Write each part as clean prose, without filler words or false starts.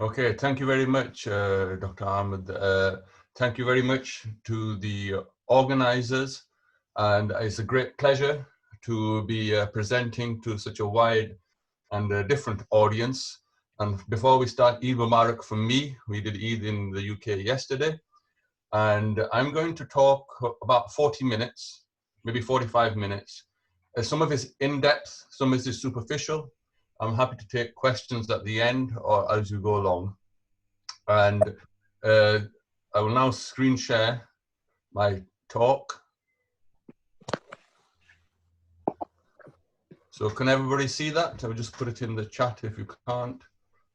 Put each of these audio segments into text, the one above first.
Okay, thank you very much, Dr. Ahmed. Thank you very much to the organizers, and it's a great pleasure to be presenting to such a wide and different audience. And before we start, Eid Mubarak from me. We did Eid in the UK yesterday, and I'm going to talk about 40 minutes, maybe 45 minutes. Some of it's in-depth, some of it is superficial. I'm happy to take questions at the end or as you go along. And I will now screen share my talk. So can everybody see that? I will just put it in the chat if you can't.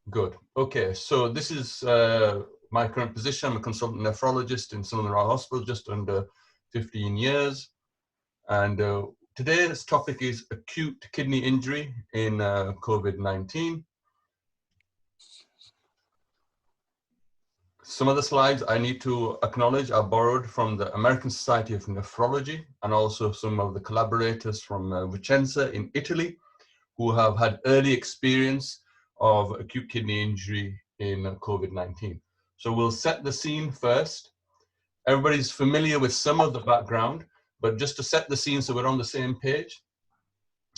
Good. Okay, so this is my current position. I'm a consultant nephrologist in Southern Royal Hospital, just under 15 years. And today's topic is acute kidney injury in COVID-19. Some of the slides I need to acknowledge are borrowed from the American Society of Nephrology and also some of the collaborators from Vicenza in Italy who have had early experience of acute kidney injury in COVID-19. So we'll set the scene first. Everybody's familiar with some of the background, but just to set the scene so we're on the same page.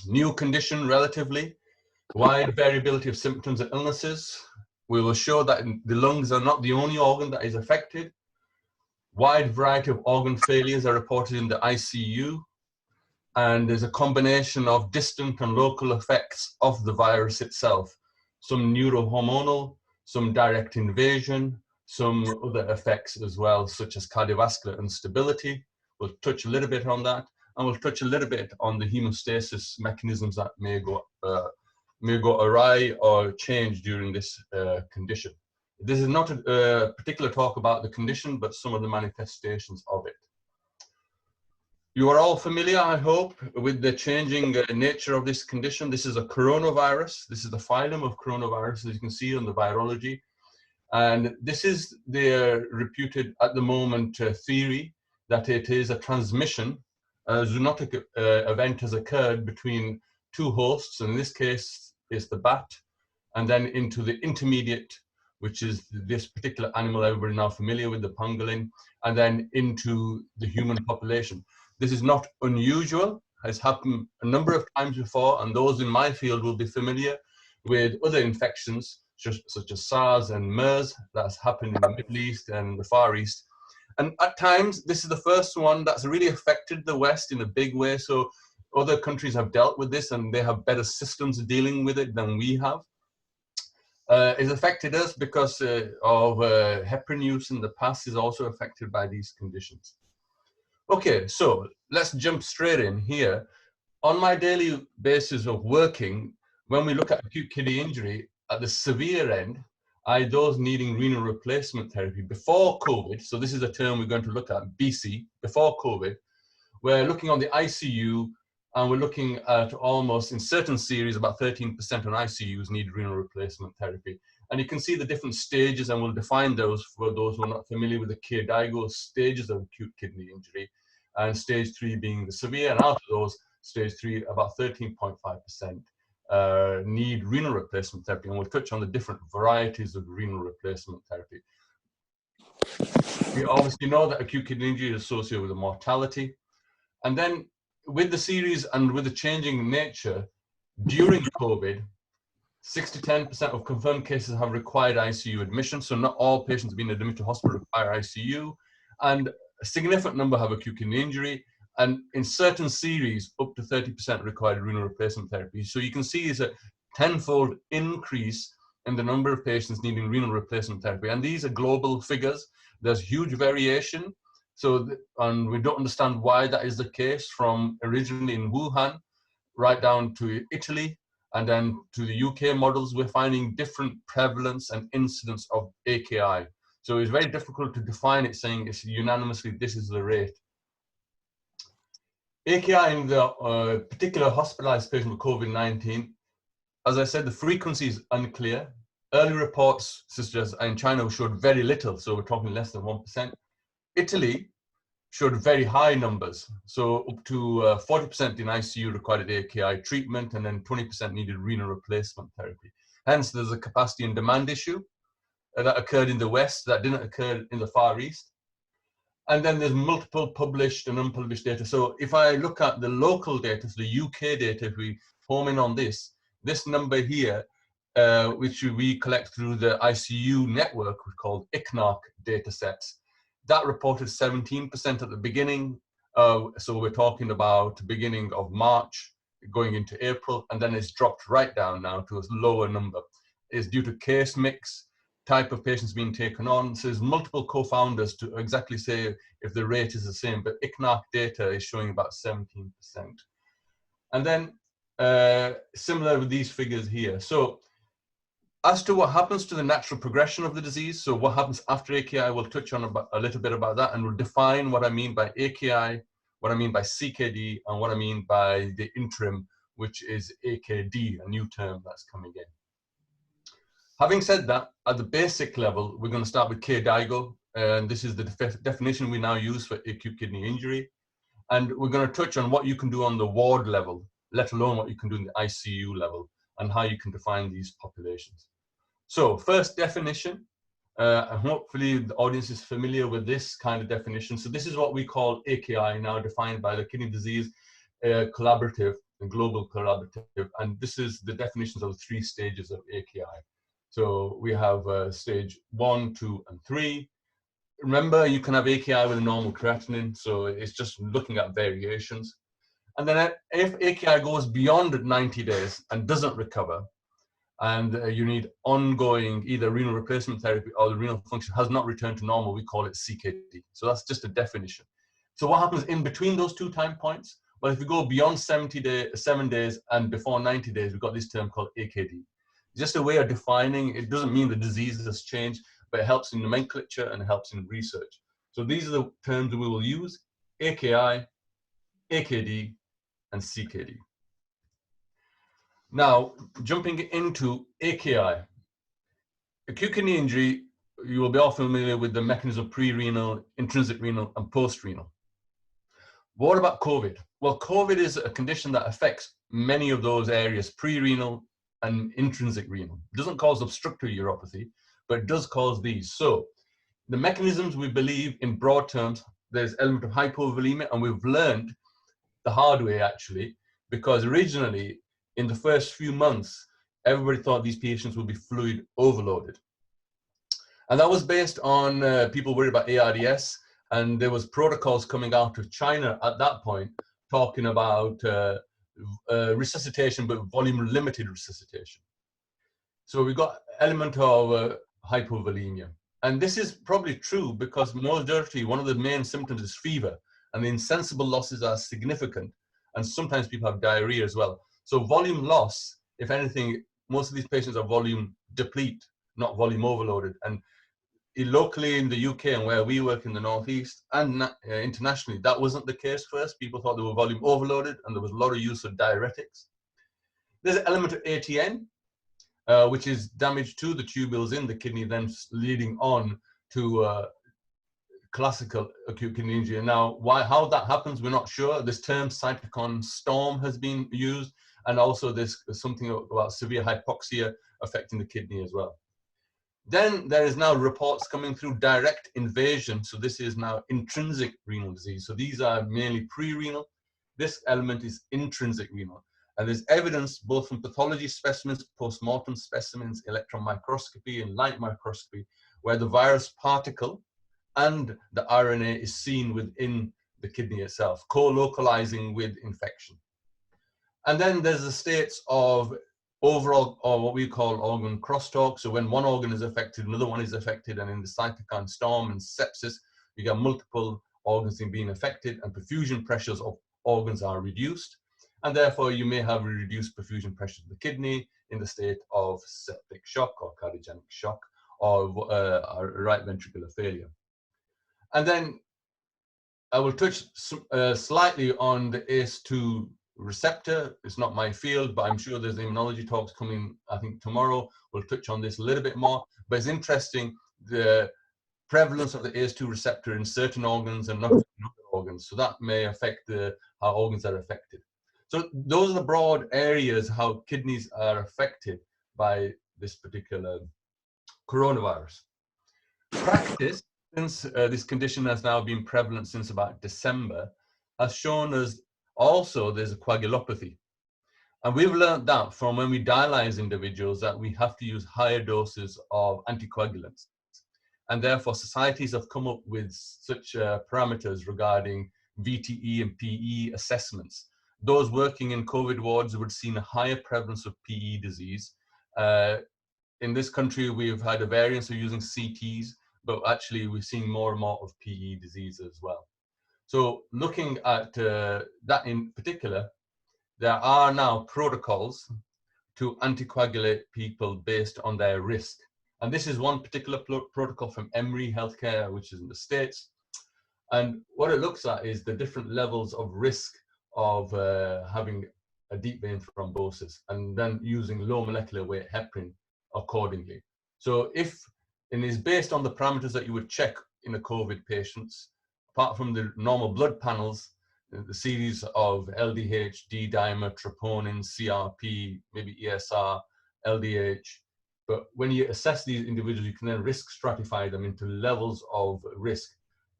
New condition relatively, wide variability of symptoms and illnesses. We will show that the lungs are not the only organ that is affected. Wide variety of organ failures are reported in the ICU. And there's a combination of distant and local effects of the virus itself. Some neurohormonal, some direct invasion, some other effects as well, such as cardiovascular instability. We'll touch a little bit on that. And we'll touch a little bit on the hemostasis mechanisms that may go awry or change during this condition. This is not a particular talk about the condition, but some of the manifestations of it. You are all familiar, I hope, with the changing nature of this condition. This is a coronavirus. This is the phylum of coronavirus, as you can see on the virology. And this is the reputed, at the moment, theory that it is a transmission. A zoonotic event has occurred between two hosts, and in this case is the bat, and then into the intermediate, which is this particular animal everybody now familiar with, the pangolin, and then into the human population. This is not unusual, has happened a number of times before, and those in my field will be familiar with other infections, such as SARS and MERS, that's happened in the Middle East and the Far East. And at times, this is the first one that's really affected the West in a big way. So other countries have dealt with this and they have better systems dealing with it than we have. It's affected us because of heparin use in the past is also affected by these conditions. Okay, so let's jump straight in here. On my daily basis of working, when we look at acute kidney injury, at the severe end, those needing renal replacement therapy before COVID, so this is a term we're going to look at, BC, before COVID, we're looking on the ICU, and we're looking at almost, in certain series, about 13% on ICUs need renal replacement therapy. And you can see the different stages, and we'll define those for those who are not familiar with the Kyogo stages of acute kidney injury, and stage 3 being the severe, and out of those, stage 3, about 13.5% need renal replacement therapy, and we'll touch on the different varieties of renal replacement therapy. We obviously know that acute kidney injury is associated with a mortality, and then with the series and with the changing nature, during COVID, 6 to 10% of confirmed cases have required ICU admission, so not all patients being admitted to hospital require ICU, and a significant number have acute kidney injury, and in certain series, up to 30% required renal replacement therapy. So you can see it's a tenfold increase in the number of patients needing renal replacement therapy, and these are global figures. There's huge variation. So, and we don't understand why that is the case, from originally in Wuhan, right down to Italy, and then to the UK models, we're finding different prevalence and incidence of AKI. So it's very difficult to define it, saying it's unanimously, this is the rate. AKI in the particular hospitalized patient with COVID-19, as I said, the frequency is unclear. Early reports, such as in China, showed very little, so we're talking less than 1%. Italy showed very high numbers, so up to 40% in ICU required AKI treatment, and then 20% needed renal replacement therapy. Hence, there's a capacity and demand issue. that occurred in the West that didn't occur in the Far East. And then there's multiple published and unpublished data. So if I look at the local data, so the UK data, if we home in on this number here, which we collect through the ICU network called ICNARC data sets, that reported 17% at the beginning. So we're talking about beginning of March going into April, and then it's dropped right down now to a lower number. It's due to case mix, type of patients being taken on. So there's multiple co-founders to exactly say if the rate is the same, but ICNARC data is showing about 17%. And then similar with these figures here. So as to what happens to the natural progression of the disease, so what happens after AKI, we'll touch on a little bit about that, and we'll define what I mean by AKI, what I mean by CKD, and what I mean by the interim, which is AKD, a new term that's coming in. Having said that, at the basic level, we're going to start with KDIGO, and this is the definition we now use for acute kidney injury. And we're going to touch on what you can do on the ward level, let alone what you can do in the ICU level, and how you can define these populations. So first definition, and hopefully the audience is familiar with this kind of definition. So this is what we call AKI, now defined by the Kidney Disease Collaborative, the Global Collaborative, and this is the definitions of the 3 stages of AKI. So we have stage 1, 2, and 3. Remember, you can have AKI with a normal creatinine, so it's just looking at variations. And then if AKI goes beyond 90 days and doesn't recover, and you need ongoing either renal replacement therapy or the renal function has not returned to normal, we call it CKD. So that's just a definition. So what happens in between those 2 time points? Well, if we go beyond 7 days and before 90 days, we've got this term called AKD. Just a way of defining, it doesn't mean the disease has changed, but it helps in nomenclature and it helps in research. So these are the terms we will use: AKI, AKD, and CKD. Now, jumping into AKI, acute kidney injury, you will be all familiar with the mechanism of pre-renal, intrinsic renal, and post-renal. What about COVID? Well, COVID is a condition that affects many of those areas, pre-renal and intrinsic renal. It doesn't cause obstructive uropathy, but it does cause these. So the mechanisms, we believe in broad terms, there's element of hypovolemia, and we've learned the hard way actually, because originally in the first few months, everybody thought these patients would be fluid overloaded. And that was based on people worried about ARDS, and there was protocols coming out of China at that point talking about resuscitation, but volume limited resuscitation. So we got element of hypovolemia. And this is probably true because majority, one of the main symptoms is fever, and the insensible losses are significant. And sometimes people have diarrhea as well. So volume loss, if anything, most of these patients are volume deplete, not volume overloaded. And locally in the UK and where we work in the Northeast and internationally, that wasn't the case first. People thought they were volume overloaded and there was a lot of use of diuretics. There's an element of ATN, which is damage to the tubules in the kidney, then leading on to classical acute kidney injury. Now, how that happens, we're not sure. This term cytokine storm has been used, and also there's something about severe hypoxia affecting the kidney as well. Then there is now reports coming through direct invasion. So this is now intrinsic renal disease. So these are mainly pre-renal. This element is intrinsic renal. And there's evidence both from pathology specimens, post-mortem specimens, electron microscopy and light microscopy, where the virus particle and the RNA is seen within the kidney itself, co-localizing with infection. And then there's the states of overall, or what we call organ crosstalk. So when one organ is affected, another one is affected, and in the cytokine storm and sepsis, you get multiple organs being affected, and perfusion pressures of organs are reduced. And therefore, you may have a reduced perfusion pressure of the kidney in the state of septic shock or cardiogenic shock or right ventricular failure. And then I will touch slightly on the ACE2 receptor. It's not my field, but I'm sure there's immunology talks coming, I think tomorrow. We'll touch on this a little bit more, but it's interesting, the prevalence of the ACE2 receptor in certain organs and not in other organs. So that may affect how organs are affected. So those are the broad areas how kidneys are affected by this particular coronavirus. Practice, since this condition has now been prevalent since about December, has shown us also there's a coagulopathy. And we've learned that from when we dialyze individuals that we have to use higher doses of anticoagulants. And therefore, societies have come up with such parameters regarding VTE and PE assessments. Those working in COVID wards would have seen a higher prevalence of PE disease. In this country, we've had a variance of using CTs, but actually we're seeing more and more of PE disease as well. So looking at that in particular, there are now protocols to anticoagulate people based on their risk. And this is one particular protocol from Emory Healthcare, which is in the States. And what it looks at is the different levels of risk of having a deep vein thrombosis, and then using low molecular weight heparin accordingly. So and is based on the parameters that you would check in a COVID patients, apart from the normal blood panels, the series of LDH, D-dimer, troponin, CRP, maybe ESR, LDH. But when you assess these individuals, you can then risk stratify them into levels of risk.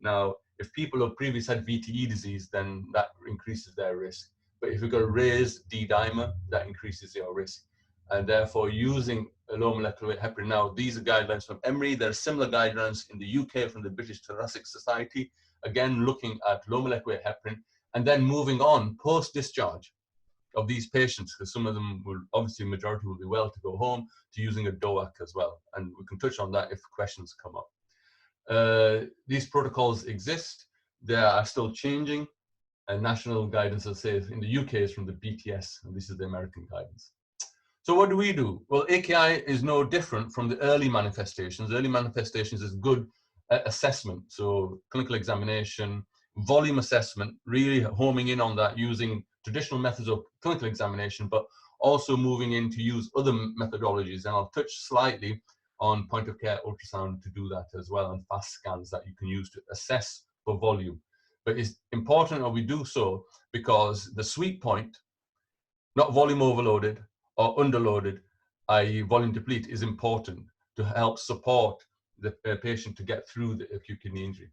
Now, if people have previously had VTE disease, then that increases their risk. But if you've got a raised D-dimer, that increases your risk. And therefore, using a low molecular weight heparin. Now, these are guidelines from Emory. There are similar guidelines in the UK from the British Thoracic Society, again, looking at low molecular weight heparin, and then moving on post-discharge of these patients, because some of them will, obviously, majority will be well to go home, to using a DOAC as well. And we can touch on that if questions come up. These protocols exist. They are still changing. And national guidance, I'll say, in the UK is from the BTS, and this is the American guidance. So what do we do? Well, AKI is no different from the early manifestations. Early manifestations is good assessment. So clinical examination, volume assessment, really homing in on that using traditional methods of clinical examination, but also moving in to use other methodologies. And I'll touch slightly on point of care ultrasound to do that as well, and fast scans that you can use to assess for volume. But it's important that we do so because the sweet point, not volume overloaded or underloaded, i.e. volume deplete, is important to help support the patient to get through the acute kidney injury.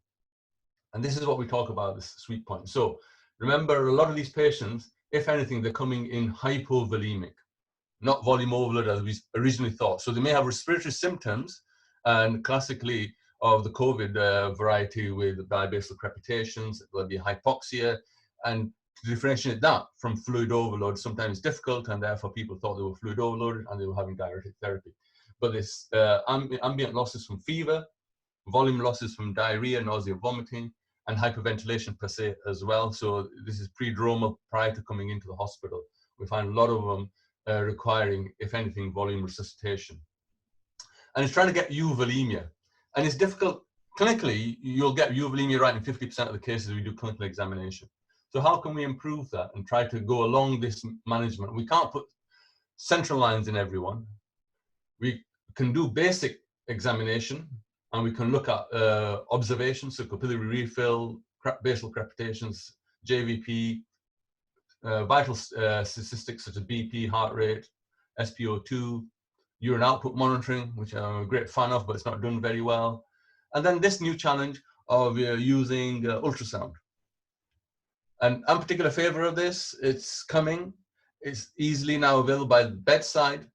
And this is what we talk about, this sweet point. So remember, a lot of these patients, if anything, they're coming in hypovolemic, not volume overload as we originally thought. So they may have respiratory symptoms, and classically of the COVID variety with diabasal crepitations, there'll be hypoxia, and to differentiate that from fluid overload sometimes difficult, and therefore people thought they were fluid overloaded and they were having diuretic therapy. But this ambient losses from fever, volume losses from diarrhea, nausea, vomiting, and hyperventilation per se as well. So this is prodromal prior to coming into the hospital. We find a lot of them requiring, if anything, volume resuscitation. And it's trying to get euvolemia. And it's difficult. Clinically, you'll get euvolemia right in 50% of the cases we do clinical examination. So how can we improve that and try to go along this management? We can't put central lines in everyone. We can do basic examination, and we can look at observations, so capillary refill, basal crepitations, JVP, vital statistics such as BP, heart rate, SpO2, urine output monitoring, which I'm a great fan of, but it's not done very well. And then this new challenge of using ultrasound. And I'm in particular favor of this. It's coming. It's easily now available by the bedside.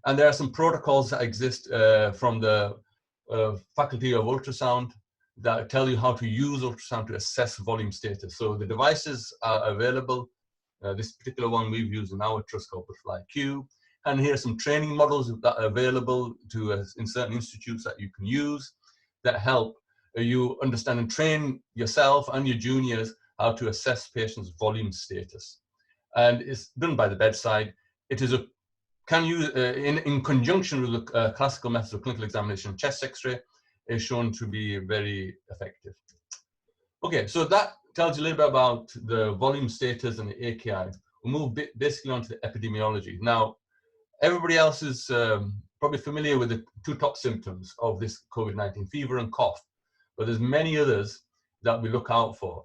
And there are some protocols that exist from the Faculty of Ultrasound that tell you how to use ultrasound to assess volume status. So the devices are available. This particular one we've used in our trust called ButterflyQ. And here are some training models that are available to in certain institutes that you can use that help you understand and train yourself and your juniors how to assess patients' volume status. And it's done by the bedside. It is in conjunction with the classical methods of clinical examination, chest X-ray is shown to be very effective. Okay, so that tells you a little bit about the volume status and the AKI. We'll move basically on to the epidemiology. Now, everybody else is probably familiar with the two top symptoms of this COVID-19, fever and cough, but there's many others that we look out for,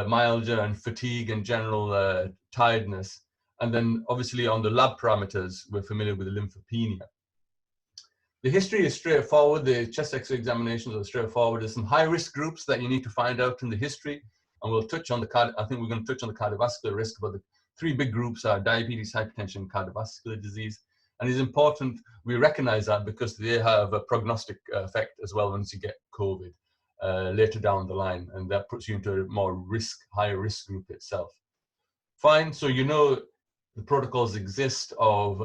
myalgia and fatigue and general tiredness. And then obviously on the lab parameters, we're familiar with the lymphopenia. The history is straightforward. The chest X-ray examinations are straightforward. There's some high-risk groups that you need to find out in the history, and we'll touch on I think we're going to touch on the cardiovascular risk, but the three big groups are diabetes, hypertension, and cardiovascular disease. And it's important we recognize that because they have a prognostic effect as well once you get COVID later down the line, and that puts you into a more higher risk group itself. Fine, so you know the protocols exist of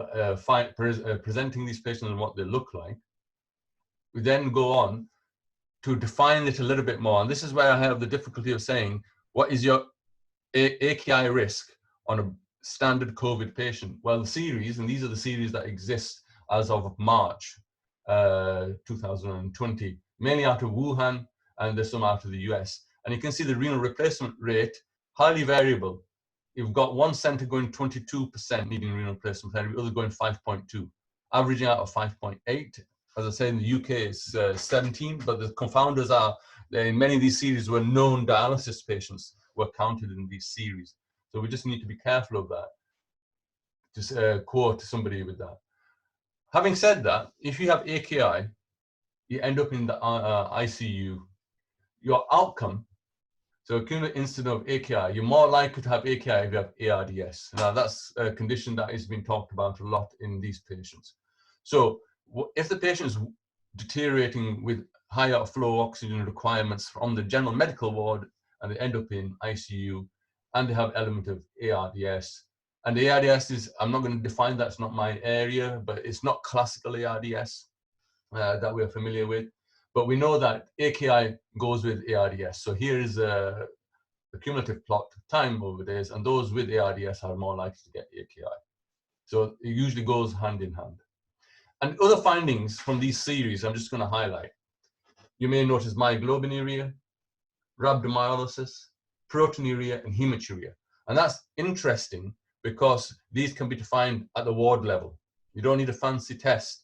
presenting these patients and what they look like. We then go on to define it a little bit more, and this is where I have the difficulty of saying, what is your AKI risk on a standard COVID patient? Well, the series, and these are the series that exist as of March 2020, mainly out of Wuhan, and there's some out of the US. And you can see the renal replacement rate, highly variable. You've got one center going 22% needing renal replacement, and the other going 5.2, averaging out of 5.8. As I say, in the UK, it's 17, but the confounders are, in many of these series were known dialysis patients were counted in these series. So we just need to be careful of that. Just quote somebody with that. Having said that, if you have AKI, you end up in the ICU. Your outcome, so cumulative incidence of AKI, you're more likely to have AKI if you have ARDS. Now that's a condition that has been talked about a lot in these patients. So if the patient is deteriorating with higher flow oxygen requirements from the general medical ward and they end up in ICU and they have element of ARDS, and the ARDS is, I'm not going to define that, it's not my area, but it's not classical ARDS that we're familiar with. But we know that AKI goes with ARDS. So here is the cumulative plot time over days, and those with ARDS are more likely to get AKI. So it usually goes hand in hand. And other findings from these series, I'm just going to highlight. You may notice myoglobinuria, rhabdomyolysis, proteinuria, and hematuria. And that's interesting because these can be defined at the ward level. You don't need a fancy test.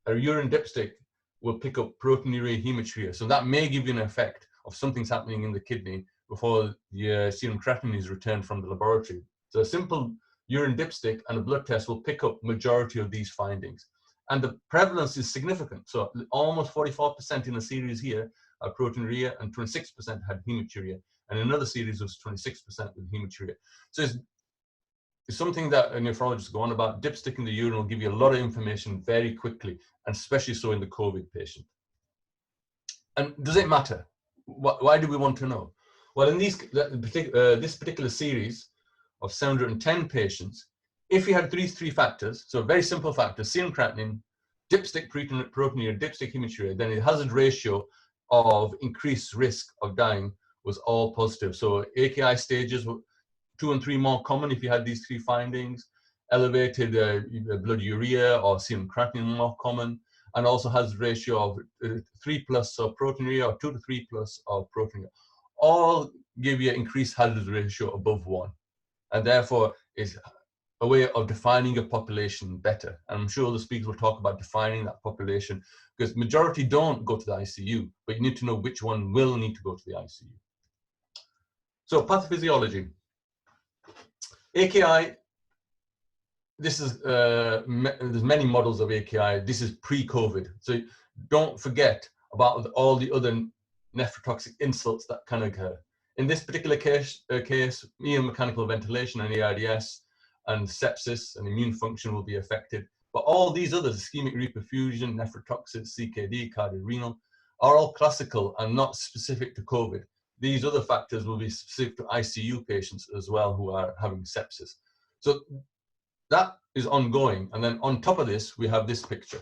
A urine dipstick will pick up proteinuria, hematuria. So that may give you an effect of something's happening in the kidney before the serum creatinine is returned from the laboratory. So a simple urine dipstick and a blood test will pick up majority of these findings. And the prevalence is significant. So almost 44% in the series here are proteinuria and 26% had hematuria. And another series was 26% with hematuria. So it's something that nephrologists go on about. Dipstick in the urine will give you a lot of information very quickly, and especially so in the COVID patient. And does it matter? Why do we want to know? Well, in this particular series of 710 patients, if you had these three factors, so very simple factors, serum creatinine, dipstick proteinuria, dipstick hematuria, then the hazard ratio of increased risk of dying was all positive. So AKI stages were 2 and 3 more common if you had these three findings, elevated blood urea or serum creatinine more common, and also hazard ratio of 3+ of proteinuria or 2 to 3+ of proteinuria. All give you increased hazard ratio above 1, and therefore is a way of defining a population better. And I'm sure the speakers will talk about defining that population, because majority don't go to the ICU, but you need to know which one will need to go to the ICU. So pathophysiology. AKI, this is, there's many models of AKI. This is pre-COVID. So don't forget about all the other nephrotoxic insults that can occur. In this particular case, mechanical ventilation and ARDS and sepsis and immune function will be affected. But all these others, ischemic reperfusion, nephrotoxic, CKD, cardiorenal, are all classical and not specific to COVID. These other factors will be specific to ICU patients as well who are having sepsis. So that is ongoing. And then on top of this, we have this picture.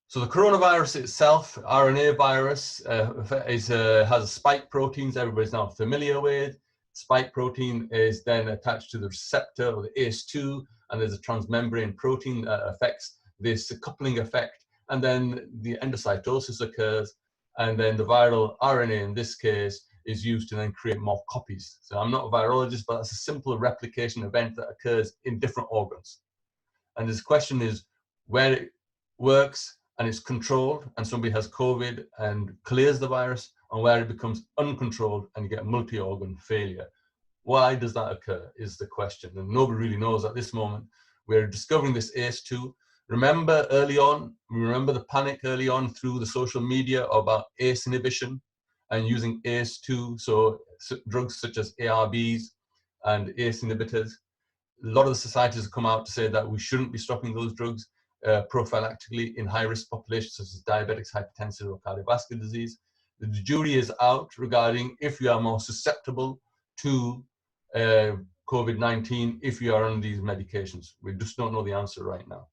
So the coronavirus itself, RNA virus, has spike proteins everybody's now familiar with. Spike protein is then attached to the receptor, or the ACE2, and there's a transmembrane protein that affects this coupling effect. And then the endocytosis occurs, and then the viral RNA in this case is used to then create more copies. So I'm not a virologist, but that's a simple replication event that occurs in different organs. And this question is where it works and it's controlled, and somebody has COVID and clears the virus, and where it becomes uncontrolled and you get multi-organ failure. Why does that occur is the question, and nobody really knows at this moment. We're discovering this ACE2. Remember early on, remember the panic early on through the social media about ACE inhibition and using ACE2, so drugs such as ARBs and ACE inhibitors. A lot of the societies have come out to say that we shouldn't be stopping those drugs prophylactically in high-risk populations such as diabetics, hypertensive, or cardiovascular disease. The jury is out regarding if you are more susceptible to COVID-19 if you are on these medications. We just don't know the answer right now.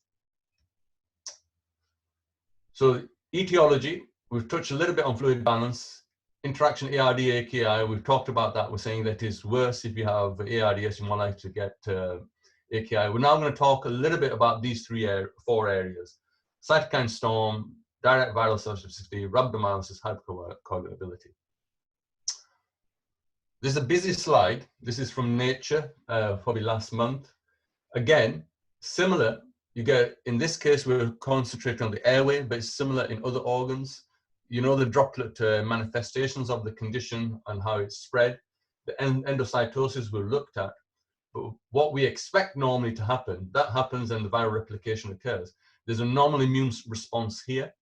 So etiology, we've touched a little bit on fluid balance. Interaction ARD-AKI, we've talked about that. We're saying that it's worse if you have ARDS, you're more likely to get AKI. We're now going to talk a little bit about these four areas: cytokine storm, direct viral cell toxicity, rhabdomyolysis, hypercoagulability. This is a busy slide. This is from Nature, probably last month. Again, similar. You get, in this case, we're concentrating on the airway, but it's similar in other organs. You know the droplet manifestations of the condition and how it's spread. The endocytosis we looked at. But what we expect normally to happen, that happens and the viral replication occurs. There's a normal immune response here.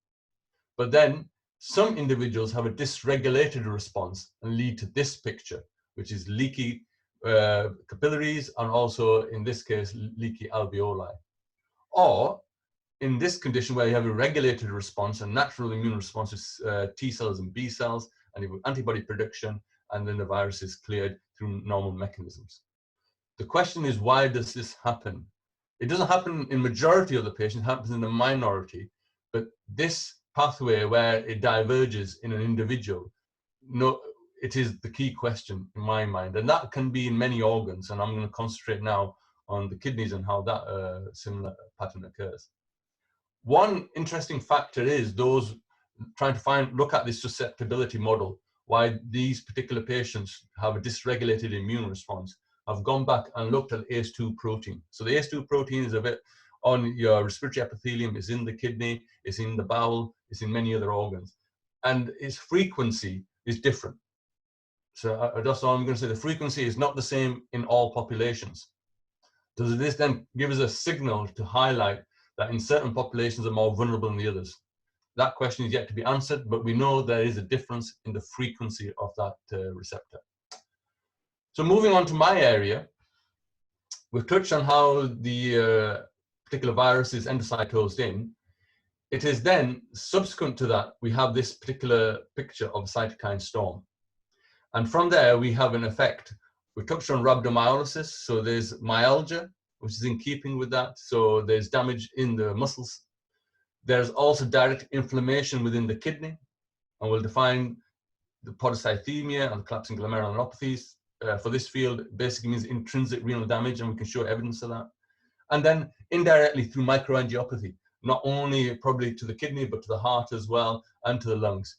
But then some individuals have a dysregulated response and lead to this picture, which is leaky capillaries and also, in this case, leaky alveoli. Or in this condition where you have a regulated response and natural immune responses, T cells and B cells, and you have antibody production, and then the virus is cleared through normal mechanisms. The question is, why does this happen? It doesn't happen in majority of the patients, it happens in the minority, but this pathway where it diverges in an individual, no, it is the key question in my mind, and that can be in many organs, and I'm going to concentrate now on the kidneys and how that similar pattern occurs. One interesting factor is those trying to look at this susceptibility model, why these particular patients have a dysregulated immune response, have gone back and looked at ACE2 protein. So the ACE2 protein is a bit on your respiratory epithelium, is in the kidney, is in the bowel, is in many other organs. And its frequency is different. So that's all I'm going to say. The frequency is not the same in all populations. Does this then give us a signal to highlight that in certain populations are more vulnerable than the others? That question is yet to be answered, but we know there is a difference in the frequency of that receptor. So moving on to my area, we've touched on how the particular virus is endocytosed in. It is then, subsequent to that, we have this particular picture of cytokine storm. And from there, we have an effect. We touched on rhabdomyolysis, so there's myalgia, which is in keeping with that. So there's damage in the muscles. There's also direct inflammation within the kidney, and we'll define the podocythemia and collapsing glomerulopathies. For this field, basically means intrinsic renal damage, and we can show evidence of that. And then indirectly through microangiopathy, not only probably to the kidney, but to the heart as well, and to the lungs,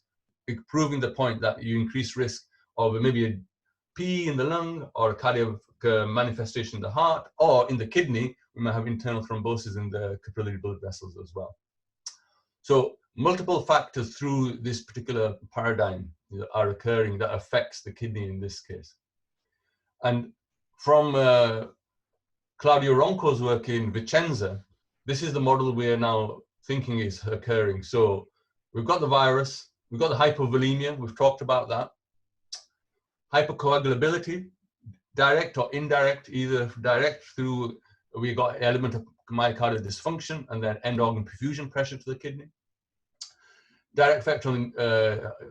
proving the point that you increase risk of maybe a P in the lung or a cardiac manifestation in the heart, or in the kidney, we might have internal thrombosis in the capillary blood vessels as well. So multiple factors through this particular paradigm are occurring that affects the kidney in this case. And from Claudio Ronco's work in Vicenza, this is the model we are now thinking is occurring. So we've got the virus, we've got the hypovolemia, we've talked about that. Hypercoagulability, direct or indirect, either direct through, we got element of myocardial dysfunction and then end organ perfusion pressure to the kidney. Direct effect on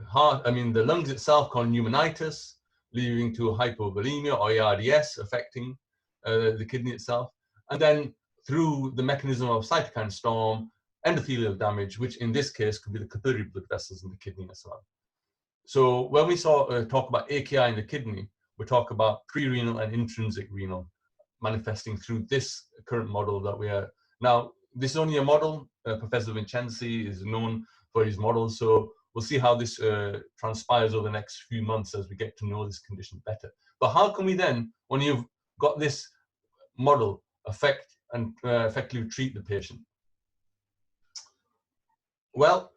heart, the lungs itself called pneumonitis, leading to hypovolemia or ARDS affecting the kidney itself. And then through the mechanism of cytokine storm, endothelial damage, which in this case could be the capillary blood vessels in the kidney as well. So when we talk about AKI in the kidney, we talk about pre-renal and intrinsic renal manifesting through this current model that we are. Now, this is only a model. Professor Vincenzi is known for his models, so we'll see how this transpires over the next few months as we get to know this condition better. But how can we then, when you've got this model, affect and effectively treat the patient? Well,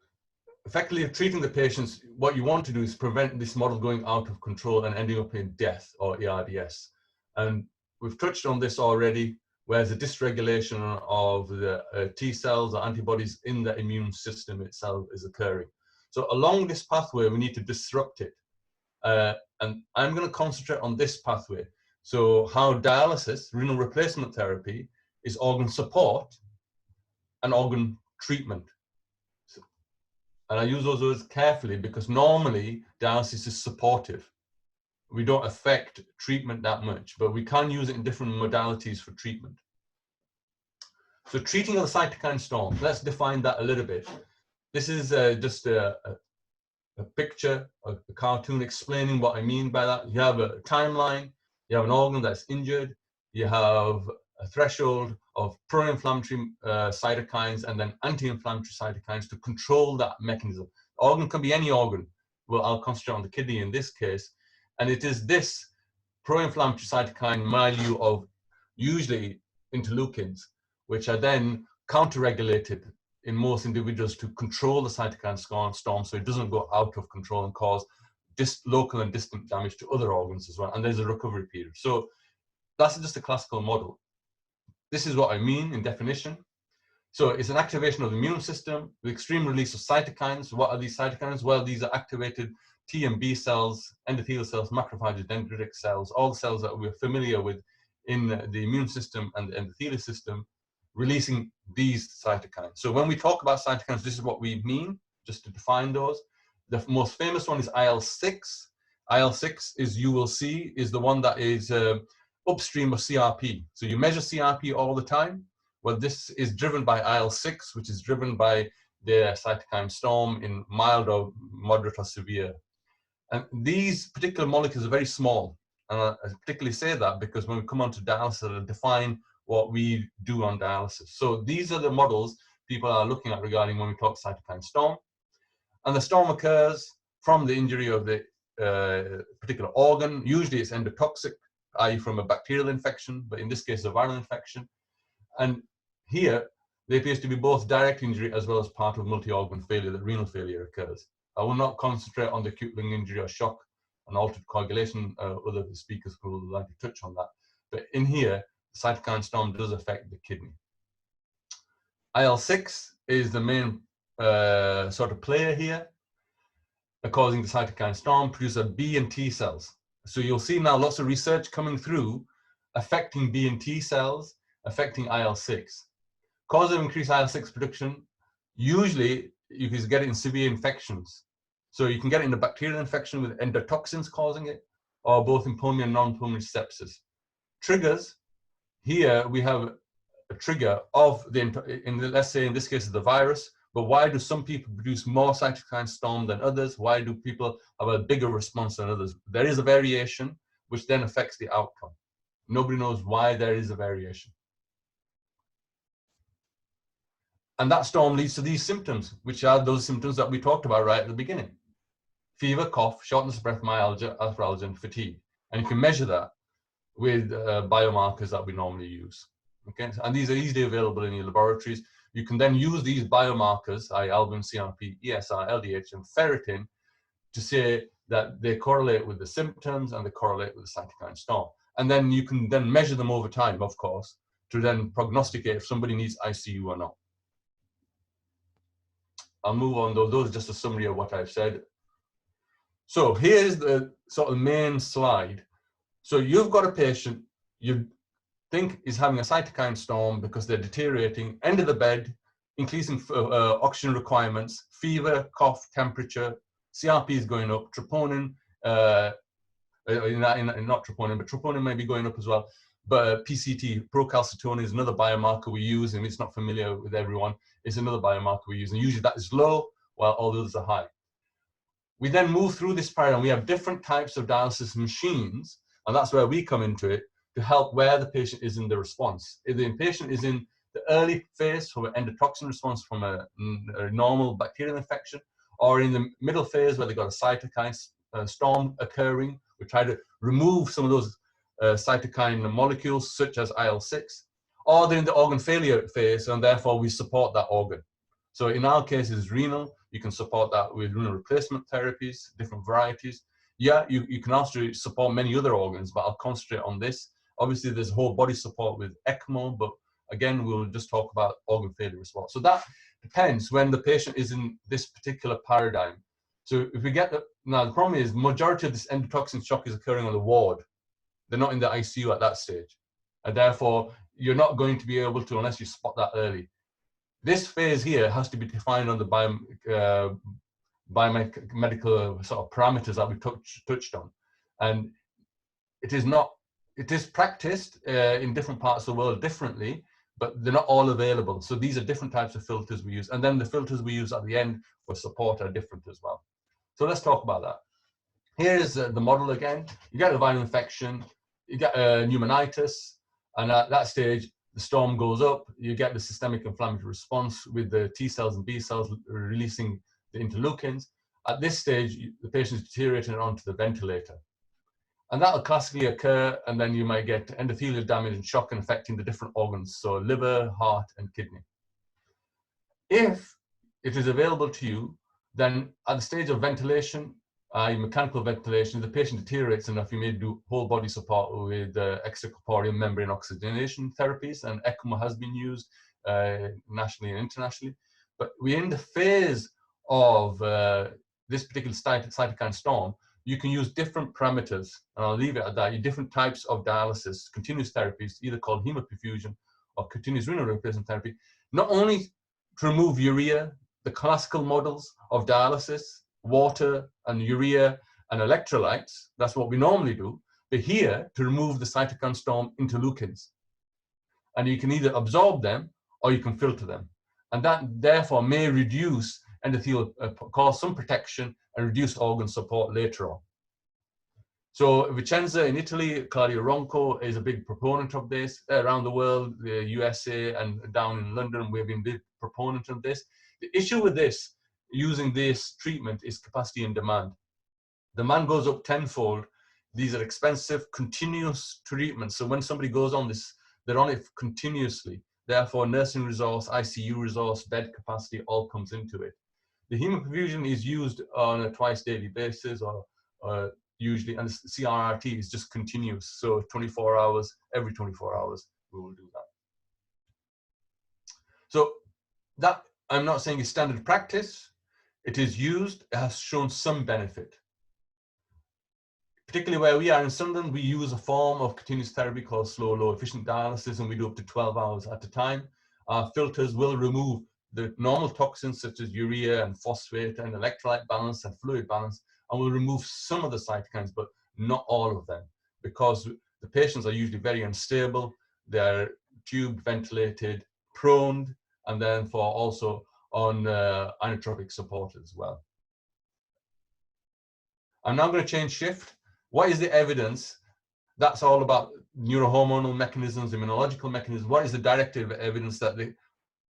effectively treating the patients, what you want to do is prevent this model going out of control and ending up in death or ARDS. And we've touched on this already. whereas a dysregulation of the T cells or antibodies in the immune system itself is occurring. So along this pathway, we need to disrupt it. And I'm going to concentrate on this pathway. So how dialysis, renal replacement therapy, is organ support and organ treatment. And I use those words carefully because normally dialysis is supportive. We don't affect treatment that much, but we can use it in different modalities for treatment. So treating of the cytokine storm, let's define that a little bit. This is just a picture, a cartoon explaining what I mean by that. You have a timeline, you have an organ that's injured, you have a threshold of pro-inflammatory cytokines and then anti-inflammatory cytokines to control that mechanism. The organ can be any organ. Well, I'll concentrate on the kidney in this case. And it is this pro-inflammatory cytokine milieu of usually interleukins, which are then counter-regulated in most individuals to control the cytokine storm so it doesn't go out of control and cause local and distant damage to other organs as well. And there's a recovery period. So that's just a classical model. This is what I mean in definition. So it's an activation of the immune system with extreme release of cytokines. What are these cytokines? Well, these are activated T and B cells, endothelial cells, macrophages, dendritic cells, all the cells that we're familiar with in the immune system and the endothelial system, releasing these cytokines. So when we talk about cytokines, this is what we mean, just to define those. The most famous one is IL-6. IL-6 is, you will see, is the one that is upstream of CRP. So you measure CRP all the time. Well, this is driven by IL-6, which is driven by the cytokine storm in mild or moderate or severe. And these particular molecules are very small. And I particularly say that because when we come on to dialysis, I'll define what we do on dialysis. So these are the models people are looking at regarding when we talk cytokine storm. And the storm occurs from the injury of the particular organ. Usually it's endotoxic, i.e. from a bacterial infection, but in this case, a viral infection. And here, there appears to be both direct injury as well as part of multi-organ failure, that renal failure occurs. I will not concentrate on the acute lung injury or shock and altered coagulation. Other speakers will like to touch on that. But in here, the cytokine storm does affect the kidney. IL-6 is the main sort of player here, causing the cytokine storm, producer B and T cells. So you'll see now lots of research coming through affecting B and T cells, affecting IL-6. Cause of increased IL-6 production, usually you can get it in severe infections. So you can get it in a bacterial infection with endotoxins causing it, or both in pulmonary and non-pulmonary sepsis. Triggers, here we have a trigger of let's say in this case is the virus, but why do some people produce more cytokine storm than others? Why do people have a bigger response than others? There is a variation, which then affects the outcome. Nobody knows why there is a variation. And that storm leads to these symptoms, which are those symptoms that we talked about right at the beginning. Fever, cough, shortness of breath, myalgia, arthralgia, and fatigue. And you can measure that with biomarkers that we normally use. Okay, and these are easily available in your laboratories. You can then use these biomarkers, i.e. albumin, CRP, ESR, LDH, and ferritin, to say that they correlate with the symptoms and they correlate with the cytokine storm. And then you can then measure them over time, of course, to then prognosticate if somebody needs ICU or not. I'll move on, though. Those are just a summary of what I've said. So here's the sort of main slide. So you've got a patient you think is having a cytokine storm because they're deteriorating, end of the bed, increasing oxygen requirements, fever, cough, temperature, CRP is going up, troponin, not troponin, but troponin may be going up as well. But PCT, procalcitonin, is another biomarker we use, and it's not familiar with everyone. It's another biomarker we use, and usually that is low, while all the others are high. We then move through this paradigm. We have different types of dialysis machines, and that's where we come into it to help where the patient is in the response. If the patient is in the early phase from an endotoxin response from a normal bacterial infection, or in the middle phase where they've got a cytokine storm occurring, we try to remove some of those cytokine molecules such as IL-6, or they're in the organ failure phase, and therefore we support that organ. So in our case, it's renal. You can support that with renal replacement therapies, different varieties. Yeah, you can also support many other organs, but I'll concentrate on this. Obviously, there's whole body support with ECMO, but again, we'll just talk about organ failure as well. So that depends when the patient is in this particular paradigm. So if we get now the problem is majority of this endotoxin shock is occurring on the ward. They're not in the ICU at that stage. And therefore, you're not going to be able to unless you spot that early. This phase here has to be defined on the biomedical sort of parameters that we touched on. And it is practiced in different parts of the world differently, but they're not all available. So these are different types of filters we use. And then the filters we use at the end for support are different as well. So let's talk about that. Here's the model again. You get a viral infection, you get pneumonitis, and at that stage, the storm goes up, you get the systemic inflammatory response with the T cells and B cells releasing the interleukins. At this stage, the patient is deteriorating onto the ventilator. And that will classically occur, and then you might get endothelial damage and shock and affecting the different organs, so liver, heart, and kidney. If it is available to you, then at the stage of ventilation, mechanical ventilation, if the patient deteriorates enough, you may do whole body support with extracorporeal membrane oxygenation therapies, and ECMO has been used nationally and internationally. But we're in the phase of this particular cytokine storm. You can use different parameters, and I'll leave it at that. Different types of dialysis, continuous therapies, either called hemoperfusion or continuous renal replacement therapy, not only to remove urea, the classical models of dialysis, water and urea and electrolytes, that's what we normally do, but here to remove the cytokine storm interleukins. And you can either absorb them or you can filter them. And that therefore may reduce endothelial, cause some protection and reduce organ support later on. So Vicenza in Italy, Claudio Ronco is a big proponent of this around the world, the USA and down in London, we've been big proponent of this. The issue with this, using this treatment, is capacity and demand. Demand goes up tenfold. These are expensive, continuous treatments. So when somebody goes on this, they're on it continuously. Therefore, nursing resource, ICU resource, bed capacity all comes into it. The hemoperfusion is used on a twice daily basis or usually, and the CRRT is just continuous. So 24 hours, every 24 hours, we will do that. So that, I'm not saying it's standard practice. It is used, it has shown some benefit. Particularly where we are in Sunderland, we use a form of continuous therapy called slow, low efficient dialysis, and we do up to 12 hours at a time. Our filters will remove the normal toxins such as urea and phosphate and electrolyte balance and fluid balance, and will remove some of the cytokines, but not all of them, because the patients are usually very unstable, they're tubed, ventilated, proned, and then for also on inotropic support as well. I'm now going to change shift. What is the evidence? That's all about neurohormonal mechanisms, immunological mechanisms. What is the directive evidence that,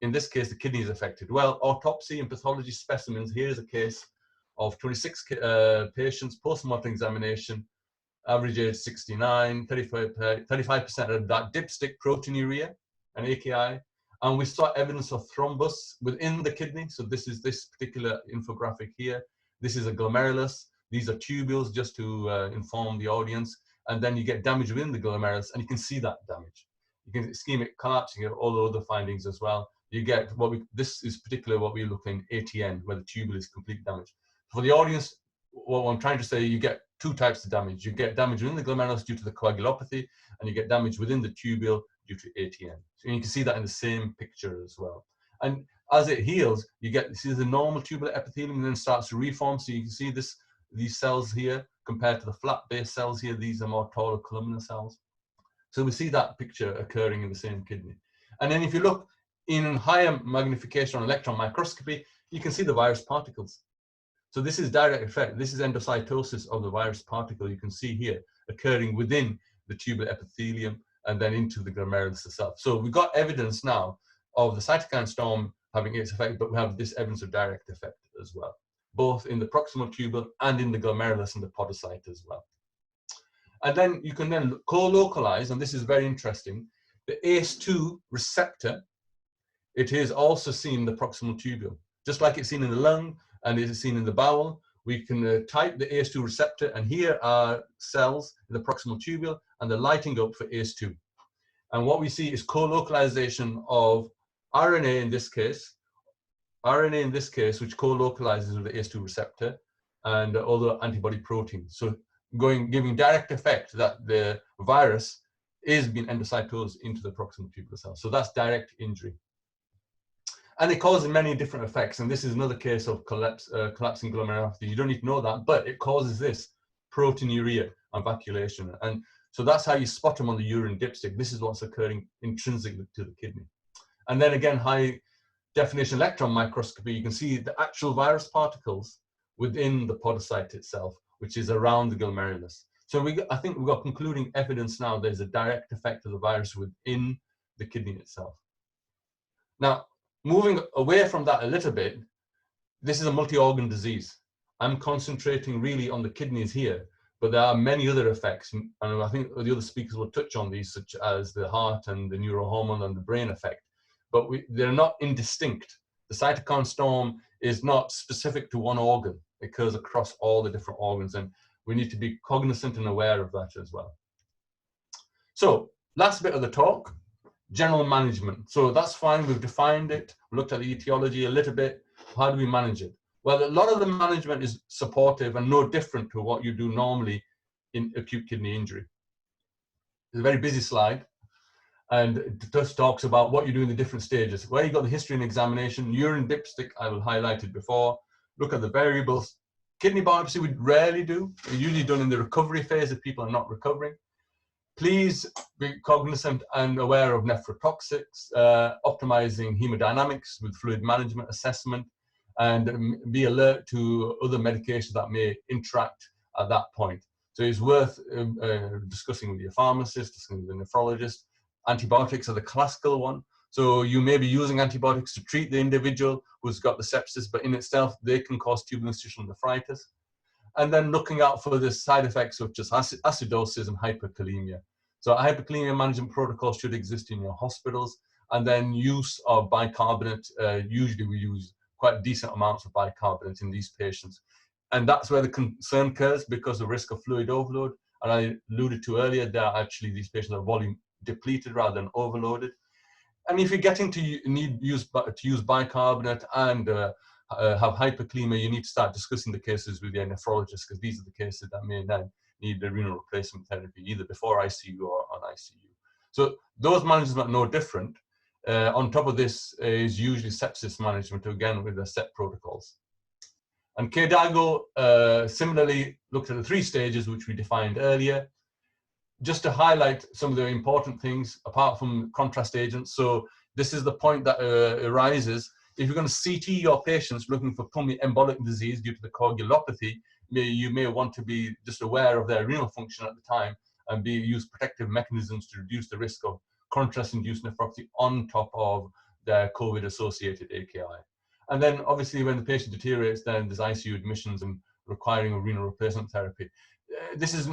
in this case, the kidney is affected? Well, autopsy and pathology specimens. Here is a case of 26 patients, post-mortem examination, average age 69, 35% of that dipstick proteinuria and AKI. And we saw evidence of thrombus within the kidney. So this is this particular infographic here. This is a glomerulus. These are tubules, just to inform the audience. And then you get damage within the glomerulus, and you can see that damage. You can ischemic collapse, you get all the other findings as well. You get this is particularly what we look in ATN, where the tubule is complete damage. For the audience, what I'm trying to say, you get two types of damage. You get damage within the glomerulus due to the coagulopathy, and you get damage within the tubule due to ATN. So you can see that in the same picture as well. And as it heals, you see the normal tubular epithelium, and then starts to reform. So you can see these cells here compared to the flat base cells here. These are more taller columnar cells. So we see that picture occurring in the same kidney. And then if you look in higher magnification on electron microscopy, you can see the virus particles. So this is direct effect. This is endocytosis of the virus particle. You can see here occurring within the tubular epithelium and then into the glomerulus itself. So we've got evidence now of the cytokine storm having its effect, but we have this evidence of direct effect as well, both in the proximal tubule and in the glomerulus and the podocyte as well. And then you can then co-localize, and this is very interesting, the ACE2 receptor. It is also seen in the proximal tubule, just like it's seen in the lung and it is seen in the bowel. we can type the ACE2 receptor, and here are cells in the proximal tubule, and they're lighting up for ACE2. And what we see is co-localization of RNA in this case, which co-localizes with the ACE2 receptor and other antibody proteins. So giving direct effect that the virus is being endocytosed into the proximal tubular cell. So that's direct injury. And it causes many different effects. And this is another case of collapsing glomerulopathy. You don't need to know that, but it causes this proteinuria and vacuolation. And so that's how you spot them on the urine dipstick. This is what's occurring intrinsically to the kidney. And then again, high definition electron microscopy, you can see the actual virus particles within the podocyte itself, which is around the glomerulus. So I think we've got concluding evidence now there's a direct effect of the virus within the kidney itself. Now, moving away from that a little bit, this is a multi-organ disease. I'm concentrating really on the kidneys here, but there are many other effects, and I think the other speakers will touch on these, such as the heart and the neurohormone and the brain effect, but they're not indistinct. The cytokine storm is not specific to one organ. It occurs across all the different organs, and we need to be cognizant and aware of that as well. So, last bit of the talk, general management. So that's fine, we've defined it, we looked at the etiology a little bit. How do we manage it? Well, a lot of the management is supportive and no different to what you do normally in acute kidney injury. It's a very busy slide, and it just talks about what you do in the different stages. Where you got the history and examination, urine dipstick, I will highlight it before. Look at the variables. Kidney biopsy we rarely do. It's usually done in the recovery phase if people are not recovering. Please be cognizant and aware of nephrotoxics, optimizing hemodynamics with fluid management assessment, and be alert to other medications that may interact at that point. So it's worth discussing with your pharmacist, discussing with the nephrologist. Antibiotics are the classical one. So you may be using antibiotics to treat the individual who's got the sepsis, but in itself, they can cause tubulointerstitial nephritis. And then looking out for the side effects such as acidosis and hyperkalemia. So hyperkalemia management protocols should exist in your hospitals. And then use of bicarbonate, usually we use quite decent amounts of bicarbonate in these patients. And that's where the concern occurs because of risk of fluid overload. And I alluded to earlier that actually these patients are volume depleted rather than overloaded. And if you're getting to use bicarbonate and have hyperkalemia, you need to start discussing the cases with your nephrologist, because these are the cases that may then need the renal replacement therapy, either before ICU or on ICU. So those managements are no different. On top of this is usually sepsis management, again, with the set protocols. And KDIGO similarly looked at the 3 stages, which we defined earlier. Just to highlight some of the important things, apart from contrast agents. So this is the point that arises. If you're going to CT your patients looking for pulmonary embolic disease due to the coagulopathy, you may want to be just aware of their renal function at the time and use protective mechanisms to reduce the risk of contrast-induced nephropathy on top of their COVID-associated AKI. And then obviously when the patient deteriorates, then there's ICU admissions and requiring a renal replacement therapy. This is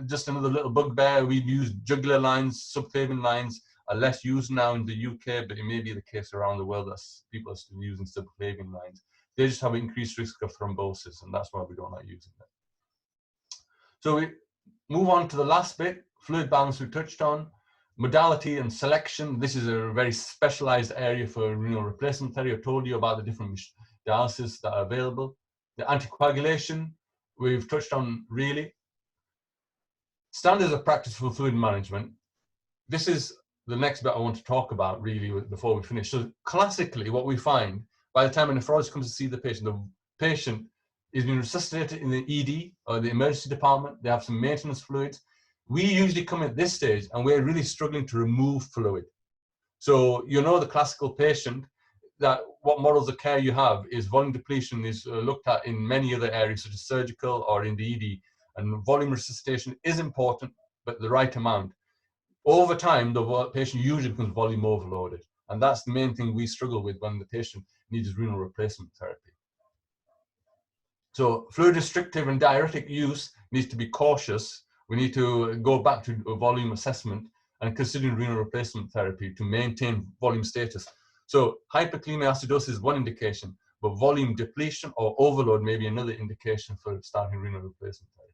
just another little bugbear. We use jugular lines, subclavian lines are less used now in the UK, but it may be the case around the world that people are still using subclavian lines. They just have increased risk of thrombosis, and that's why we don't like using them. So we move on to the last bit, fluid balance we touched on. Modality and selection. This is a very specialized area for renal replacement therapy. I told you about the different dialysis that are available. The anticoagulation, we've touched on really. Standards of practice for fluid management. This is the next bit I want to talk about really before we finish. So classically, what we find, by the time a nephrologist comes to see the patient is being resuscitated in the ED or the emergency department. They have some maintenance fluids. We usually come at this stage and we're really struggling to remove fluid. So you know the classical patient, that what models of care you have is volume depletion is looked at in many other areas such as surgical or in the ED. And volume resuscitation is important, but the right amount. Over time, the patient usually becomes volume overloaded. And that's the main thing we struggle with when the patient needs renal replacement therapy. So fluid restrictive and diuretic use needs to be cautious. We need to go back to a volume assessment and considering renal replacement therapy to maintain volume status. So hyperkalemia acidosis is one indication, but volume depletion or overload may be another indication for starting renal replacement therapy.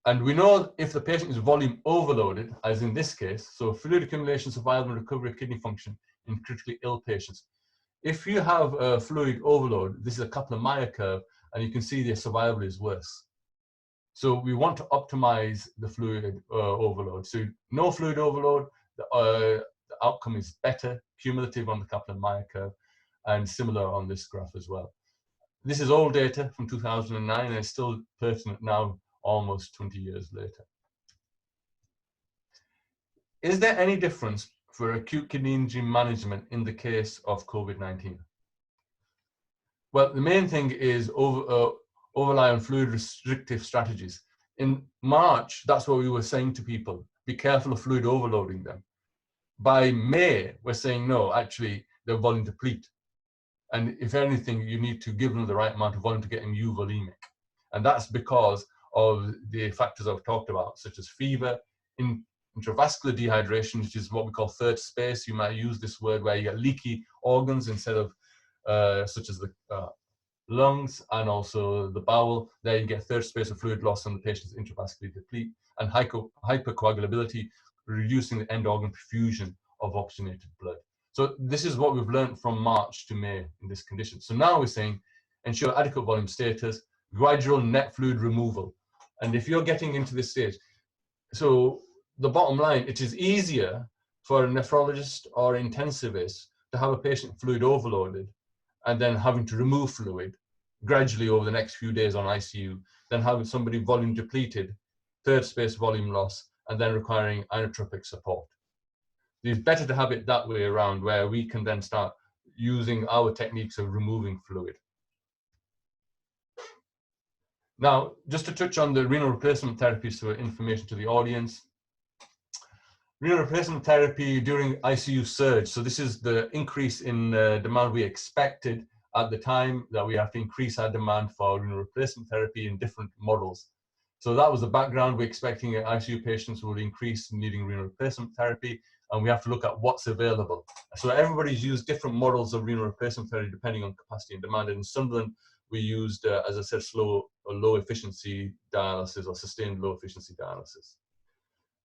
And we know if the patient is volume overloaded, as in this case, so fluid accumulation, survival, and recovery of kidney function in critically ill patients. If you have a fluid overload, this is a Kaplan-Meier curve, and you can see the survival is worse. So we want to optimize the fluid overload. So no fluid overload, the outcome is better, cumulative on the Kaplan-Meier curve, and similar on this graph as well. This is old data from 2009, and it's still pertinent now, almost 20 years later. Is there any difference for acute kidney injury management in the case of COVID-19? Well, the main thing is overrely on fluid restrictive strategies. In March, that's what we were saying to people, be careful of fluid overloading them. By May, we're saying, no, actually, they're volume deplete. And if anything, you need to give them the right amount of volume to get them euvolemic. And that's because of the factors I've talked about, such as fever, intravascular dehydration, which is what we call third space. You might use this word where you get leaky organs instead of, such as the lungs and also the bowel. There you get third space of fluid loss and the patient's intravascularly deplete. And hypercoagulability, reducing the end organ perfusion of oxygenated blood. So this is what we've learned from March to May in this condition. So now we're saying ensure adequate volume status, gradual net fluid removal. And if you're getting into this stage, so the bottom line, it is easier for a nephrologist or intensivist to have a patient fluid overloaded and then having to remove fluid gradually over the next few days on ICU than having somebody volume depleted, third space volume loss, and then requiring inotropic support. It's better to have it that way around, where we can then start using our techniques of removing fluid. Now, just to touch on the renal replacement therapies for information to the audience. Renal replacement therapy during ICU surge. So this is the increase in demand we expected at the time that we have to increase our demand for renal replacement therapy in different models. So that was the background. We're expecting ICU patients would increase needing renal replacement therapy, and we have to look at what's available. So everybody's used different models of renal replacement therapy depending on capacity and demand. And in Sunderland, we used, as I said, slow or low efficiency dialysis or sustained low efficiency dialysis.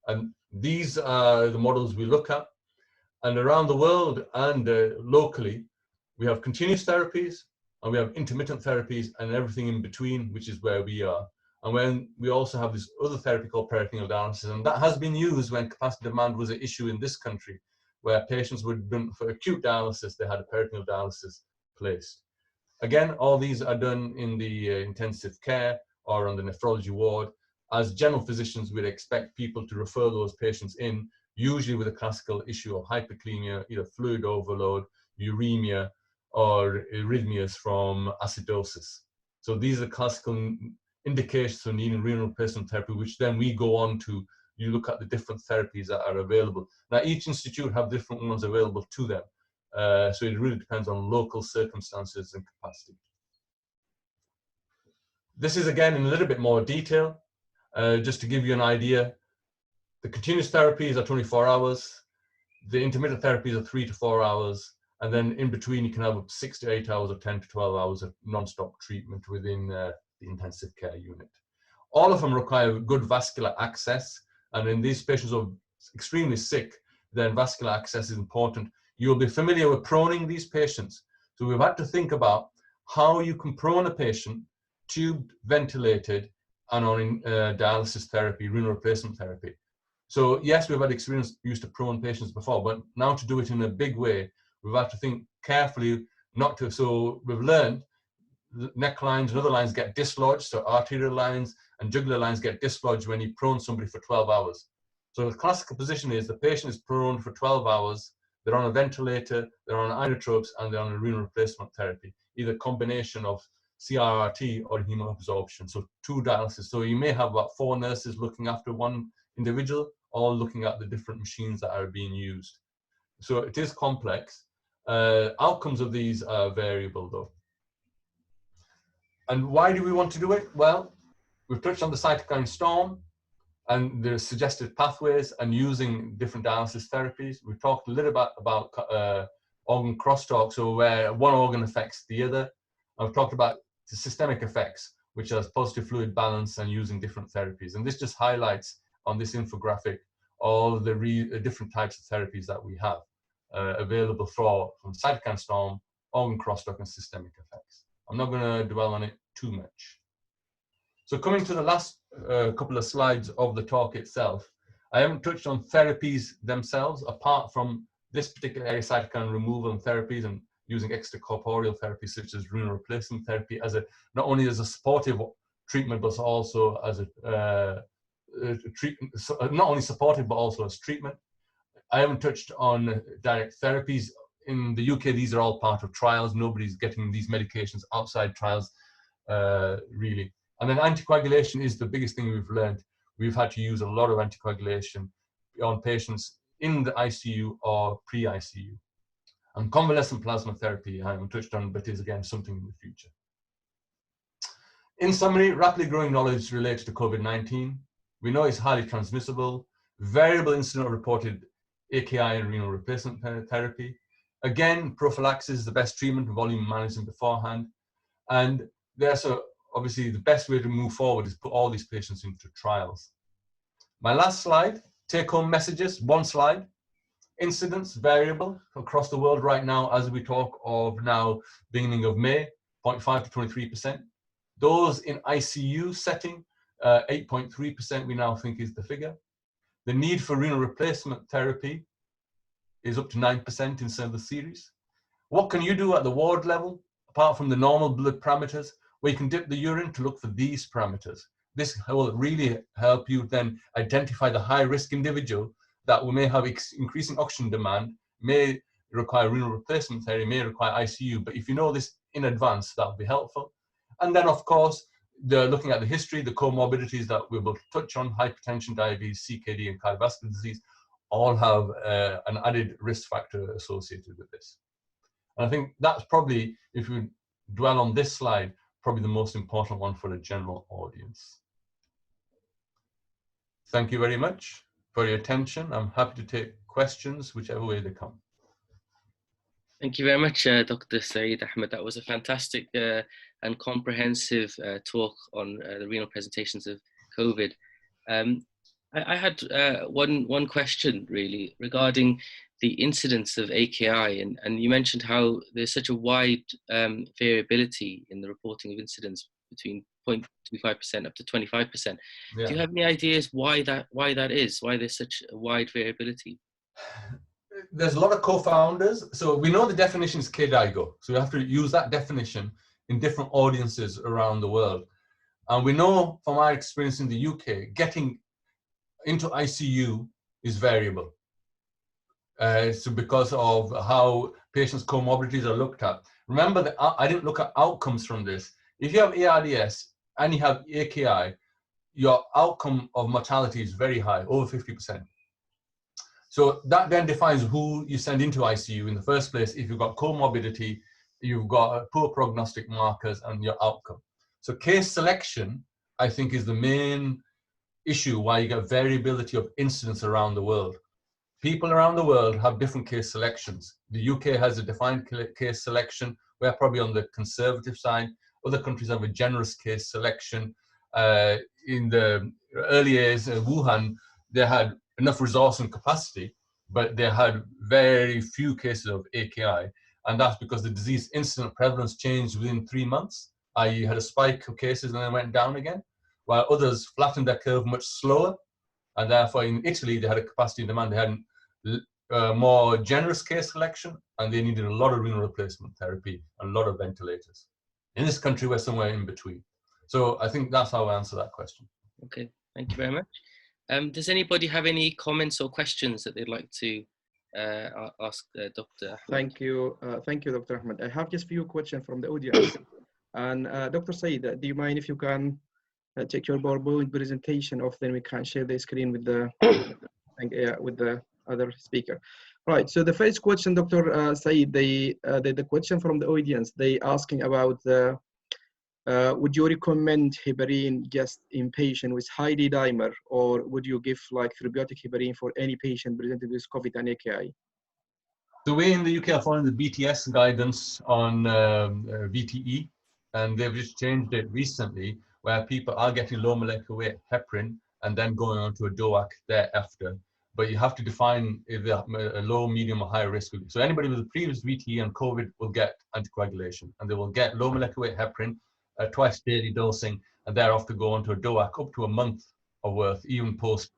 And these are the models we look at. And around the world and locally, we have continuous therapies and we have intermittent therapies and everything in between, which is where we are. And when we also have this other therapy called peritoneal dialysis, and that has been used when capacity demand was an issue in this country, where patients would been for acute dialysis, they had a peritoneal dialysis placed. Again, all these are done in the intensive care or on the nephrology ward. As general physicians, we'd expect people to refer those patients in, usually with a classical issue of hyperkalemia, either fluid overload, uremia, or arrhythmias from acidosis. So these are classical indications for needing renal replacement therapy, which then we go on to, you look at the different therapies that are available. Now, each institute have different ones available to them. So it really depends on local circumstances and capacity. This is again in a little bit more detail, just to give you an idea. The continuous therapies are 24 hours. The intermittent therapies are 3 to 4 hours. And then in between, you can have 6 to 8 hours or 10 to 12 hours of non-stop treatment within the intensive care unit. All of them require good vascular access. And in these patients who are extremely sick, then vascular access is important. You'll be familiar with proning these patients. So we've had to think about how you can prone a patient, tubed, ventilated, and on dialysis therapy, renal replacement therapy. So yes, we've had experience used to prone patients before, but now to do it in a big way, we've had to think carefully not to. So we've learned neck lines and other lines get dislodged, so arterial lines and jugular lines get dislodged when you prone somebody for 12 hours. So the classical position is the patient is prone for 12 hours, they're on a ventilator, they're on inotropes, and they're on a renal replacement therapy, either combination of CRRT or hemoabsorption, so 2 dialysis. So you may have about 4 nurses looking after one individual, all looking at the different machines that are being used. So it is complex. Outcomes of these are variable though. And why do we want to do it? Well, we've touched on the cytokine storm and the suggested pathways and using different dialysis therapies. We've talked a little bit about organ crosstalk, so where one organ affects the other. I've talked about the systemic effects, which are positive fluid balance and using different therapies. And this just highlights on this infographic all the different types of therapies that we have available from cytokine storm, organ crosstalk, and systemic effects. I'm not going to dwell on it too much. So coming to the last couple of slides of the talk itself, I haven't touched on therapies themselves, apart from this particular area, cytokine removal and therapies, and using extracorporeal therapies such as renal replacement therapy as not only as a supportive treatment, but also as a treatment, not only supportive, but also as treatment. I haven't touched on direct therapies. In the UK, these are all part of trials. Nobody's getting these medications outside trials, really. And then anticoagulation is the biggest thing we've learned. We've had to use a lot of anticoagulation on patients in the ICU or pre-ICU. And convalescent plasma therapy, I haven't touched on, but is again something in the future. In summary, rapidly growing knowledge related to COVID-19. We know it's highly transmissible, variable incident of reported AKI and renal replacement therapy. Again, prophylaxis is the best treatment, volume management beforehand. And there's obviously the best way to move forward is put all these patients into trials. My last slide, take-home messages, one slide. Incidence variable across the world right now, as we talk of now, beginning of May, 0.5 to 23%. Those in ICU setting, 8.3% we now think is the figure. The need for renal replacement therapy is up to 9% in some of the series. What can you do at the ward level, apart from the normal blood parameters, where you can dip the urine to look for these parameters? This will really help you then identify the high-risk individual that we may have increasing oxygen demand, may require renal replacement therapy, may require ICU. But if you know this in advance, that will be helpful. And then, of course, looking at the history, the comorbidities that we will touch on, hypertension, diabetes, CKD, and cardiovascular disease, all have an added risk factor associated with this. And I think that's probably, if we dwell on this slide, probably the most important one for the general audience. Thank you very much for your attention. I'm happy to take questions, whichever way they come. Thank you very much, Dr. Saeed Ahmed. That was a fantastic and comprehensive talk on the renal presentations of COVID. I had one question really regarding the incidence of AKI, and you mentioned how there's such a wide variability in the reporting of incidence between 0.25% up to 25%. Yeah. Do you have any ideas why that is? Why there's such a wide variability? There's a lot of co-founders. So we know the definition is KDIGO. So we have to use that definition in different audiences around the world. And we know from our experience in the UK, getting into ICU is variable. So because of how patients' comorbidities are looked at. Remember that I didn't look at outcomes from this. If you have ARDS and you have AKI, your outcome of mortality is very high, over 50%. So that then defines who you send into ICU in the first place. If you've got comorbidity, you've got poor prognostic markers and your outcome. So case selection, I think, is the main issue why you get variability of incidence around the world. People around the world have different case selections. The UK has a defined case selection. We're probably on the conservative side. Other countries have a generous case selection. In the early years, Wuhan, they had enough resource and capacity, but they had very few cases of AKI. And that's because the disease incident prevalence changed within 3 months. You had a spike of cases and then went down again, while others flattened their curve much slower. And therefore, in Italy, they had a capacity and demand. They had a more generous case selection, and they needed a lot of renal replacement therapy and a lot of ventilators. In this country, we're somewhere in between. So I think that's how I answer that question. Okay, thank you very much. Does anybody have any comments or questions that they'd like to ask Dr. Thank you, Dr. Ahmed. I have just a few questions from the audience. And Dr. Saeed, do you mind if you can take your PowerPoint presentation off, then we can share the screen with the other speaker. Right, so the first question, Dr. Saeed, the question from the audience, they asking about would you recommend heparin just in patient with high D-dimer, or would you give like therapeutic heparin for any patient presented with COVID and AKI? The way in the UK are following the BTS guidance on VTE, and they've just changed it recently, where people are getting low molecular weight heparin and then going on to a DOAC thereafter. But you have to define if they're a low, medium, or high risk. So anybody with a previous VTE and COVID will get anticoagulation, and they will get low molecular weight heparin, twice daily dosing, and thereafter go on to a DOAC up to a month of worth, even post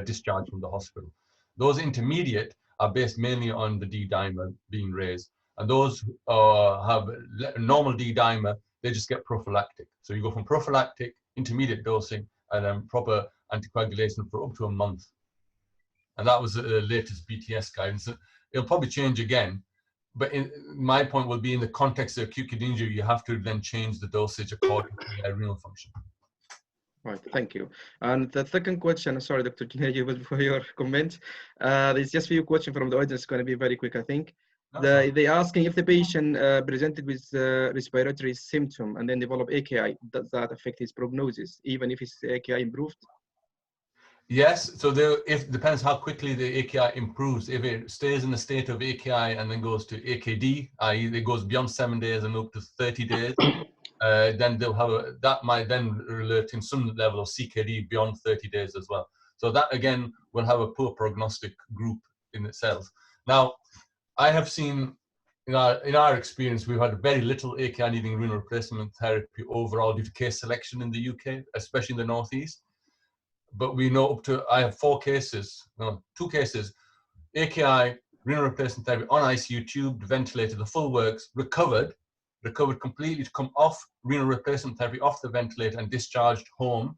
discharge from the hospital. Those intermediate are based mainly on the D-dimer being raised. And those have normal D-dimer, they just get prophylactic. So you go from prophylactic, intermediate dosing, and then proper anticoagulation for up to a month. And that was the latest BTS guidance. It'll probably change again. But my point will be in the context of acute kidney injury, you have to then change the dosage according to their renal function. Right, thank you. And the second question, sorry, Dr. Junejo, for your comment. There's just a few questions from the audience. It's going to be very quick, I think. They're asking if the patient presented with respiratory symptom and then develop AKI, does that affect his prognosis, even if his AKI improved? Yes, so it depends how quickly the AKI improves. If it stays in the state of AKI and then goes to AKD, i.e. it goes beyond 7 days and up to 30 days, then they'll have that might then relate in some level of CKD beyond 30 days as well. So that again will have a poor prognostic group in itself. Now, I have seen in our experience, we've had very little AKI needing renal replacement therapy overall due to case selection in the UK, especially in the Northeast. But we know I have 2 cases, AKI, renal replacement therapy on ICU tube, ventilated, the full works, recovered completely to come off renal replacement therapy, off the ventilator and discharged home.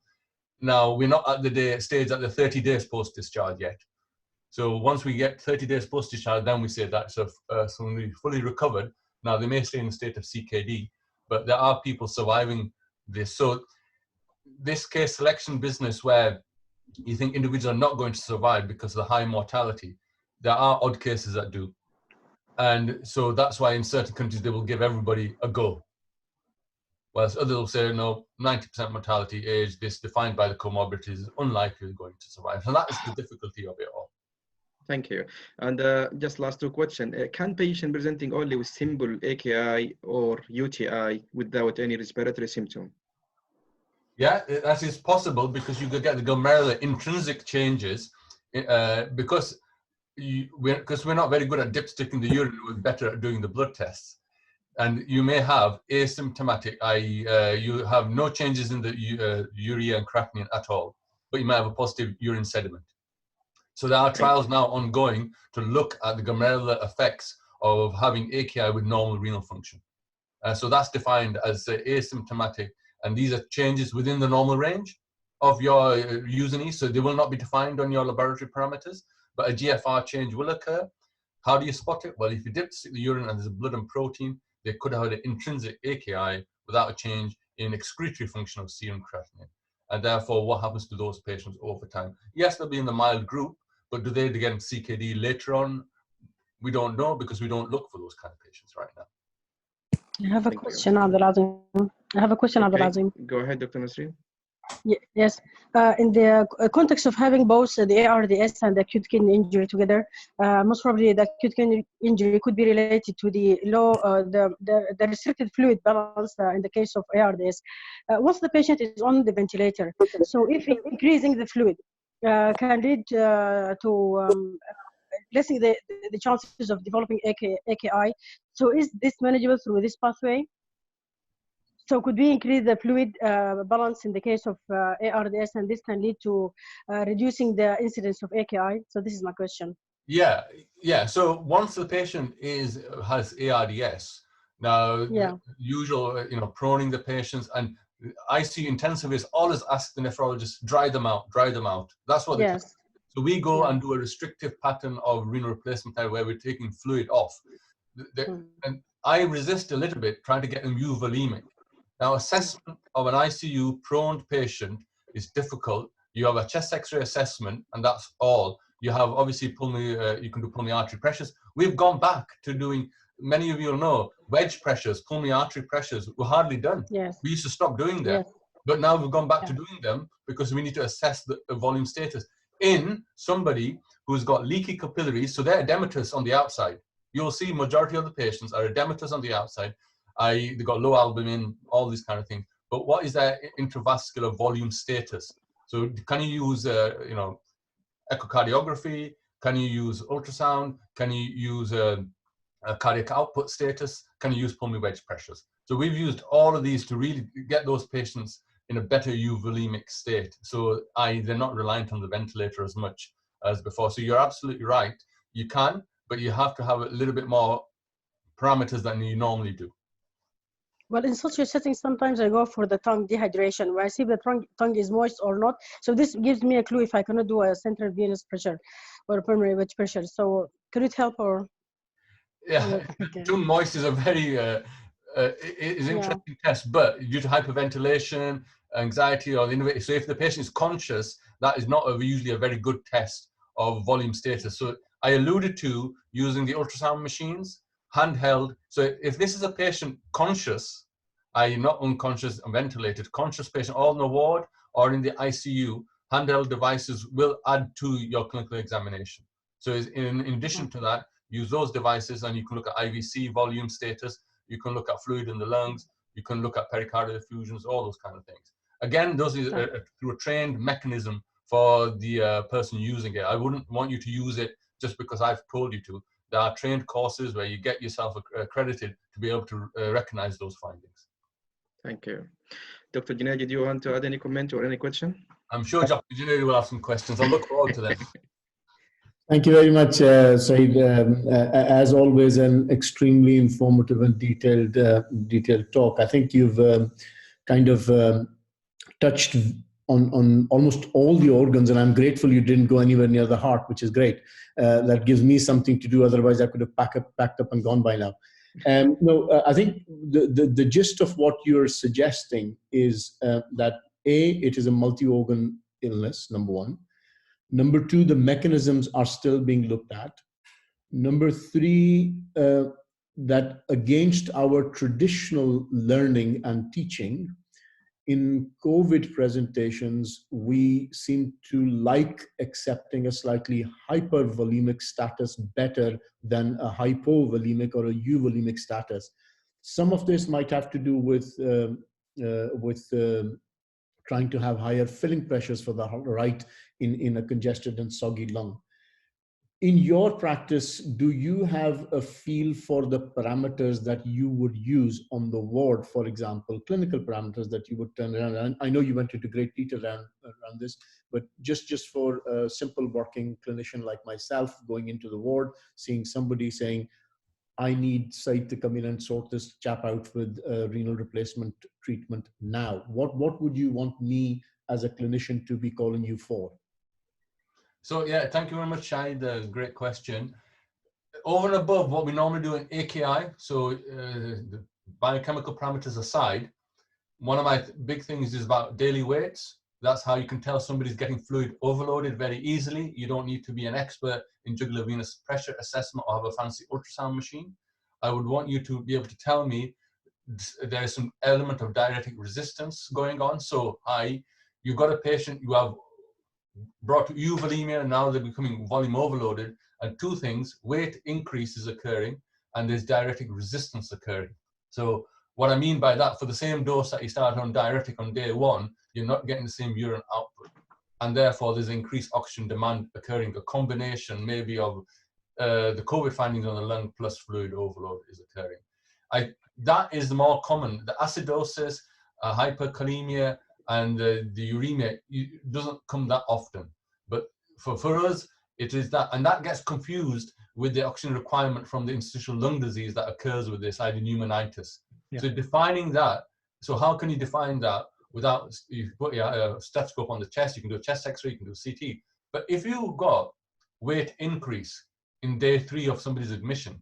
Now, we're not at the stage at the 30 days post-discharge yet. So once we get 30 days post-discharge, then we say that. So when we fully recovered, now they may stay in the state of CKD, but there are people surviving this. So this case selection business where you think individuals are not going to survive because of the high mortality, there are odd cases that do. And so that's why in certain countries they will give everybody a go. Whereas others will say, no, 90% mortality, age, this defined by the comorbidities is unlikely going to survive. And that is the difficulty of it all. Thank you. And just last 2 questions. Can patient presenting only with simple AKI or UTI without any respiratory symptom? Yeah, that is possible because you could get the glomerular intrinsic changes because we're not very good at dipsticking the urine, we're better at doing the blood tests. And you may have asymptomatic, i.e. You have no changes in the urea and creatinine at all, but you may have a positive urine sediment. So there are trials now ongoing to look at the glomerular effects of having AKI with normal renal function. So that's defined as asymptomatic, and these are changes within the normal range of your U&E, so they will not be defined on your laboratory parameters, but a GFR change will occur. How do you spot it? Well, if you dipstick the urine and there's blood and protein, they could have an intrinsic AKI without a change in excretory function of serum creatinine. And therefore, what happens to those patients over time? Yes, they'll be in the mild group, but do they get CKD later on? We don't know because we don't look for those kind of patients right now. I have a question, Abdalazeem. Abdalazeem. Go ahead, Dr. Nasrein. Yes. In the context of having both the ARDS and the acute kidney injury together, most probably the acute kidney injury could be related to the low, the restricted fluid balance in the case of ARDS. Once the patient is on the ventilator, so if increasing the fluid can lead to lessing the chances of developing AKI. So is this manageable through this pathway? So could we increase the fluid balance in the case of ARDS, and this can lead to reducing the incidence of AKI? So this is my question. Yeah. So once the patient has ARDS, now the usual, proning the patients, and ICU intensivists always ask the nephrologist, dry them out. That's what they do. So we go and do a restrictive pattern of renal replacement therapy where we're taking fluid off. And I resist a little bit trying to get them euvolemic. Now, assessment of an ICU-prone patient is difficult. You have a chest X-ray assessment, and that's all. You have obviously pulmonary, you can do pulmonary artery pressures. We've gone back to doing, many of you will know, wedge pressures, pulmonary artery pressures were hardly done. We used to stop doing them, but now we've gone back to doing them because we need to assess the volume status in somebody who's got leaky capillaries, so they're edematous on the outside. you'll see majority of the patients are edematous on the outside, they've got low albumin, all these kind of things. But what is their intravascular volume status? So can you use, echocardiography? Can you use ultrasound? Can you use a cardiac output status? Can you use pulmonary wedge pressures? So we've used all of these to really get those patients in a better euvolemic state. So they're not reliant on the ventilator as much as before. So you're absolutely right. You can, but you have to have a little bit more parameters than you normally do. Well, in such a setting, sometimes I go for the tongue dehydration, where I see the tongue is moist or not. So this gives me a clue if I cannot do a central venous pressure or pulmonary wedge pressure. So could it help or? Yeah, okay. Tongue moist is a very interesting test, but due to hyperventilation, anxiety, or the innovative. So if the patient is conscious, that is not usually a very good test of volume status. So I alluded to using the ultrasound machines, handheld. So if this is a patient conscious, i.e. not unconscious and ventilated, conscious patient, all in the ward or in the ICU, handheld devices will add to your clinical examination. So in addition to that, use those devices and you can look at IVC volume status, you can look at fluid in the lungs, you can look at pericardial effusions, all those kind of things. Again, those is through a trained mechanism for the person using it. I wouldn't want you to use it just because I've told you to. There are trained courses where you get yourself accredited to be able to recognize those findings. Thank you. Dr. Junejo, do you want to add any comment or any question? I'm sure Dr. Junejo will have some questions. I look forward to them. Thank you very much, Saeed. As always, an extremely informative and detailed talk. I think you've kind of touched on almost all the organs, and I'm grateful you didn't go anywhere near the heart, which is great. That gives me something to do. Otherwise, I could have packed up and gone by now. No, I think the gist of what you're suggesting is that it is a multi-organ illness, number one. Number two, the mechanisms are still being looked at. Number three, that against our traditional learning and teaching, in COVID presentations, we seem to like accepting a slightly hypervolemic status better than a hypovolemic or a euvolemic status. Some of this might have to do with trying to have higher filling pressures for the right in a congested and soggy lung. In your practice, do you have a feel for the parameters that you would use on the ward, for example, clinical parameters that you would turn around? And I know you went into great detail around this, but just for a simple working clinician like myself, going into the ward, seeing somebody saying, I need Syed to come in and sort this chap out with renal replacement treatment now. What would you want me as a clinician to be calling you for? So yeah, thank you very much, Shahid. Great question. Over and above what we normally do in AKI, so the biochemical parameters aside, one of my big things is about daily weights. That's how you can tell somebody's getting fluid overloaded very easily. You don't need to be an expert in jugular venous pressure assessment or have a fancy ultrasound machine. I would want you to be able to tell me there is some element of diuretic resistance going on. So you've got a patient, you have brought to euvolemia, and now they're becoming volume overloaded, and two things, weight increase is occurring and there's diuretic resistance occurring. So what I mean by that, for the same dose that you start on diuretic on day one, you're not getting the same urine output, and therefore there's increased oxygen demand occurring. A combination maybe of the COVID findings on the lung plus fluid overload is occurring. That is the more common. The acidosis, hyperkalemia, and the uremia doesn't come that often. But for us, it is that, and that gets confused with the oxygen requirement from the interstitial lung disease that occurs with this, either pneumonitis. Yeah. So defining that, so how can you define that without, you put your stethoscope on the chest, you can do a chest x-ray, you can do a CT. But if you've got weight increase in day 3 of somebody's admission,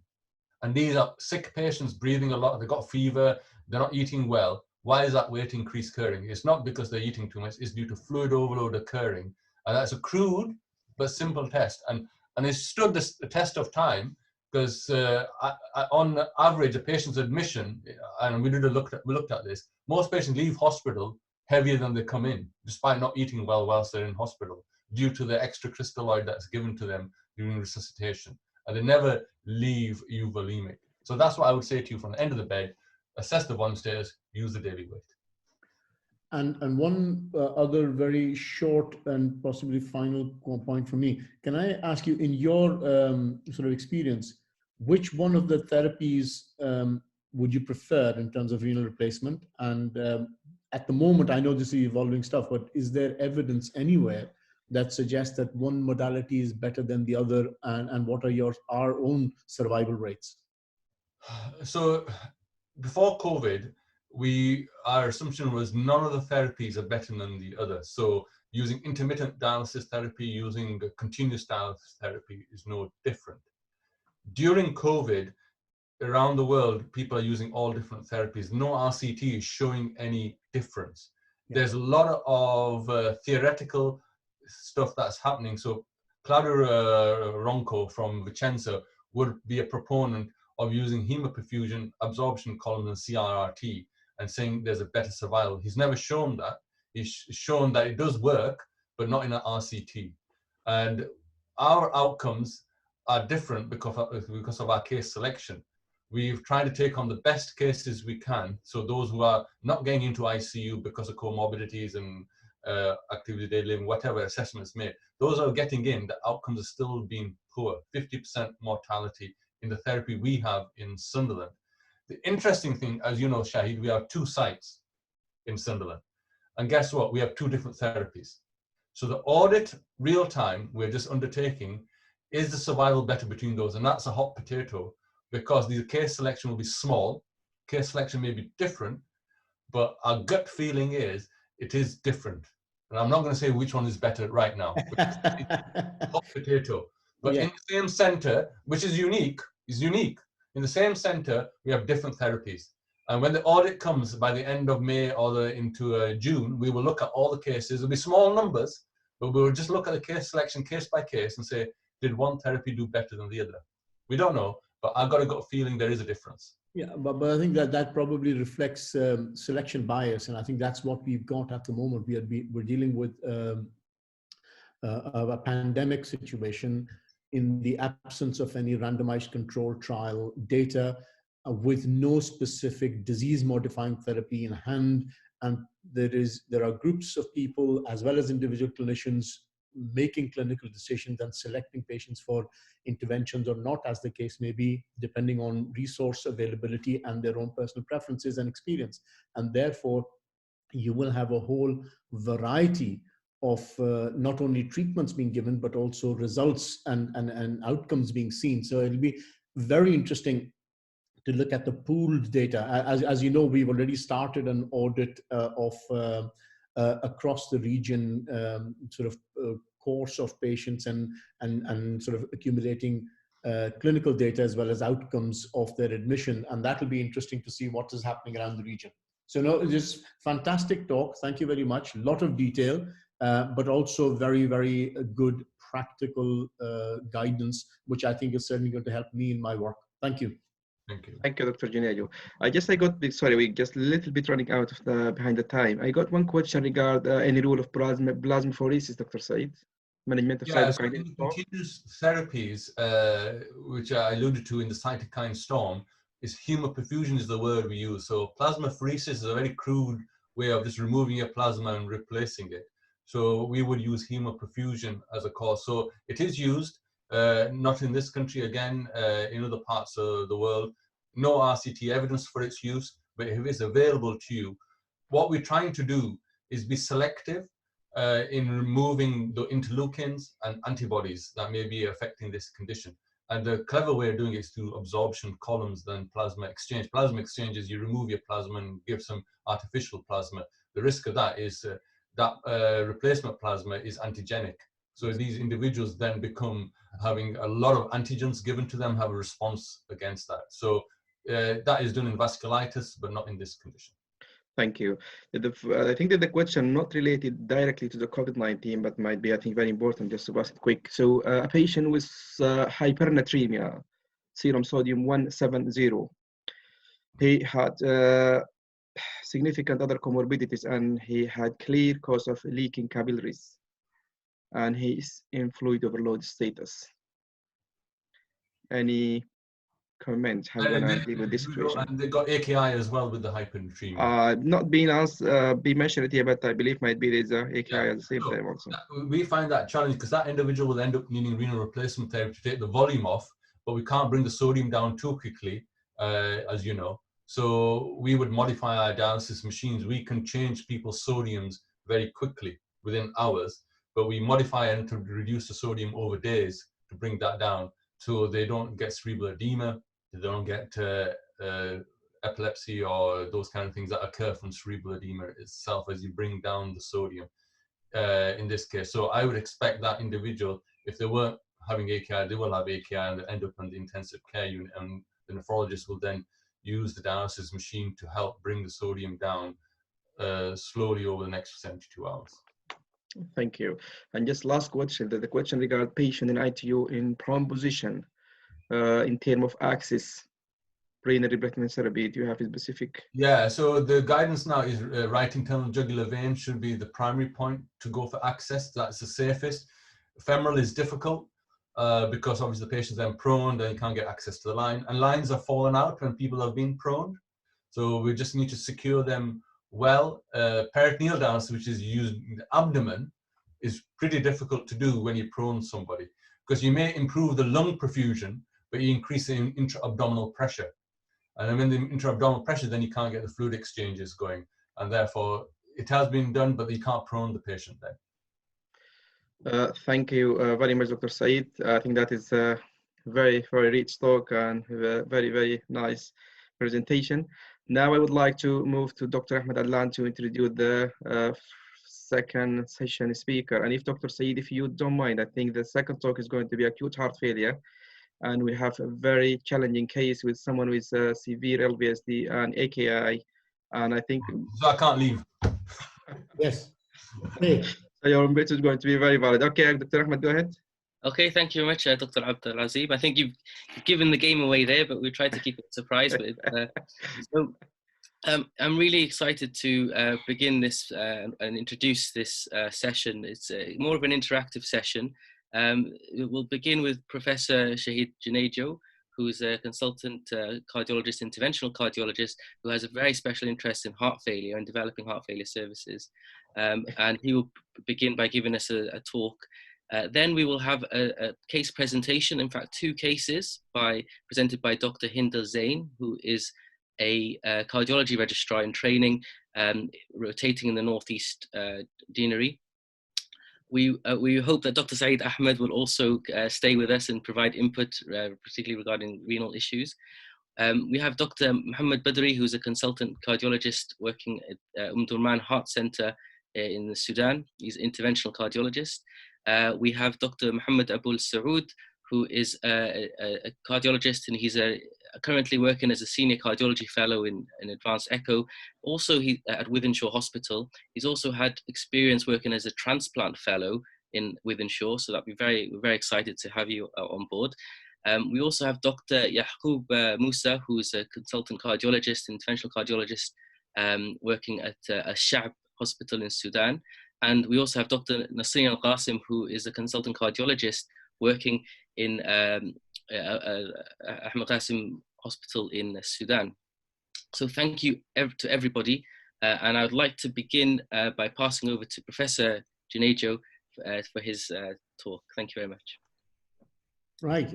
and these are sick patients breathing a lot, they've got fever, they're not eating well, why is that weight increase occurring? It's not because they're eating too much, it's due to fluid overload occurring. And that's a crude but simple test. And it stood the test of time, because on average, a patient's admission, and we looked at this, most patients leave hospital heavier than they come in, despite not eating well whilst they're in hospital, due to the extra crystalloid that's given to them during resuscitation. and they never leave you volemic. So that's what I would say to you from the end of the bed: assess the volume status, use the daily weight. And one other very short and possibly final point for me. Can I ask you, in your sort of experience, which one of the therapies would you prefer in terms of renal replacement? And at the moment, I know this is evolving stuff, but is there evidence anywhere that suggests that one modality is better than the other? And what are our own survival rates? So before COVID, our assumption was none of the therapies are better than the other. So using intermittent dialysis therapy, using continuous dialysis therapy is no different. During COVID, around the world, people are using all different therapies. No RCT is showing any difference. Yeah. There's a lot of theoretical stuff that's happening. So Claudio Ronco from Vicenza would be a proponent of using hemoperfusion, absorption columns, and CRRT, and saying there's a better survival. He's never shown that. He's shown that it does work, but not in an RCT. And our outcomes are different because of our case selection. We've tried to take on the best cases we can. So those who are not getting into ICU because of comorbidities and activity of daily living, whatever assessments made, those are getting in. The outcomes are still being poor, 50% mortality in the therapy we have in Sunderland. The interesting thing, as you know, Shahid, we have 2 sites in Sunderland. And guess what? We have 2 different therapies. So the audit real time we're just undertaking, is the survival better between those? And that's a hot potato, because the case selection will be small. Case selection may be different, but our gut feeling is it is different. And I'm not going to say which one is better right now. It's hot potato. But in the same center, which is unique. In the same center, we have different therapies. And when the audit comes by the end of May or into June, we will look at all the cases. It'll be small numbers, but we'll just look at the case selection case by case and say, did one therapy do better than the other? We don't know, but I've got a gut feeling there is a difference. Yeah, but I think that probably reflects selection bias, and I think that's what we've got at the moment. We're dealing with a pandemic situation in the absence of any randomized controlled trial data, with no specific disease-modifying therapy in hand, and there are groups of people as well as individual clinicians making clinical decisions and selecting patients for interventions or not, as the case may be, depending on resource availability and their own personal preferences and experience. And therefore, you will have a whole variety of not only treatments being given, but also results and outcomes being seen. So it'll be very interesting to look at the pooled data. As you know, we've already started an audit of across the region, course of patients and sort of accumulating clinical data as well as outcomes of their admission. And that will be interesting to see what is happening around the region. So no, just fantastic talk. Thank you very much. A lot of detail, but also very, very good practical guidance, which I think is certainly going to help me in my work. Thank you. Thank you. Thank you, Dr. Junejo. I got, sorry, we just a little bit running out of behind the time. I got one question regarding any role of plasmapheresis, Dr. Said, management of cytokine. So continuous therapies, which I alluded to in the cytokine storm, is hemoperfusion is the word we use. So plasmapheresis is a very crude way of just removing your plasma and replacing it. So we would use hemoperfusion as a cause. So it is used. Not in this country, again, in other parts of the world. No RCT evidence for its use, but if it's available to you, what we're trying to do is be selective in removing the interleukins and antibodies that may be affecting this condition. And the clever way of doing it is through absorption columns than plasma exchange. Plasma exchange is you remove your plasma and give some artificial plasma. The risk of that is that replacement plasma is antigenic. So these individuals then become having a lot of antigens given to them, have a response against that. So that is done in vasculitis, but not in this condition. Thank you. I think that the question not related directly to the COVID-19, but might be, I think, very important just to ask it quick. So a patient with hypernatremia, serum sodium 170, he had significant other comorbidities, and he had clear cause of leaking capillaries, and he is in fluid overload status. any comment how we're gonna deal with this situation? And they got AKI as well with the hypernatremia. Not being asked, be mentioned here, but I believe might be there's a AKI at the same time also. We find that challenge because that individual will end up needing renal replacement therapy to take the volume off, but we can't bring the sodium down too quickly, as you know. So we would modify our dialysis machines. We can change people's sodiums very quickly within hours, but we modify it to reduce the sodium over days to bring that down so they don't get cerebral edema, they don't get epilepsy or those kind of things that occur from cerebral edema itself as you bring down the sodium in this case. So I would expect that individual, if they weren't having AKI, they will have AKI and end up on the intensive care unit, and the nephrologist will then use the dialysis machine to help bring the sodium down slowly over the next 72 hours. Thank you. And just last question, the question regarding patient in ITU in prone position in terms of access renal replacement therapy. Do you have a specific? Yeah, so the guidance now is right internal jugular vein should be the primary point to go for access. That's the safest. Femoral is difficult because obviously the patient's then prone, then you can't get access to the line. And lines are fallen out when people have been prone. So we just need to secure them well. Peritoneal dialysis, which is used in the abdomen, is pretty difficult to do when you prone somebody because you may improve the lung perfusion, but you increase the intra-abdominal pressure. And then when the intra-abdominal pressure, then you can't get the fluid exchanges going. And therefore, it has been done, but you can't prone the patient then. Thank you very much, Dr. Saeed. I think that is a very, very rich talk and a very, very nice presentation. Now I would like to move to Dr. Ahmed Adlan to introduce the second session speaker. And if Dr. Saeed, if you don't mind, I think the second talk is going to be acute heart failure. And we have a very challenging case with someone with severe LVSD and AKI. And I think... So I can't leave. Yes. Hey. So your message is going to be very valid. Okay, Dr. Ahmed, go ahead. Okay, thank you very much, Dr. Abdalazeem. I think you've given the game away there, but we tried to keep it a surprise. I'm really excited to begin this and introduce this session. It's more of an interactive session. We'll begin with Professor Shahid Junejo, who's a consultant cardiologist, interventional cardiologist, who has a very special interest in heart failure and developing heart failure services. And he will begin by giving us a talk. Then we will have a case presentation, in fact, 2 cases presented by Dr. Hind Elzein, who is a cardiology registrar in training, rotating in the Northeast Deanery. We hope that Dr. Saeed Ahmed will also stay with us and provide input, particularly regarding renal issues. We have Dr. Mohamed Badri, who's a consultant cardiologist working at Durman Heart Center in Sudan. He's an interventional cardiologist. We have Dr. Mohamed Elseoud, who is a cardiologist, and he's currently working as a senior cardiology fellow in advanced echo. Also, at Wythenshawe Hospital. He's also had experience working as a transplant fellow in Wythenshawe, so we're very excited to have you on board. We also have Dr. Yagoub Mousa, who's a consultant cardiologist, interventional cardiologist, working at Shahid Hospital in Sudan. And we also have Dr. Nasrein elgasim, who is a consultant cardiologist working in Ahmed Hospital in Sudan. So thank you to everybody. And I would like to begin by passing over to Professor Junejo for his talk. Thank you very much. Right.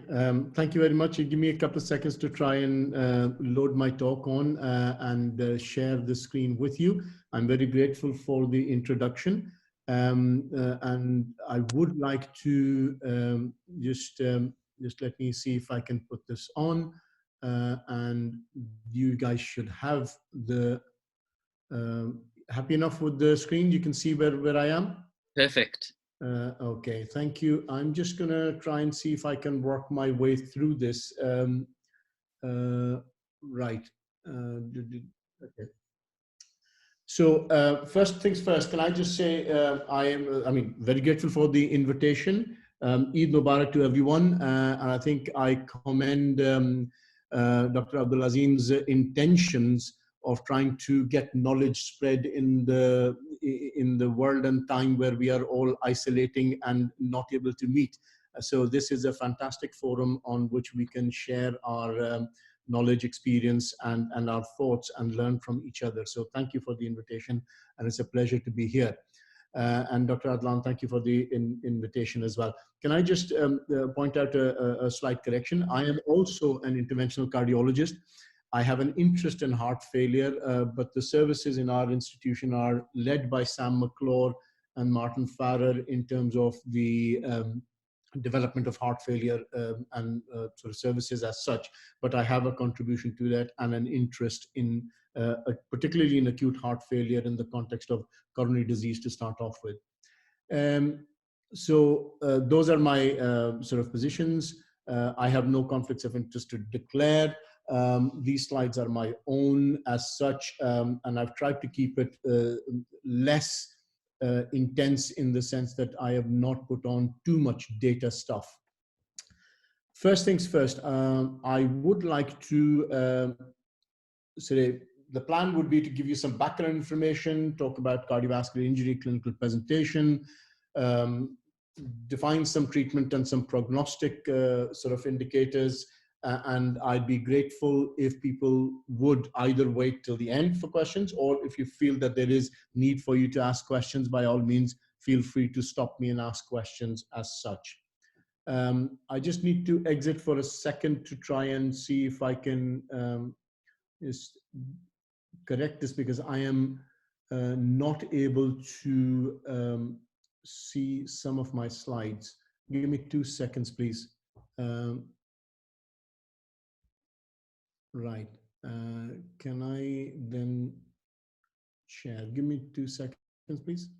Thank you very much. Give me a couple of seconds to try and load my talk on and share the screen with you. I'm very grateful for the introduction. And I would like to just let me see if I can put this on. And you guys should have the, happy enough with the screen? You can see where I am? Perfect. Okay, thank you. I'm just gonna try and see if I can work my way through this. Right. Okay. So first things first, can I just say I am very grateful for the invitation. Eid Mubarak to everyone. And I think I commend Dr. Abdalazeem's intentions of trying to get knowledge spread in the world and time where we are all isolating and not able to meet. So this is a fantastic forum on which we can share our knowledge, experience, and our thoughts and learn from each other. So thank you for the invitation, and it's a pleasure to be here. And Dr. Adlan, thank you for the invitation as well. Can I just point out a slight correction? I am also an interventional cardiologist. I have an interest in heart failure, but the services in our institution are led by Sam McClure and Martin Farrer in terms of the development of heart failure and sort of services as such. But I have a contribution to that and an interest in particularly in acute heart failure in the context of coronary disease to start off with. So those are my sort of positions. I have no conflicts of interest to declare. These slides are my own as such, and I've tried to keep it less intense in the sense that I have not put on too much data stuff. First things first, I would like to say the plan would be to give you some background information, talk about cardiovascular injury clinical presentation, define some treatment and some prognostic sort of indicators, and I'd be grateful if people would either wait till the end for questions, or if you feel that there is need for you to ask questions, by all means, feel free to stop me and ask questions as such. I just need to exit for a second to try and see if I can just correct this, because I am not able to see some of my slides. Give me 2 seconds, please. Right. Can I then share? Give me 2 seconds, please.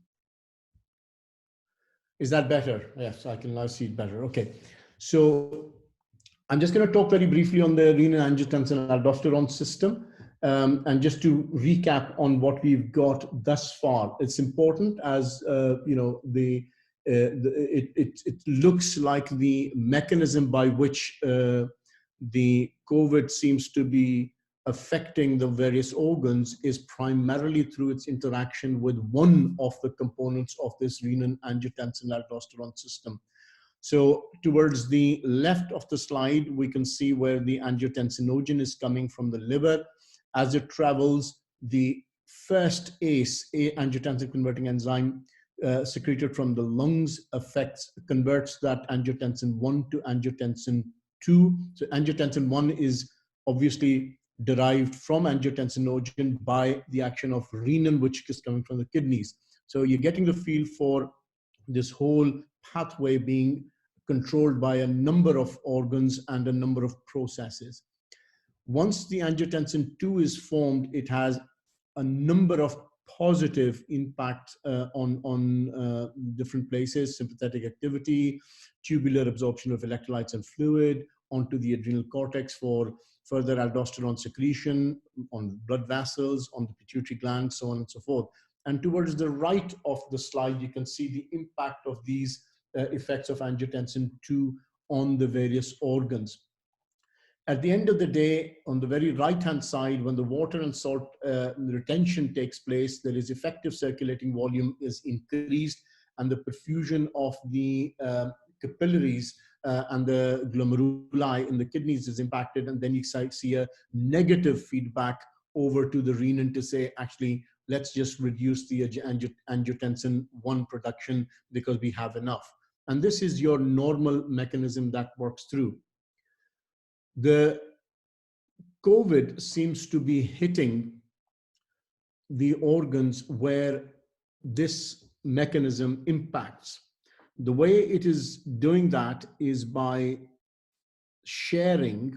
Is that better? Yes, I can now see it better. Okay. So I'm just going to talk very briefly on the renal angiotensin aldosterone system. And just to recap on what we've got thus far, it's important as you know, it looks like the mechanism by which the COVID seems to be affecting the various organs is primarily through its interaction with one of the components of this renal angiotensin aldosterone system. So towards the left of the slide, we can see where the angiotensinogen is coming from the liver. As it travels, the first ACE, angiotensin converting enzyme, secreted from the lungs converts that angiotensin 1 to angiotensin 2. So angiotensin 1 is obviously derived from angiotensinogen by the action of renin, which is coming from the kidneys. So you're getting the feel for this whole pathway being controlled by a number of organs and a number of processes. Once the angiotensin 2 is formed, it has a number of positive impacts on different places: sympathetic activity, tubular absorption of electrolytes and fluid, onto the adrenal cortex for further aldosterone secretion, on blood vessels, on the pituitary gland, so on and so forth. And towards the right of the slide, you can see the impact of these effects of angiotensin 2 on the various organs. At the end of the day, on the very right-hand side, when the water and salt retention takes place, there is effective circulating volume is increased, and the perfusion of the capillaries and the glomeruli in the kidneys is impacted, and then you see a negative feedback over to the renin to say, actually, let's just reduce the angiotensin 1 production because we have enough. And this is your normal mechanism that works through. The COVID seems to be hitting the organs where this mechanism impacts. The way it is doing that is by sharing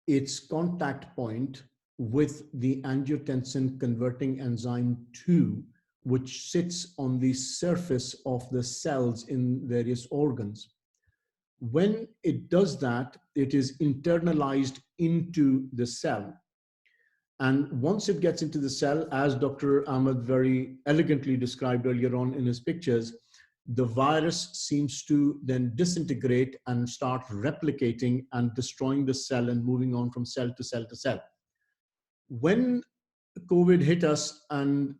its contact point with the angiotensin converting enzyme 2, which sits on the surface of the cells in various organs. When it does that, it is internalized into the cell. And once it gets into the cell, as Dr. Ahmed very elegantly described earlier on in his pictures, the virus seems to then disintegrate and start replicating and destroying the cell and moving on from cell to cell to cell. When COVID hit us and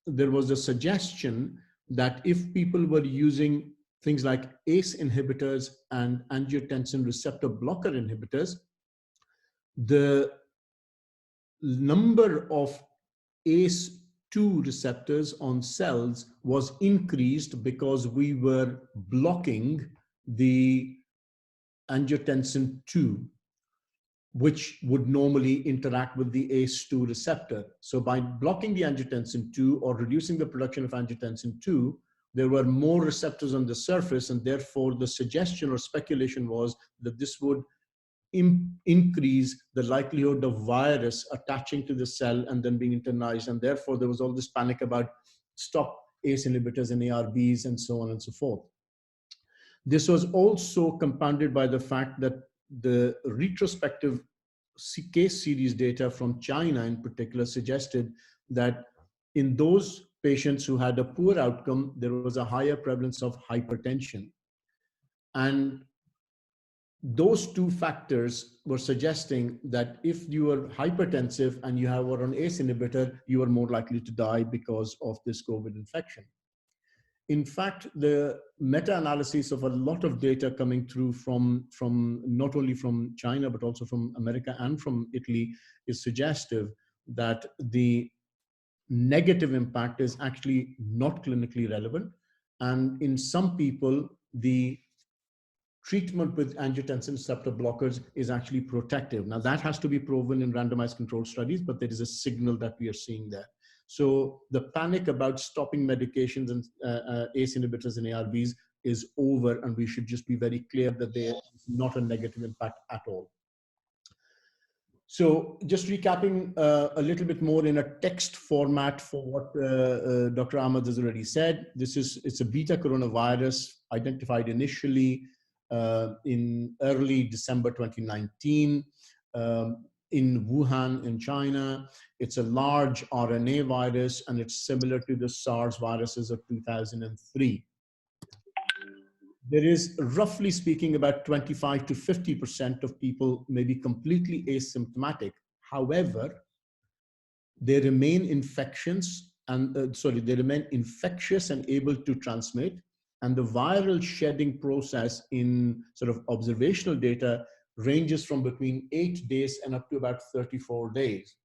there was a suggestion that if people were using things like ACE inhibitors and angiotensin receptor blocker inhibitors, the number of ACE2 receptors on cells was increased because we were blocking the angiotensin 2, which would normally interact with the ACE2 receptor. So by blocking the angiotensin 2 or reducing the production of angiotensin 2, there were more receptors on the surface, and therefore the suggestion or speculation was that this would increase the likelihood of virus attaching to the cell and then being internalized. And therefore there was all this panic about stop ACE inhibitors and ARBs and so on and so forth. This was also compounded by the fact that the retrospective case series data from China in particular suggested that in those patients who had a poor outcome, there was a higher prevalence of hypertension. And those two factors were suggesting that if you were hypertensive and you were on ACE inhibitor, you were more likely to die because of this COVID infection. In fact, the meta-analysis of a lot of data coming through from not only from China, but also from America and from Italy is suggestive that the negative impact is actually not clinically relevant. And in some people, the treatment with angiotensin receptor blockers is actually protective. Now that has to be proven in randomized controlled studies, but there is a signal that we are seeing there. So the panic about stopping medications and ACE inhibitors and ARBs is over, and we should just be very clear that there is not a negative impact at all. So just recapping a little bit more in a text format for what Dr. Ahmed has already said. It's a beta coronavirus identified initially in early December 2019 in Wuhan in China. It's a large RNA virus, and it's similar to the SARS viruses of 2003. There is, roughly speaking, about 25 to 50% of people may be completely asymptomatic. However, they remain infectious and they remain infectious and able to transmit. And the viral shedding process in sort of observational data ranges from between 8 days and up to about 34 days.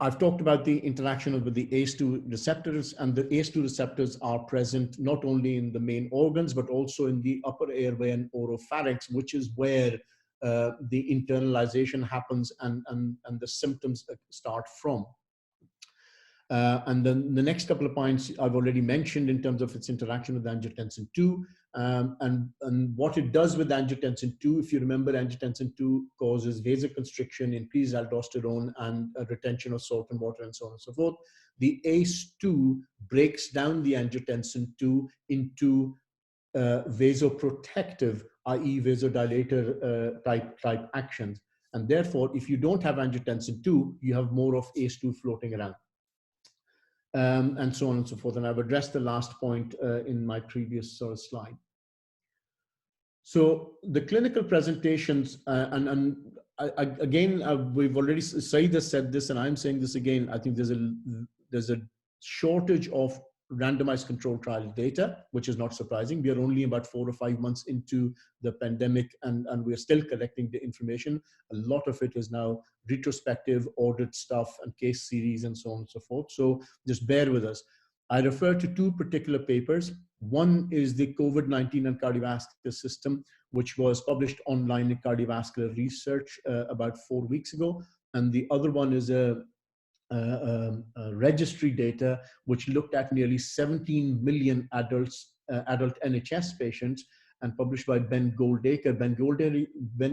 I've talked about the interaction with the ACE2 receptors, and the ACE2 receptors are present not only in the main organs, but also in the upper airway and oropharynx, which is where the internalization happens and the symptoms start from. And then the next couple of points I've already mentioned in terms of its interaction with angiotensin 2 and what it does with angiotensin 2. If you remember, angiotensin 2 causes vasoconstriction, increased aldosterone, and retention of salt and water, and so on and so forth. The ACE2 breaks down the angiotensin 2 into vasoprotective, i.e. vasodilator type actions. And therefore, if you don't have angiotensin 2, you have more of ACE2 floating around. And so on and so forth. And I've addressed the last point in my previous sort of slide. So the clinical presentations, again, we've already, Saeed has said this, and I'm saying this again. I think there's a shortage of randomized controlled trial data, which is not surprising. We are only about 4 or 5 months into the pandemic, and we're still collecting the information. A lot of it is now retrospective audit stuff and case series and so on and so forth. So just bear with us. I refer to 2 particular papers. One is the COVID-19 and cardiovascular system, which was published online in Cardiovascular Research about 4 weeks ago. And the other one is a registry data, which looked at nearly 17 million adult NHS patients, and published by Ben Goldacre. Ben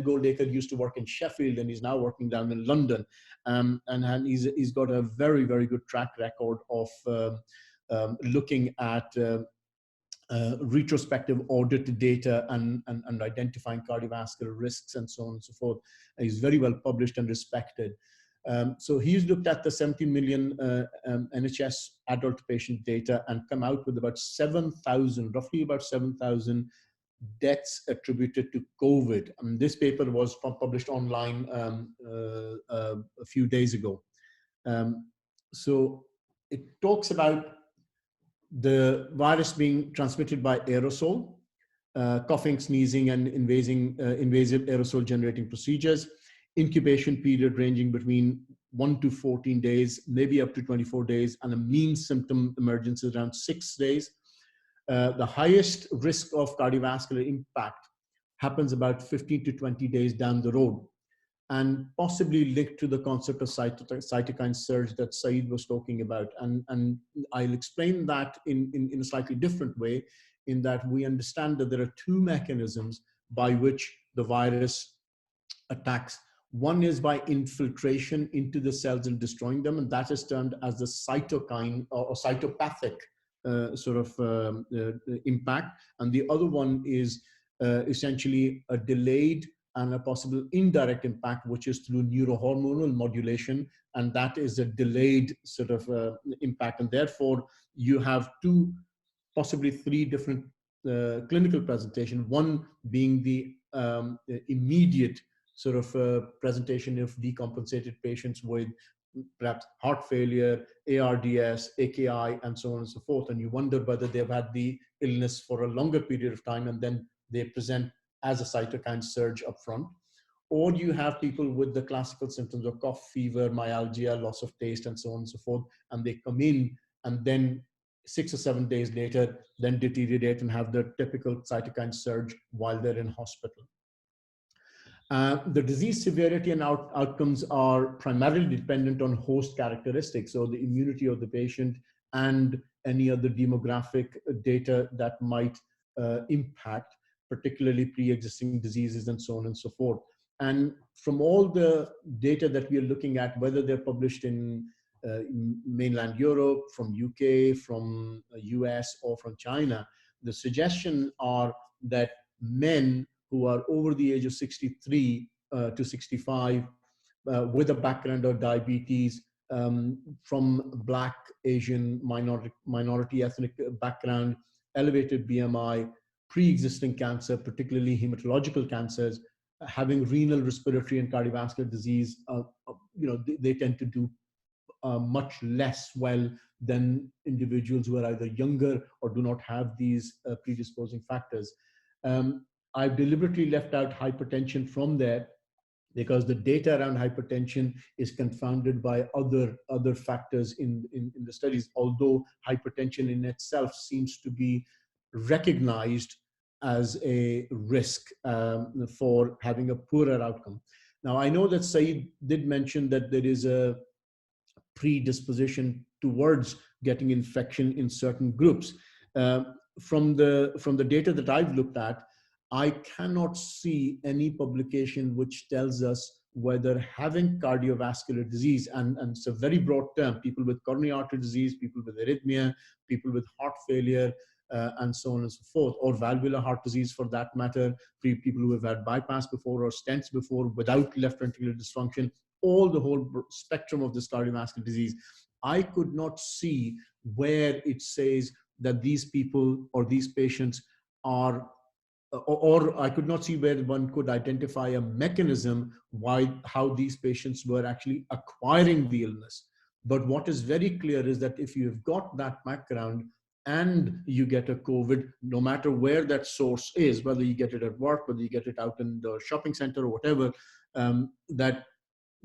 Goldacre used to work in Sheffield, and he's now working down in London. And he's got a very, very good track record of looking at retrospective audit data and identifying cardiovascular risks and so on and so forth. And he's very well published and respected. So he's looked at the 17 million NHS adult patient data and come out with about 7,000, roughly about 7,000 deaths attributed to COVID. And this paper was published online a few days ago. So it talks about the virus being transmitted by aerosol, coughing, sneezing, and invasive aerosol generating procedures, incubation period ranging between 1 to 14 days, maybe up to 24 days, and a mean symptom emergence is around 6 days. The highest risk of cardiovascular impact happens about 15 to 20 days down the road, and possibly linked to the concept of cytokine surge that Saeed was talking about. And I'll explain that in a slightly different way, in that we understand that there are two mechanisms by which the virus attacks. One is by infiltration into the cells and destroying them, and that is termed as the cytokine or cytopathic impact. And the other one is essentially a delayed and a possible indirect impact, which is through neurohormonal modulation, and that is a delayed sort of impact. And therefore, you have two, possibly three different clinical presentations, one being the immediate sort of presentation of decompensated patients with perhaps heart failure, ARDS, AKI, and so on and so forth. And you wonder whether they've had the illness for a longer period of time, and then they present as a cytokine surge up front. Or you have people with the classical symptoms of cough, fever, myalgia, loss of taste, and so on and so forth, and they come in and then 6 or 7 days later, then deteriorate and have the typical cytokine surge while they're in hospital. The disease severity and outcomes are primarily dependent on host characteristics, so the immunity of the patient and any other demographic data that might impact, particularly pre-existing diseases and so on and so forth. And from all the data that we are looking at, whether they're published in mainland Europe, from UK, from US, or from China, the suggestions are that men who are over the age of 63 to 65 with a background of diabetes, from Black, Asian, minority ethnic background, elevated BMI, pre-existing cancer, particularly hematological cancers, having renal, respiratory, and cardiovascular disease, they tend to do much less well than individuals who are either younger or do not have these predisposing factors. I've deliberately left out hypertension from there because the data around hypertension is confounded by other factors in the studies, although hypertension in itself seems to be recognized as a risk for having a poorer outcome. Now, I know that Saeed did mention that there is a predisposition towards getting infection in certain groups. From the data that I've looked at, I cannot see any publication which tells us whether having cardiovascular disease, and it's a very broad term, people with coronary artery disease, people with arrhythmia, people with heart failure, and so on and so forth, or valvular heart disease for that matter, people who have had bypass before or stents before without left ventricular dysfunction, all the whole spectrum of this cardiovascular disease. I could not see where it says that these people or these patients are, or I could not see where one could identify a mechanism how these patients were actually acquiring the illness. But what is very clear is that if you've got that background and you get a COVID, no matter where that source is, whether you get it at work, whether you get it out in the shopping center or whatever, that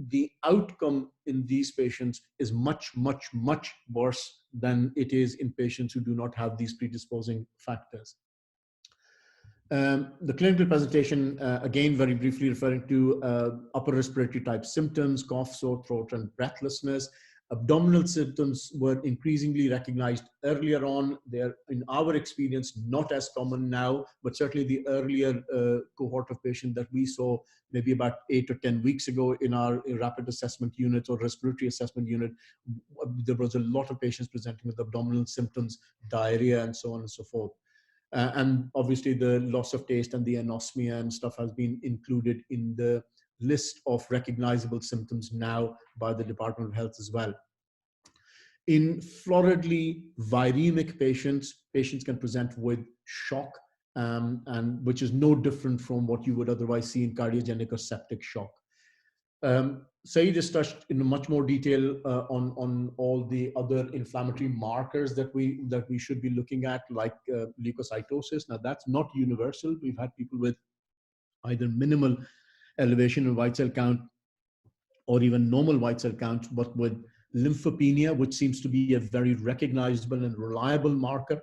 the outcome in these patients is much, much, much worse than it is in patients who do not have these predisposing factors. The clinical presentation, again, very briefly referring to upper respiratory type symptoms, cough, sore throat, and breathlessness. Abdominal symptoms were increasingly recognized earlier on. They're, in our experience, not as common now, but certainly the earlier cohort of patients that we saw maybe about 8 or 10 weeks ago in our rapid assessment unit or respiratory assessment unit, there was a lot of patients presenting with abdominal symptoms, diarrhea, and so on and so forth. And obviously the loss of taste and the anosmia and stuff has been included in the list of recognizable symptoms now by the Department of Health as well. In floridly viremic patients, patients can present with shock, and which is no different from what you would otherwise see in cardiogenic or septic shock. Saeed has touched in much more detail on all the other inflammatory markers that we should be looking at, like leukocytosis. Now, that's not universal. We've had people with either minimal elevation in white cell count or even normal white cell count, but with lymphopenia, which seems to be a very recognizable and reliable marker,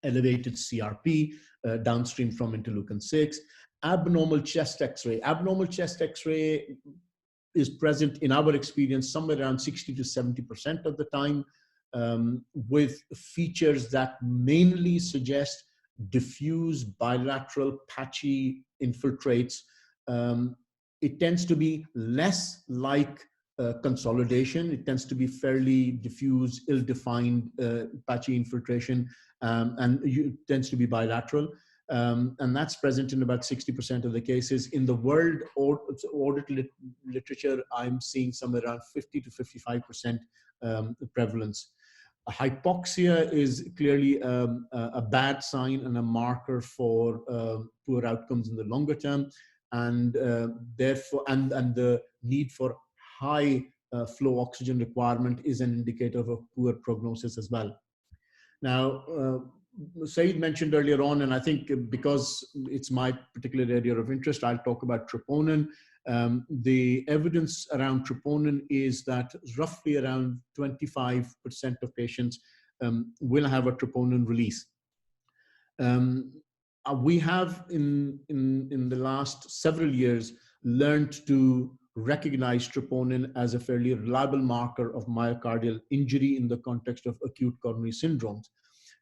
elevated CRP downstream from interleukin-6, abnormal chest X-ray. Abnormal chest X-ray is present in our experience somewhere around 60 to 70% of the time, with features that mainly suggest diffuse bilateral patchy infiltrates. It tends to be less like consolidation. It tends to be fairly diffuse, ill-defined patchy infiltration, and it tends to be bilateral. And that's present in about 60% of the cases. In the world audit literature, I'm seeing somewhere around 50 to 55% prevalence. Hypoxia is clearly a bad sign and a marker for poor outcomes in the longer term, and therefore, and the need for high flow oxygen requirement is an indicator of a poor prognosis as well. Now, Saeed mentioned earlier on, and I think because it's my particular area of interest, I'll talk about troponin. The evidence around troponin is that roughly around 25% of patients will have a troponin release. We have in the last several years learned to recognize troponin as a fairly reliable marker of myocardial injury in the context of acute coronary syndromes.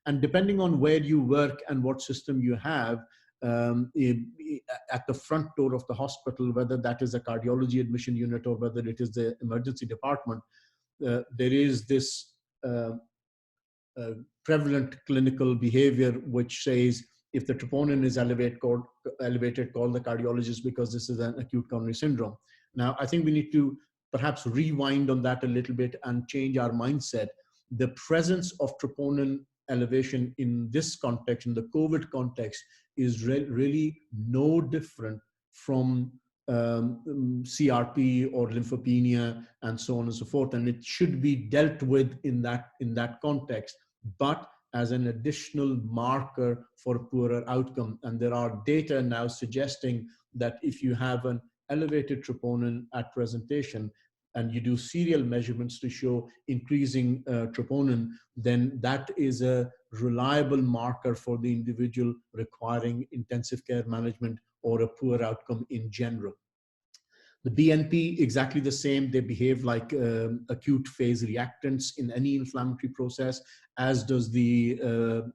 And depending on where you work and what system you have, at the front door of the hospital, whether that is a cardiology admission unit or whether it is the emergency department, there is this prevalent clinical behavior which says, if the troponin is elevated, call the cardiologist because this is an acute coronary syndrome. Now, I think we need to perhaps rewind on that a little bit and change our mindset. The presence of troponin elevation in this context, in the COVID context, is really no different from CRP or lymphopenia and so on and so forth. And it should be dealt with in that context, but as an additional marker for poorer outcome. And there are data now suggesting that if you have an elevated troponin at presentation and you do serial measurements to show increasing troponin, then that is a reliable marker for the individual requiring intensive care management or a poor outcome in general. The BNP, exactly the same. They behave like acute phase reactants in any inflammatory process, as does the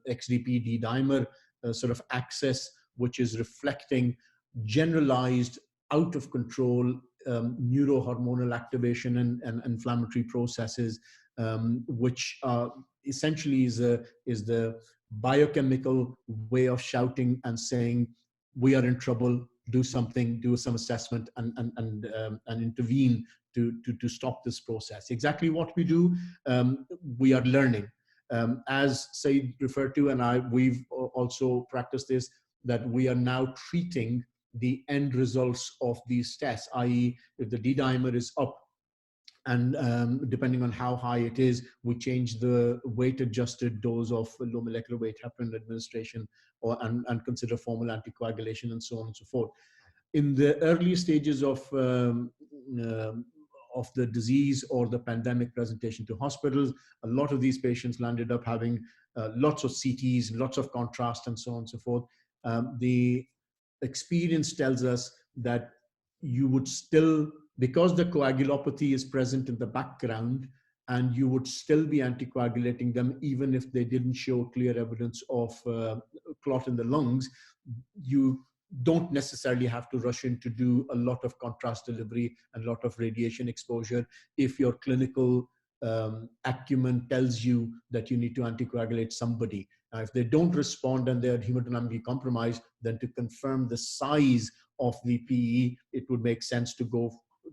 XDP D-dimer sort of axis, which is reflecting generalized, out of control neurohormonal activation and inflammatory processes, which essentially is the biochemical way of shouting and saying, we are in trouble, do something, do some assessment and intervene to stop this process. Exactly what we do, we are learning. As Saeed referred to, and we've also practiced this, that we are now treating the end results of these tests, i.e. if the D-dimer is up, and depending on how high it is, we change the weight-adjusted dose of low molecular weight heparin administration and consider formal anticoagulation and so on and so forth. In the early stages of the disease or the pandemic presentation to hospitals, a lot of these patients landed up having lots of CTs, lots of contrast and so on and so forth. The experience tells us that you would still, because the coagulopathy is present in the background, and you would still be anticoagulating them even if they didn't show clear evidence of clot in the lungs. You don't necessarily have to rush in to do a lot of contrast delivery and a lot of radiation exposure if your clinical acumen tells you that you need to anticoagulate somebody. Now, if they don't respond and they're hemodynamically compromised, then to confirm the size of the PE, it would make sense to go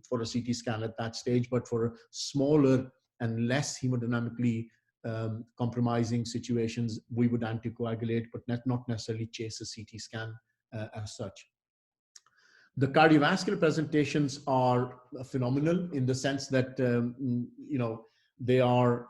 for a CT scan at that stage. But for smaller and less hemodynamically compromising situations, we would anticoagulate, but not necessarily chase a CT scan as such. The cardiovascular presentations are phenomenal in the sense that, they are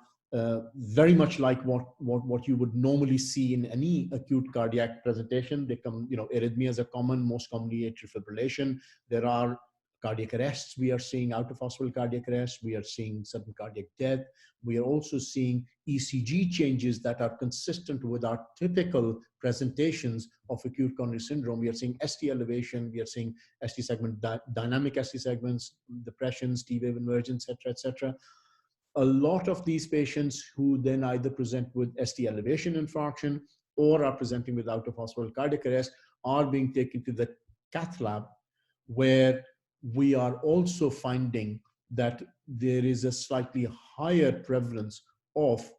very much like what you would normally see in any acute cardiac presentation. They come, arrhythmias are common, most commonly atrial fibrillation. There are cardiac arrests. We are seeing out of hospital cardiac arrest. We are seeing sudden cardiac death. We are also seeing ECG changes that are consistent with our typical presentations of acute coronary syndrome. We are seeing ST elevation. We are seeing ST segment, dynamic ST segments, depressions, T-wave inversions, et cetera. A lot of these patients who then either present with ST elevation infarction or are presenting with out of hospital cardiac arrest are being taken to the cath lab, where we are also finding that there is a slightly higher prevalence of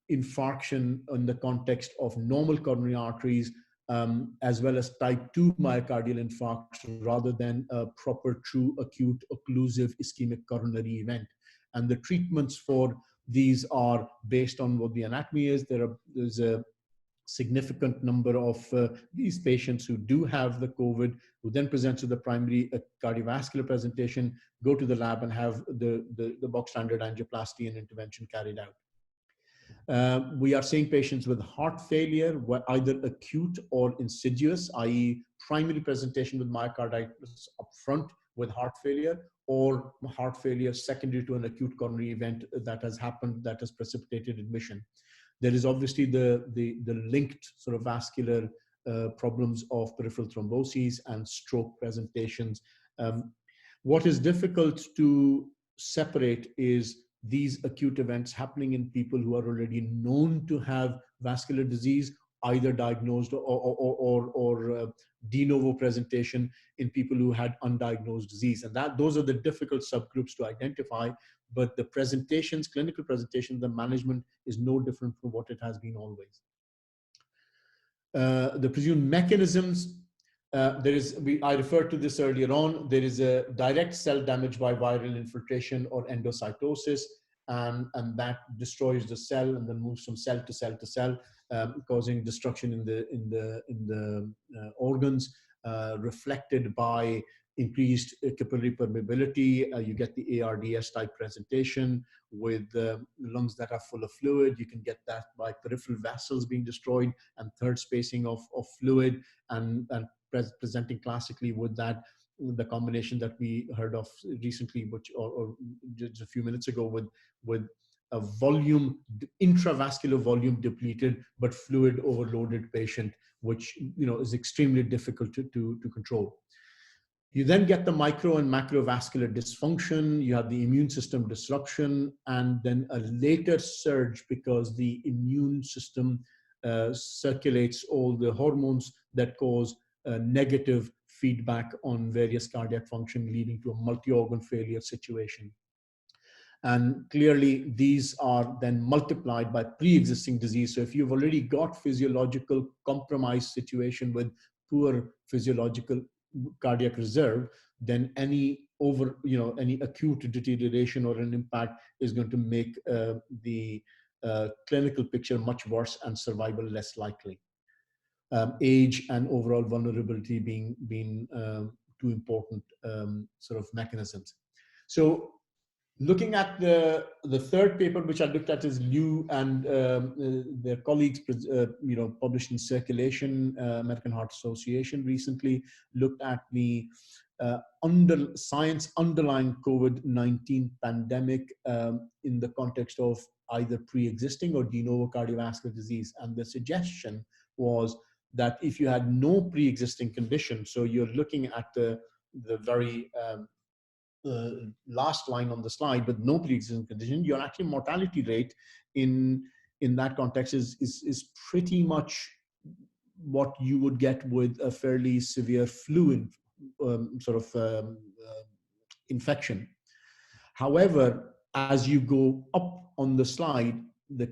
infarction in the context of normal coronary arteries, as well as type 2 myocardial infarction, rather than a proper true acute occlusive ischemic coronary event. And the treatments for these are based on what the anatomy is. There's a significant number of these patients who do have the COVID, who then present to the primary cardiovascular presentation, go to the lab and have the box standard angioplasty and intervention carried out. We are seeing patients with heart failure, either acute or insidious, i.e. primary presentation with myocarditis up front with heart failure, or heart failure secondary to an acute coronary event that has happened, that has precipitated admission. There is obviously the linked sort of vascular problems of peripheral thromboses and stroke presentations. What is difficult to separate is these acute events happening in people who are already known to have vascular disease, either diagnosed or de novo presentation in people who had undiagnosed disease. And those are the difficult subgroups to identify, but the presentations, clinical presentation, the management is no different from what it has been always. The presumed mechanisms, I referred to this earlier on, there is a direct cell damage by viral infiltration or endocytosis, and that destroys the cell and then moves from cell to cell to cell, causing destruction in the organs, reflected by increased capillary permeability. You get the ARDS type presentation with lungs that are full of fluid. You can get that by peripheral vessels being destroyed and third spacing of fluid, and presenting classically with that, the combination that we heard of recently, or just a few minutes ago, with a volume, intravascular volume depleted but fluid overloaded patient, which is extremely difficult to control. You then get the micro and macrovascular dysfunction. You have the immune system disruption, and then a later surge because the immune system circulates all the hormones that cause negative feedback on various cardiac function, leading to a multi-organ failure situation. And clearly, these are then multiplied by pre-existing disease. So if you've already got physiological compromised situation with poor physiological cardiac reserve, then any acute deterioration or an impact is going to make the clinical picture much worse and survival less likely. Age and overall vulnerability being two important sort of mechanisms. So looking at the third paper, which I looked at, is Liu and their colleagues, published in Circulation, American Heart Association recently, looked at the science underlying COVID-19 pandemic in the context of either pre-existing or de novo cardiovascular disease. And the suggestion was that if you had no pre-existing condition, so you're looking at the very last line on the slide, but no pre-existing condition, your actual mortality rate in that context is pretty much what you would get with a fairly severe flu infection. However, as you go up on the slide, the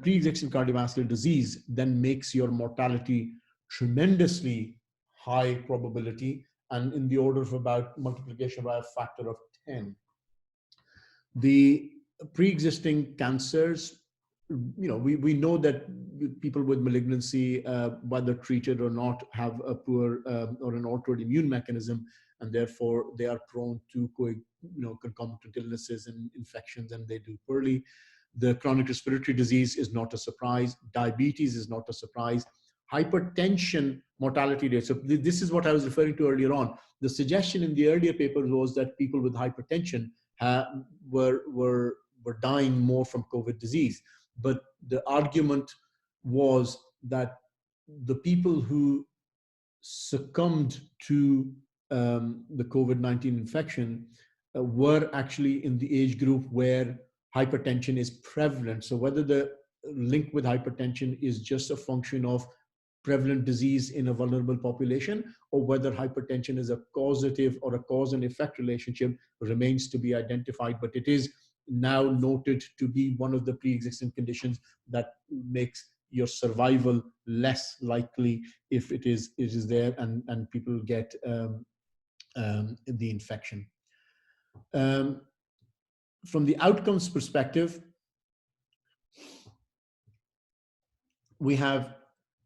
pre-existing cardiovascular disease then makes your mortality tremendously high probability, and in the order of about multiplication by a factor of 10. The pre-existing cancers we know that people with malignancy, whether treated or not, have a poor or an altered immune mechanism, and therefore they are prone to concomitant illnesses and infections, and they do poorly. The chronic respiratory disease is not a surprise. Diabetes is not a surprise. Hypertension mortality rate. So this is what I was referring to earlier on. The suggestion in the earlier papers was that people with hypertension were dying more from COVID disease. But the argument was that the people who succumbed to the COVID-19 infection were actually in the age group where hypertension is prevalent. So whether the link with hypertension is just a function of prevalent disease in a vulnerable population, or whether hypertension is a causative or a cause and effect relationship, remains to be identified. But it is now noted to be one of the pre-existing conditions that makes your survival less likely if it is there and people get the infection. From the outcomes perspective, we have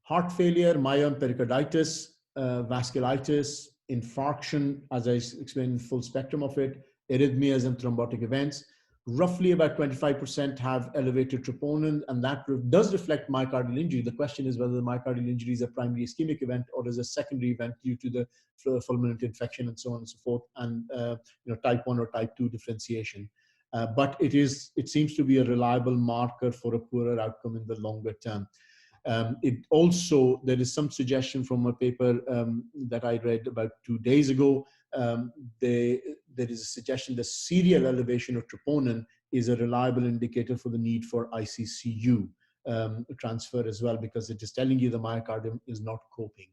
heart failure, myocardial pericarditis, vasculitis, infarction, as I explained, full spectrum of it, arrhythmias and thrombotic events. Roughly about 25% have elevated troponin, and that does reflect myocardial injury. The question is whether the myocardial injury is a primary ischemic event or is a secondary event due to the fulminant infection and so on and so forth, and type 1 or type 2 differentiation. But it seems to be a reliable marker for a poorer outcome in the longer term. There is some suggestion from a paper that I read about 2 days ago. There is a suggestion that serial elevation of troponin is a reliable indicator for the need for ICCU transfer as well, because it is telling you the myocardium is not coping.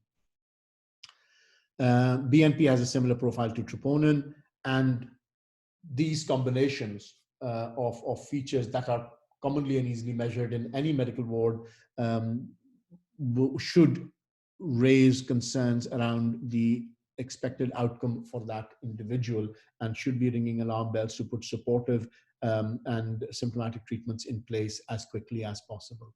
BNP has a similar profile to troponin, and these combinations of features that are commonly and easily measured in any medical ward should raise concerns around the expected outcome for that individual, and should be ringing alarm bells to put supportive and symptomatic treatments in place as quickly as possible.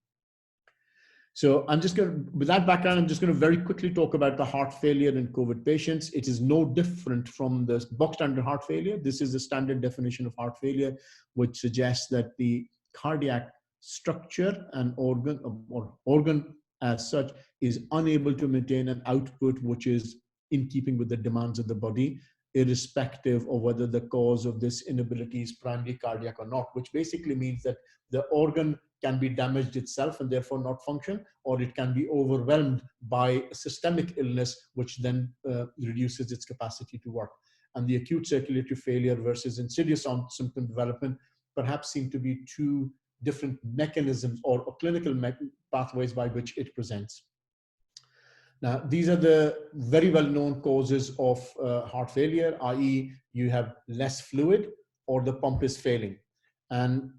So with that background, I'm just going to very quickly talk about the heart failure in COVID patients. It is no different from the box standard heart failure. This is the standard definition of heart failure, which suggests that the cardiac structure and organ as such is unable to maintain an output which is in keeping with the demands of the body, irrespective of whether the cause of this inability is primary cardiac or not, which basically means that the organ can be damaged itself and therefore not function, or it can be overwhelmed by systemic illness, which then reduces its capacity to work. And the acute circulatory failure versus insidious symptom development perhaps seem to be two different mechanisms or clinical pathways by which it presents. Now, these are the very well-known causes of heart failure, i.e. you have less fluid or the pump is failing. And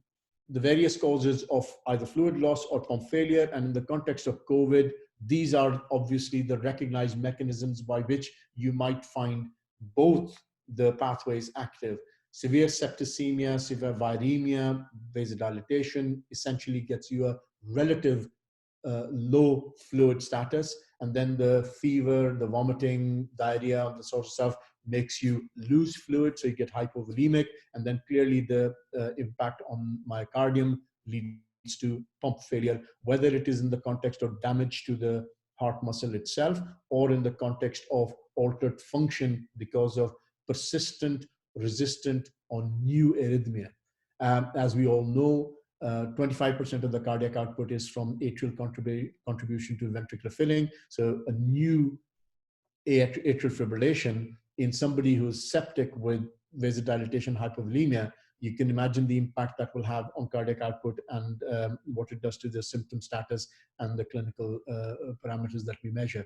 the various causes of either fluid loss or pump failure, and in the context of COVID, these are obviously the recognized mechanisms by which you might find both the pathways active. Severe septicemia, severe viremia, vasodilatation essentially gets you a relative low fluid status, and then the fever, the vomiting, diarrhea, the sort of stuff makes you lose fluid, so you get hypovolemic, and then clearly the impact on myocardium leads to pump failure, whether it is in the context of damage to the heart muscle itself or in the context of altered function because of persistent, resistant, or new arrhythmia. As we all know, 25% of the cardiac output is from atrial contribution to ventricular filling. So a new atrial fibrillation in somebody who's septic with vasodilatation, hypovolemia, you can imagine the impact that will have on cardiac output and what it does to the symptom status and the clinical parameters that we measure.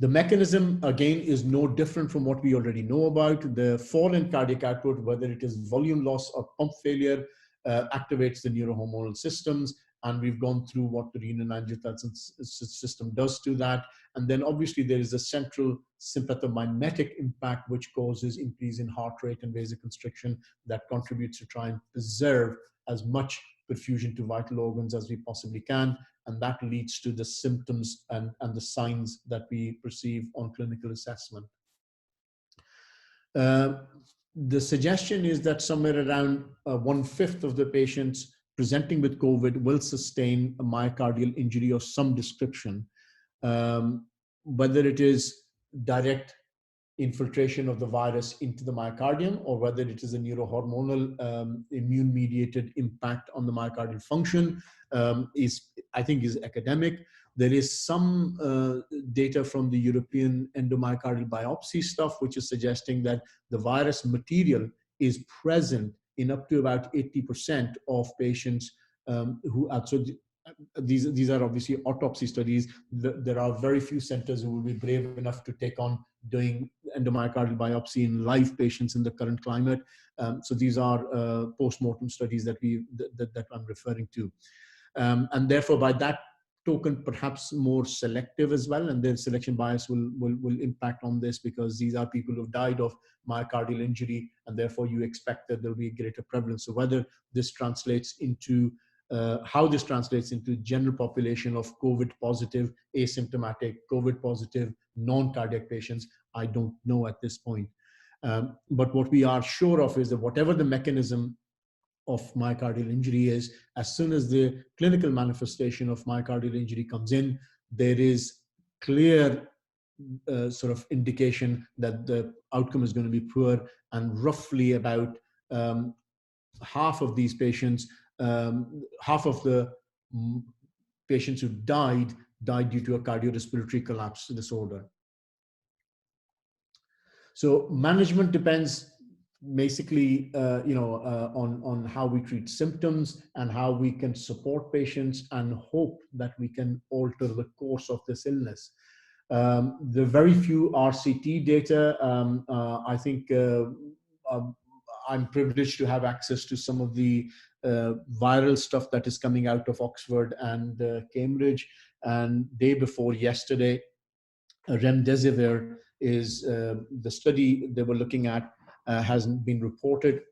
The mechanism, again, is no different from what we already know about. The fall in cardiac output, whether it is volume loss or pump failure, activates the neurohormonal systems, and we've gone through what the renin-angiotensin system does to that. And then obviously there is a central sympathomimetic impact which causes increase in heart rate and vasoconstriction that contributes to try and preserve as much perfusion to vital organs as we possibly can. And that leads to the symptoms and the signs that we perceive on clinical assessment. The suggestion is that somewhere around 1/5 of the patients presenting with COVID will sustain a myocardial injury of some description, whether it is direct infiltration of the virus into the myocardium or whether it is a neurohormonal immune-mediated impact on the myocardial function I think is academic. There is some data from the European endomyocardial biopsy stuff, which is suggesting that the virus material is present in up to about 80% of patients who are, so these are obviously autopsy studies. There are very few centers who will be brave enough to take on doing endomyocardial biopsy in live patients in the current climate. So these are post-mortem studies that I'm referring to. And therefore, by that token, perhaps more selective as well, and their selection bias will impact on this, because these are people who've died of myocardial injury, and therefore you expect that there'll be a greater prevalence. So whether this translates into how this translates into general population of COVID positive, asymptomatic, COVID positive, non-cardiac patients, I don't know at this point. But what we are sure of is that whatever the mechanism of myocardial injury is, as soon as the clinical manifestation of myocardial injury comes in, there is clear sort of indication that the outcome is going to be poor, and roughly about half of these patients, half of the patients who died due to a cardiorespiratory collapse disorder. So management depends basically, on how we treat symptoms and how we can support patients and hope that we can alter the course of this illness. The very few RCT data, I think I'm privileged to have access to some of the viral stuff that is coming out of Oxford and Cambridge. And day before yesterday, remdesivir is the study they were looking at hasn't been reported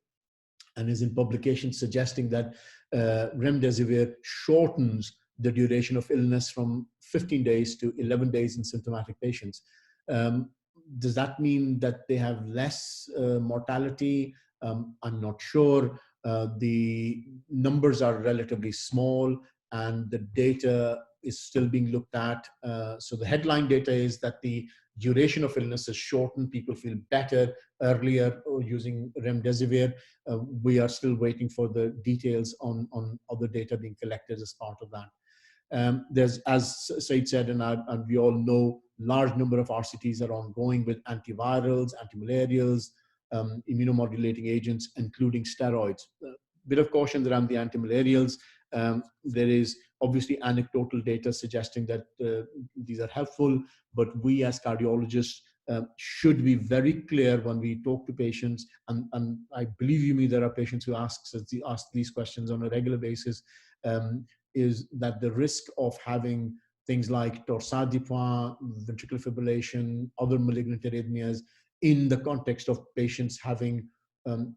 and is in publication suggesting that remdesivir shortens the duration of illness from 15 days to 11 days in symptomatic patients. Does that mean that they have less mortality? I'm not sure. The numbers are relatively small and the data is still being looked at. So the headline data is that the duration of illness is shortened. People feel better earlier using remdesivir. We are still waiting for the details on other data being collected as part of that. There's, as Said said, and we all know, large number of RCTs are ongoing with antivirals, antimalarials, immunomodulating agents, including steroids. Bit of caution around the antimalarials. There is obviously anecdotal data suggesting that these are helpful, but we as cardiologists should be very clear when we talk to patients, and I believe me, there are patients who ask these questions on a regular basis, is that the risk of having things like torsade de pointes, ventricular fibrillation, other malignant arrhythmias in the context of patients having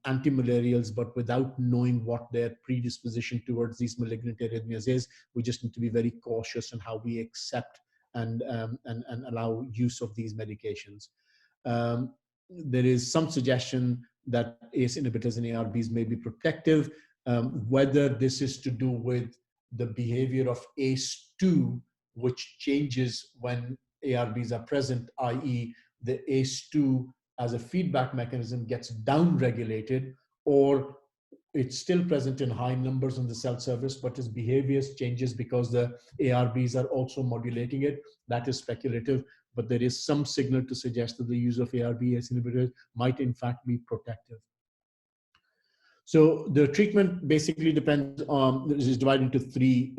antimalarials, but without knowing what their predisposition towards these malignant arrhythmias is, we just need to be very cautious in how we accept and allow use of these medications. There is some suggestion that ACE inhibitors and ARBs may be protective. Whether this is to do with the behavior of ACE2, which changes when ARBs are present, i.e. the ACE2 as a feedback mechanism gets down-regulated, or it's still present in high numbers on the cell surface, but its behavior changes because the ARBs are also modulating it. That is speculative, but there is some signal to suggest that the use of ARB ACE inhibitors might in fact be protective. So the treatment basically depends on, is divided into three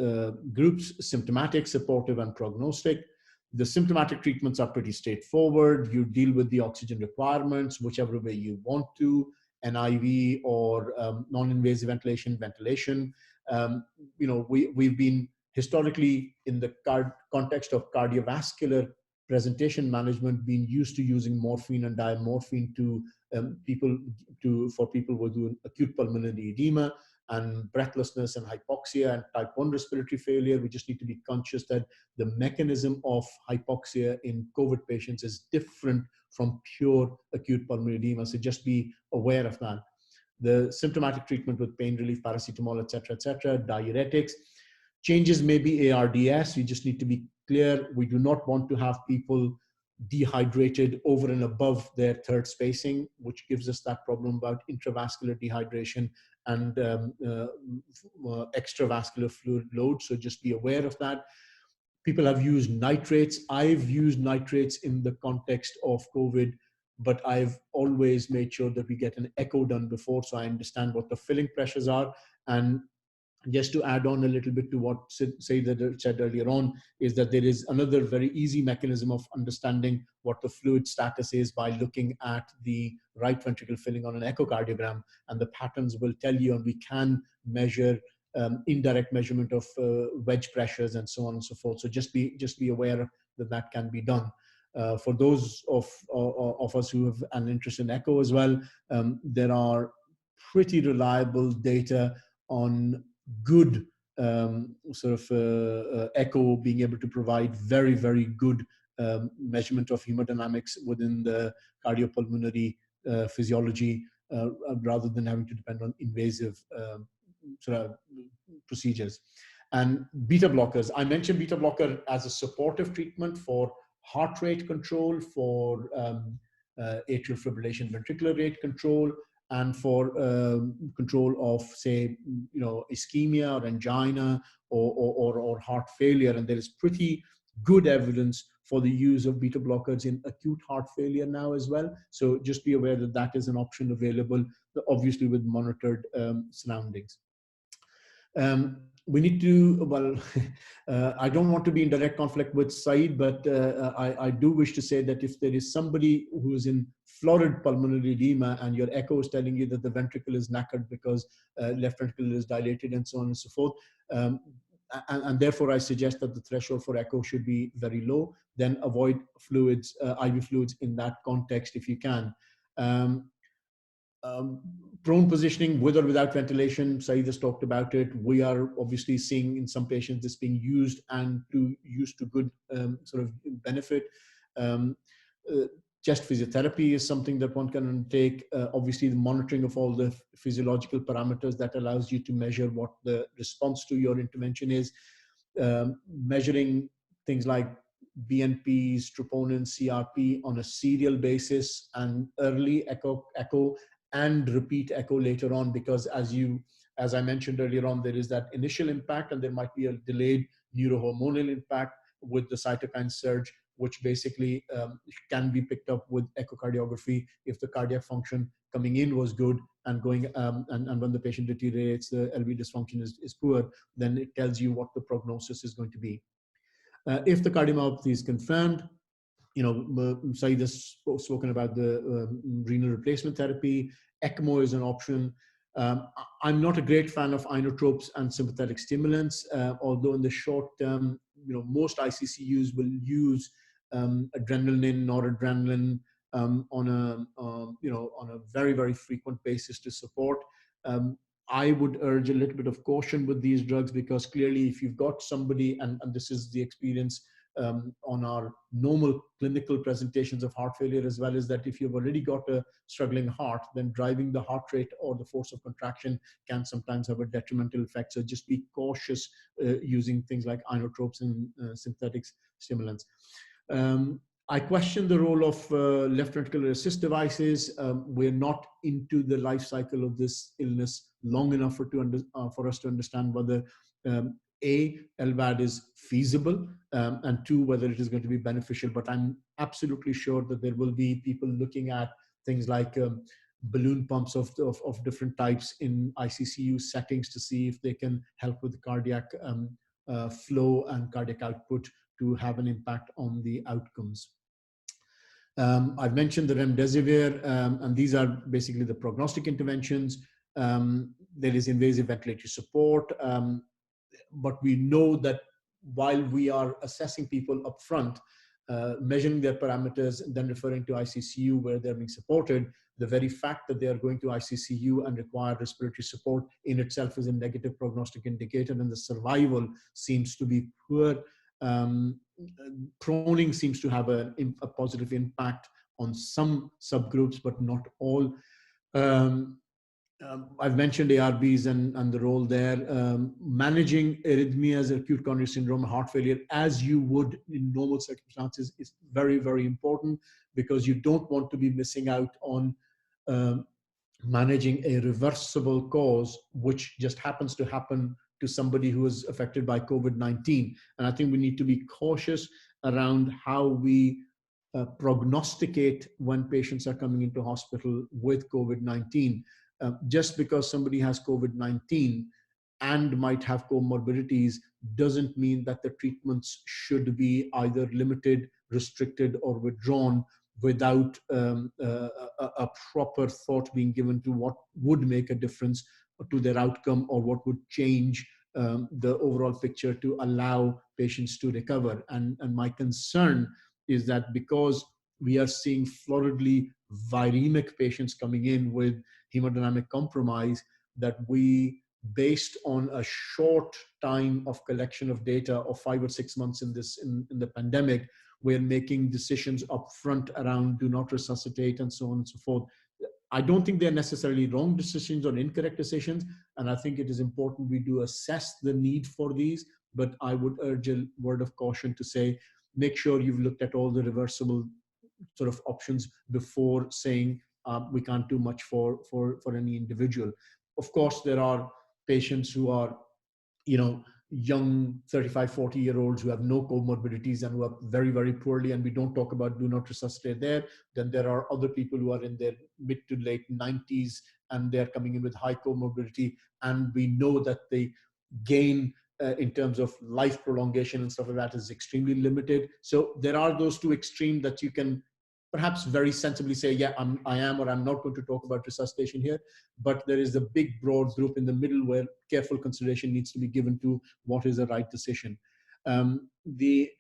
groups: symptomatic, supportive, and prognostic. The symptomatic treatments are pretty straightforward. You deal with the oxygen requirements, whichever way you want to, NIV or non-invasive ventilation. We've been historically in the context of cardiovascular presentation management been used to using morphine and diamorphine to for people with acute pulmonary edema and breathlessness and hypoxia and type 1 respiratory failure. We just need to be conscious that the mechanism of hypoxia in COVID patients is different from pure acute pulmonary edema. So just be aware of that. The symptomatic treatment with pain relief, paracetamol, et cetera, diuretics. Changes may be ARDS. We just need to be clear. We do not want to have people dehydrated over and above their third spacing, which gives us that problem about intravascular dehydration and extravascular fluid load. So just be aware of that. People have used nitrates. I've used nitrates in the context of COVID, but I've always made sure that we get an echo done before, so I understand what the filling pressures are. And just to add on a little bit to what Syed said earlier on, is that there is another very easy mechanism of understanding what the fluid status is by looking at the right ventricle filling on an echocardiogram, and the patterns will tell you, and we can measure indirect measurement of wedge pressures and so on and so forth. So just be aware that that can be done. For those of us who have an interest in echo as well, there are pretty reliable data on good echo being able to provide very, very good measurement of hemodynamics within the cardiopulmonary physiology, rather than having to depend on invasive procedures. And beta blockers, I mentioned beta blocker as a supportive treatment for heart rate control, for atrial fibrillation, ventricular rate control, and for control of, say, ischemia or angina or heart failure. And there is pretty good evidence for the use of beta blockers in acute heart failure now as well. So just be aware that that is an option available, obviously with monitored surroundings. We need to, well, I don't want to be in direct conflict with Syed, but I do wish to say that if there is somebody who is in florid pulmonary edema and your echo is telling you that the ventricle is knackered because left ventricle is dilated and so on and so forth, and therefore I suggest that the threshold for echo should be very low, then avoid fluids, IV fluids in that context if you can. Prone positioning with or without ventilation, Syed has talked about it. We are obviously seeing in some patients this being used and used to good benefit. Chest physiotherapy is something that one can undertake. Obviously, the monitoring of all the physiological parameters that allows you to measure what the response to your intervention is. Measuring things like BNPs, troponin, CRP on a serial basis, and early echo and repeat echo later on, because as I mentioned earlier on, there is that initial impact and there might be a delayed neurohormonal impact with the cytokine surge, which basically can be picked up with echocardiography if the cardiac function coming in was good and going and when the patient deteriorates, the LV dysfunction is poor, then it tells you what the prognosis is going to be. If the cardiomyopathy is confirmed, Syed has spoken about the renal replacement therapy. ECMO is an option. I'm not a great fan of inotropes and sympathetic stimulants, although in the short term, most ICCUs will use adrenaline, noradrenaline on a very, very frequent basis to support. I would urge a little bit of caution with these drugs, because clearly if you've got somebody, and this is the experience on our normal clinical presentations of heart failure as well, is that if you've already got a struggling heart, then driving the heart rate or the force of contraction can sometimes have a detrimental effect. So just be cautious using things like inotropes and synthetic stimulants. I question the role of left ventricular assist devices. We're not into the life cycle of this illness long enough for us to understand whether A, LVAD is feasible, and two, whether it is going to be beneficial. But I'm absolutely sure that there will be people looking at things like balloon pumps of different types in ICCU settings to see if they can help with the cardiac flow and cardiac output to have an impact on the outcomes. I've mentioned the remdesivir, and these are basically the prognostic interventions. There is invasive ventilatory support, but we know that while we are assessing people up front, measuring their parameters and then referring to ICCU where they're being supported, the very fact that they are going to ICCU and require respiratory support in itself is a negative prognostic indicator, and the survival seems to be poor. Proning seems to have a positive impact on some subgroups, but not all. I've mentioned ARBs and the role there. Managing arrhythmias, acute coronary syndrome, heart failure, as you would in normal circumstances, is very, very important, because you don't want to be missing out on managing a reversible cause, which just happens to happen to somebody who is affected by COVID-19. And I think we need to be cautious around how we prognosticate when patients are coming into hospital with COVID-19. Just because somebody has COVID-19 and might have comorbidities doesn't mean that the treatments should be either limited, restricted, or withdrawn without a proper thought being given to what would make a difference to their outcome, or what would change the overall picture to allow patients to recover. And my concern is that because we are seeing floridly viremic patients coming in with hemodynamic compromise, that we, based on a short time of collection of data of 5 or 6 months in the pandemic, we're making decisions upfront around do not resuscitate and so on and so forth. I don't think they're necessarily wrong decisions or incorrect decisions, and I think it is important we do assess the need for these, but I would urge a word of caution to say, make sure you've looked at all the reversible sort of options before saying we can't do much for any individual. Of course, there are patients who are, young 35, 40-year-olds who have no comorbidities and who are very, very poorly, and we don't talk about do not resuscitate there. Then there are other people who are in their mid to late 90s and they're coming in with high comorbidity, and we know that the gain in terms of life prolongation and stuff like that is extremely limited. So there are those two extremes that you can perhaps very sensibly say, yeah, I am or I'm not going to talk about resuscitation here. But there is a big, broad group in the middle where careful consideration needs to be given to what is the right decision. The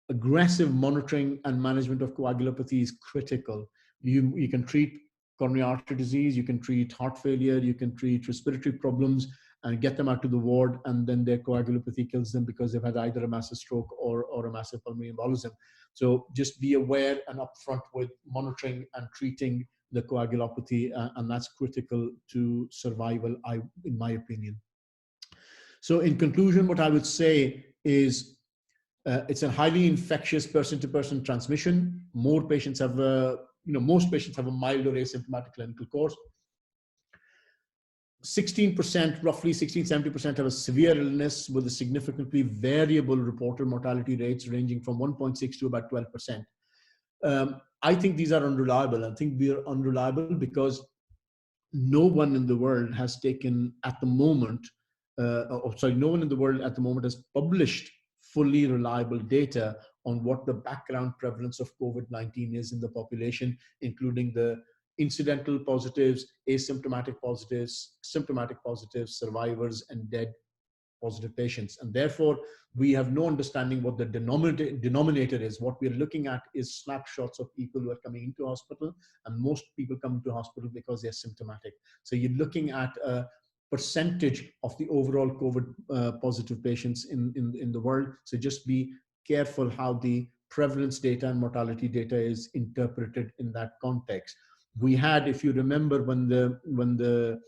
aggressive monitoring and management of coagulopathy is critical. You can treat coronary artery disease, you can treat heart failure, you can treat respiratory problems and get them out to the ward, and then their coagulopathy kills them because they've had either a massive stroke or a massive pulmonary embolism. So just be aware and upfront with monitoring and treating the coagulopathy, and that's critical to survival, in my opinion. So in conclusion, what I would say is it's a highly infectious person-to-person transmission. Most patients have a mild or asymptomatic clinical course. 16%, roughly 16-70% have a severe illness with a significantly variable reported mortality rates ranging from 1.6 to about 12%. I think these are unreliable. I think we are unreliable because no one in the world has taken at the moment, no one in the world at the moment has published fully reliable data on what the background prevalence of COVID-19 is in the population, including the incidental positives, asymptomatic positives, symptomatic positives, survivors, and dead positive patients. And therefore, we have no understanding what the denominator is. What we're looking at is snapshots of people who are coming into hospital, and most people come into hospital because they're symptomatic. So you're looking at a percentage of the overall COVID positive patients in the world. So just be careful how the prevalence data and mortality data is interpreted in that context. We had, if you remember, when the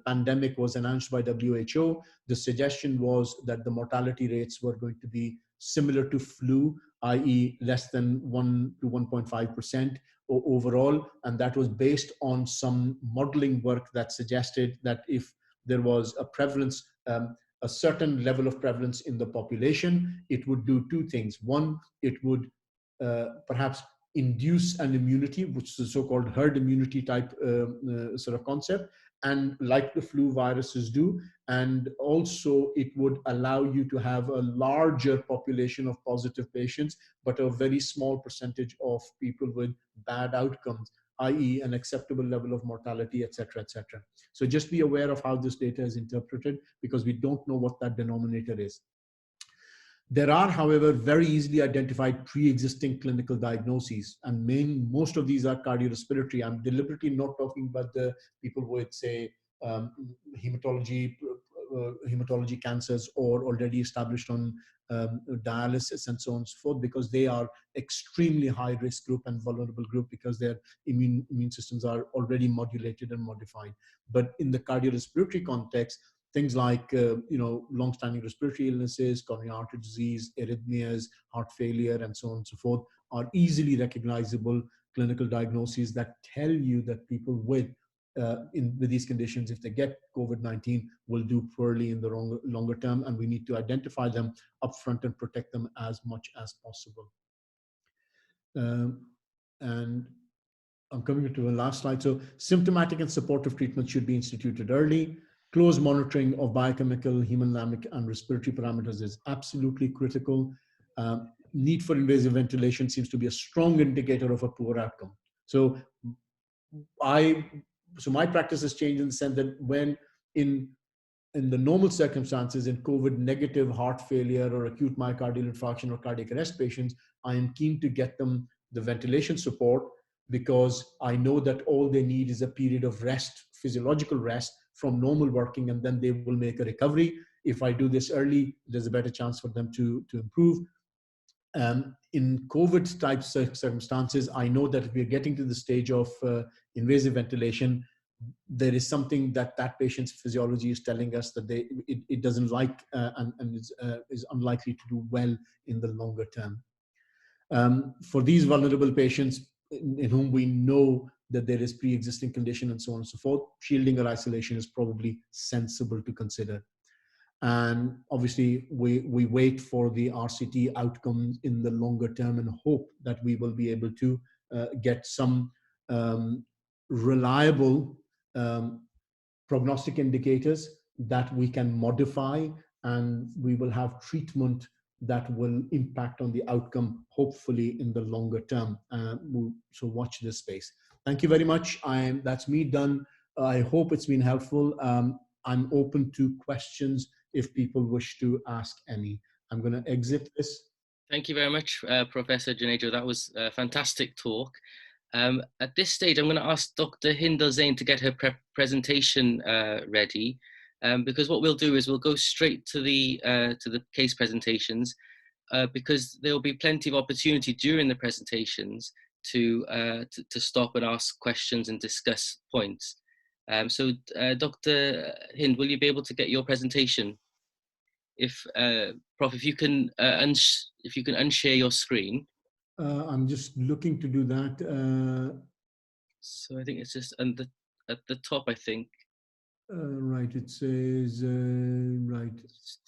pandemic was announced by WHO, the suggestion was that the mortality rates were going to be similar to flu, i.e. less than 1 to 1.5% overall. And that was based on some modeling work that suggested that if there was a prevalence, a certain level of prevalence in the population, it would do two things. One, it would perhaps induce an immunity, which is the so-called herd immunity type sort of concept, and like the flu viruses do. And also it would allow you to have a larger population of positive patients, but a very small percentage of people with bad outcomes, i.e. an acceptable level of mortality, et cetera, et cetera. So just be aware of how this data is interpreted, because we don't know what that denominator is. There are, however, very easily identified pre-existing clinical diagnoses, and most of these are cardiorespiratory. I'm deliberately not talking about the people with, say, hematology cancers or already established on dialysis and so on and so forth, because they are extremely high risk group and vulnerable group because their immune systems are already modulated and modified. But in the cardiorespiratory context, things like long-standing respiratory illnesses, coronary artery disease, arrhythmias, heart failure, and so on and so forth are easily recognizable clinical diagnoses that tell you that people with these conditions, if they get COVID-19, will do poorly in the longer term, and we need to identify them upfront and protect them as much as possible. And I'm coming to the last slide. So symptomatic and supportive treatment should be instituted early. Close monitoring of biochemical, hemodynamic, and respiratory parameters is absolutely critical. Need for invasive ventilation seems to be a strong indicator of a poor outcome. So my practice has changed in the sense that when in the normal circumstances, in COVID negative heart failure or acute myocardial infarction or cardiac arrest patients, I am keen to get them the ventilation support, because I know that all they need is a period of rest, physiological rest from normal working, and then they will make a recovery. If I do this early, there's a better chance for them to improve. In COVID type circumstances, I know that if we're getting to the stage of invasive ventilation, there is something that patient's physiology is telling us that it doesn't like and is unlikely to do well in the longer term. For these vulnerable patients in whom we know that there is pre-existing condition and so on and so forth, shielding or isolation is probably sensible to consider. And obviously, we wait for the RCT outcomes in the longer term and hope that we will be able to get some reliable prognostic indicators that we can modify, and we will have treatment that will impact on the outcome, hopefully in the longer term. So watch this space. Thank you very much. That's me done. I hope it's been helpful. I'm open to questions if people wish to ask any. I'm going to exit this. Thank you very much, Professor Junejo. That was a fantastic talk. At this stage, I'm going to ask Dr. Hind Elzein to get her presentation ready, because what we'll do is we'll go straight to the case presentations, because there will be plenty of opportunity during the presentations to stop and ask questions and discuss points. So, Dr. Hind, will you be able to get your presentation? If Prof, if you can unshare your screen. I'm just looking to do that. So I think it's just at the top, I think. Right, it says, right.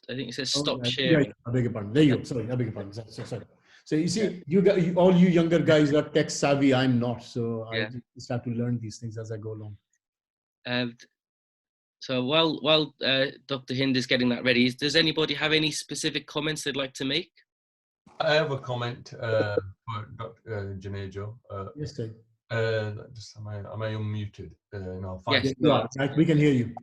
I think it says stop yeah, sharing. Yeah, I beg your pardon. There you go. Sorry, I beg your pardon. Sorry. So you see, all you younger guys are tech savvy. I'm not. So I just have to learn these things as I go along. So while Dr. Hind is getting that ready, does anybody have any specific comments they'd like to make? I have a comment for Dr. Junejo. Yes, sir. Am I unmuted? No, fine. Yes, no. Right, we can hear you.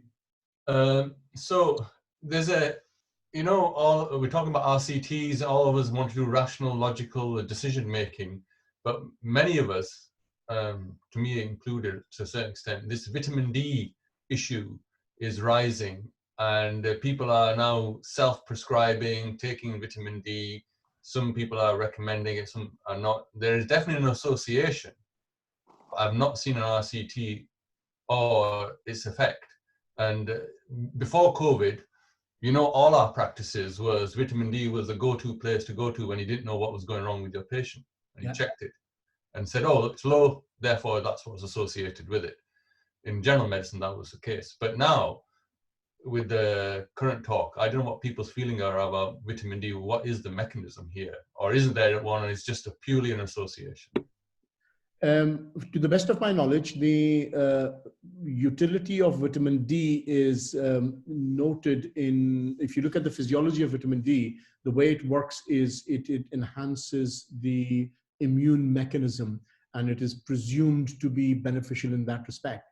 So there's we're talking about RCTs. All of us want to do rational, logical decision making, but many of us, to me included to a certain extent, this vitamin D issue is rising, and people are now self-prescribing, taking vitamin D. Some people are recommending it, some are not. There is definitely an association. I've not seen an RCT or its effect. And before COVID, all our practices was vitamin D was the go-to place to go to when you didn't know what was going wrong with your patient. And you checked it and said, oh, it's low, therefore that's what was associated with it. In general medicine, that was the case. But now, with the current talk, I don't know what people's feelings are about vitamin D. What is the mechanism here? Or isn't there one and it's just purely an association? To the best of my knowledge, the utility of vitamin D is noted in, if you look at the physiology of vitamin D, the way it works is it enhances the immune mechanism, and it is presumed to be beneficial in that respect.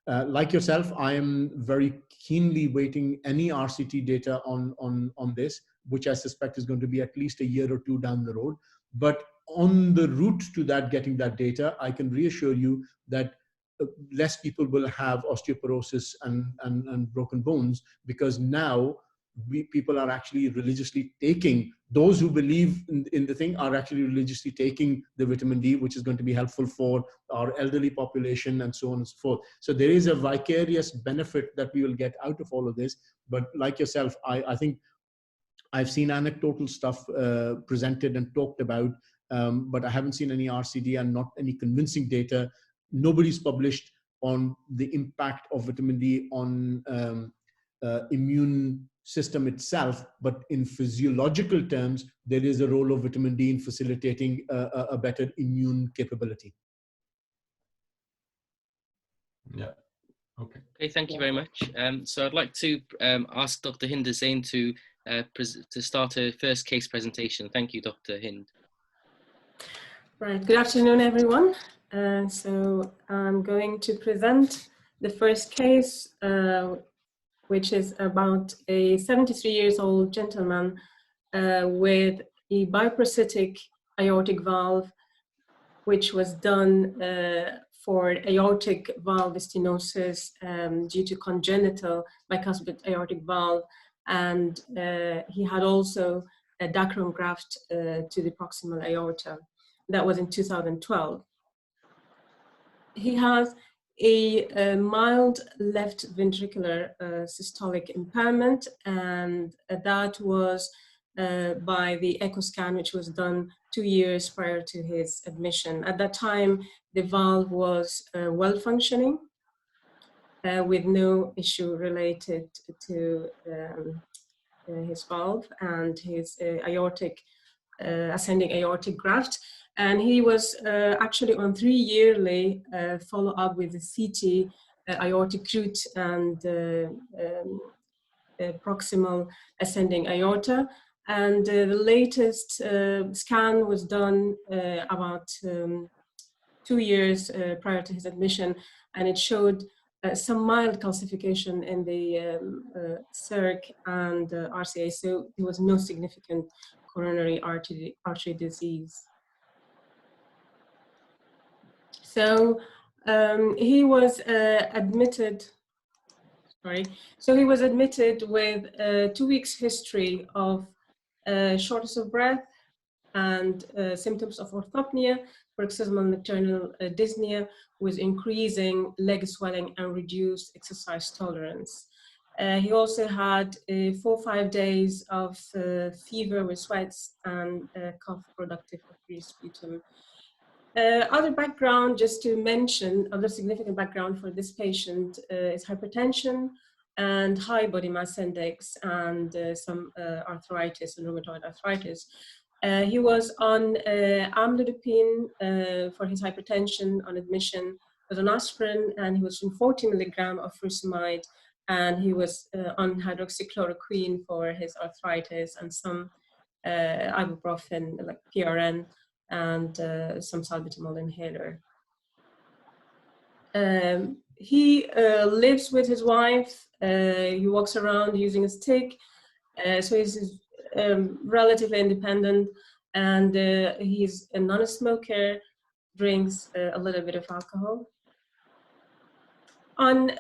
Like yourself, I am very keenly waiting any RCT data on this. which I suspect is going to be at least a year or two down the road. But on the route to that, getting that data, I can reassure you that less people will have osteoporosis and broken bones, because now people are actually religiously taking, those who believe in the thing are actually religiously taking the vitamin D, which is going to be helpful for our elderly population and so on and so forth. So there is a vicarious benefit that we will get out of all of this. But like yourself, I think I've seen anecdotal stuff presented and talked about, but I haven't seen any RCD and not any convincing data. Nobody's published on the impact of vitamin D on immune system itself, but in physiological terms, there is a role of vitamin D in facilitating a better immune capability. Yeah. Okay. Okay, thank you very much. So I'd like to ask Dr. Hind Elzein to start her first case presentation. Thank you, Dr. Hind. Right, good afternoon, everyone. So I'm going to present the first case, which is about a 73-year-old gentleman with a biprosthetic aortic valve, which was done for aortic valve stenosis due to congenital bicuspid aortic valve, and he had also a Dacron graft to the proximal aorta. That was in 2012. He has a mild left ventricular systolic impairment, and that was by the echo scan, which was done 2 years prior to his admission. At that time, the valve was well functioning with no issue related to his valve and his ascending aortic graft. And he was actually on 3-yearly follow-up with the CT aortic root and proximal ascending aorta. And the latest scan was done about 2 years prior to his admission, and it showed some mild calcification in the circ and RCA, so there was no significant coronary artery disease. So he was admitted. So he was admitted with 2 weeks history of shortness of breath and symptoms of orthopnea, paroxysmal nocturnal dyspnea with increasing leg swelling and reduced exercise tolerance. He also had 4 or 5 days of fever with sweats and cough productive of free sputum. Other background, just to mention, other significant background for this patient is hypertension and high body mass index and some arthritis and rheumatoid arthritis. He was on amlodipine for his hypertension on admission, was on aspirin, and he was on 40 milligram of furosemide, and he was on hydroxychloroquine for his arthritis and some ibuprofen, like PRN, and some salbutamol inhaler. He lives with his wife. He walks around using a stick, so he's relatively independent, and he's a non-smoker, drinks a little bit of alcohol. On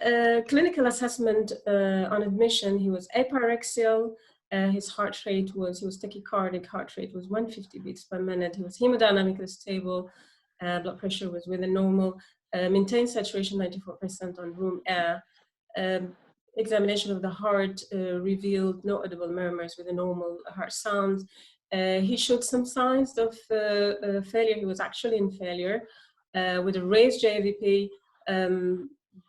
clinical assessment on admission, he was apyrexial. His heart rate was, he was tachycardic, heart rate was 150 beats per minute. He was hemodynamically stable, blood pressure was within normal, maintained saturation 94% on room air. Examination of the heart revealed no audible murmurs with a normal heart sound. He showed some signs of failure. He was actually in failure with a raised JVP,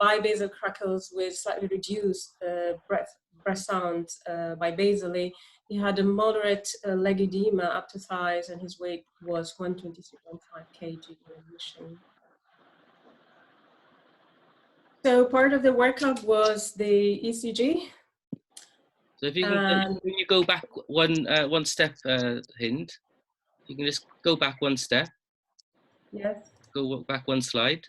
bibasal crackles with slightly reduced breath sounds bibasally. He had a moderate leg edema up to thighs, and his weight was 123.5 kg in admission. So part of the workup was the ECG. So if you can, when you go back one step, Hind, you can just go back one step. Yes. Go back one slide.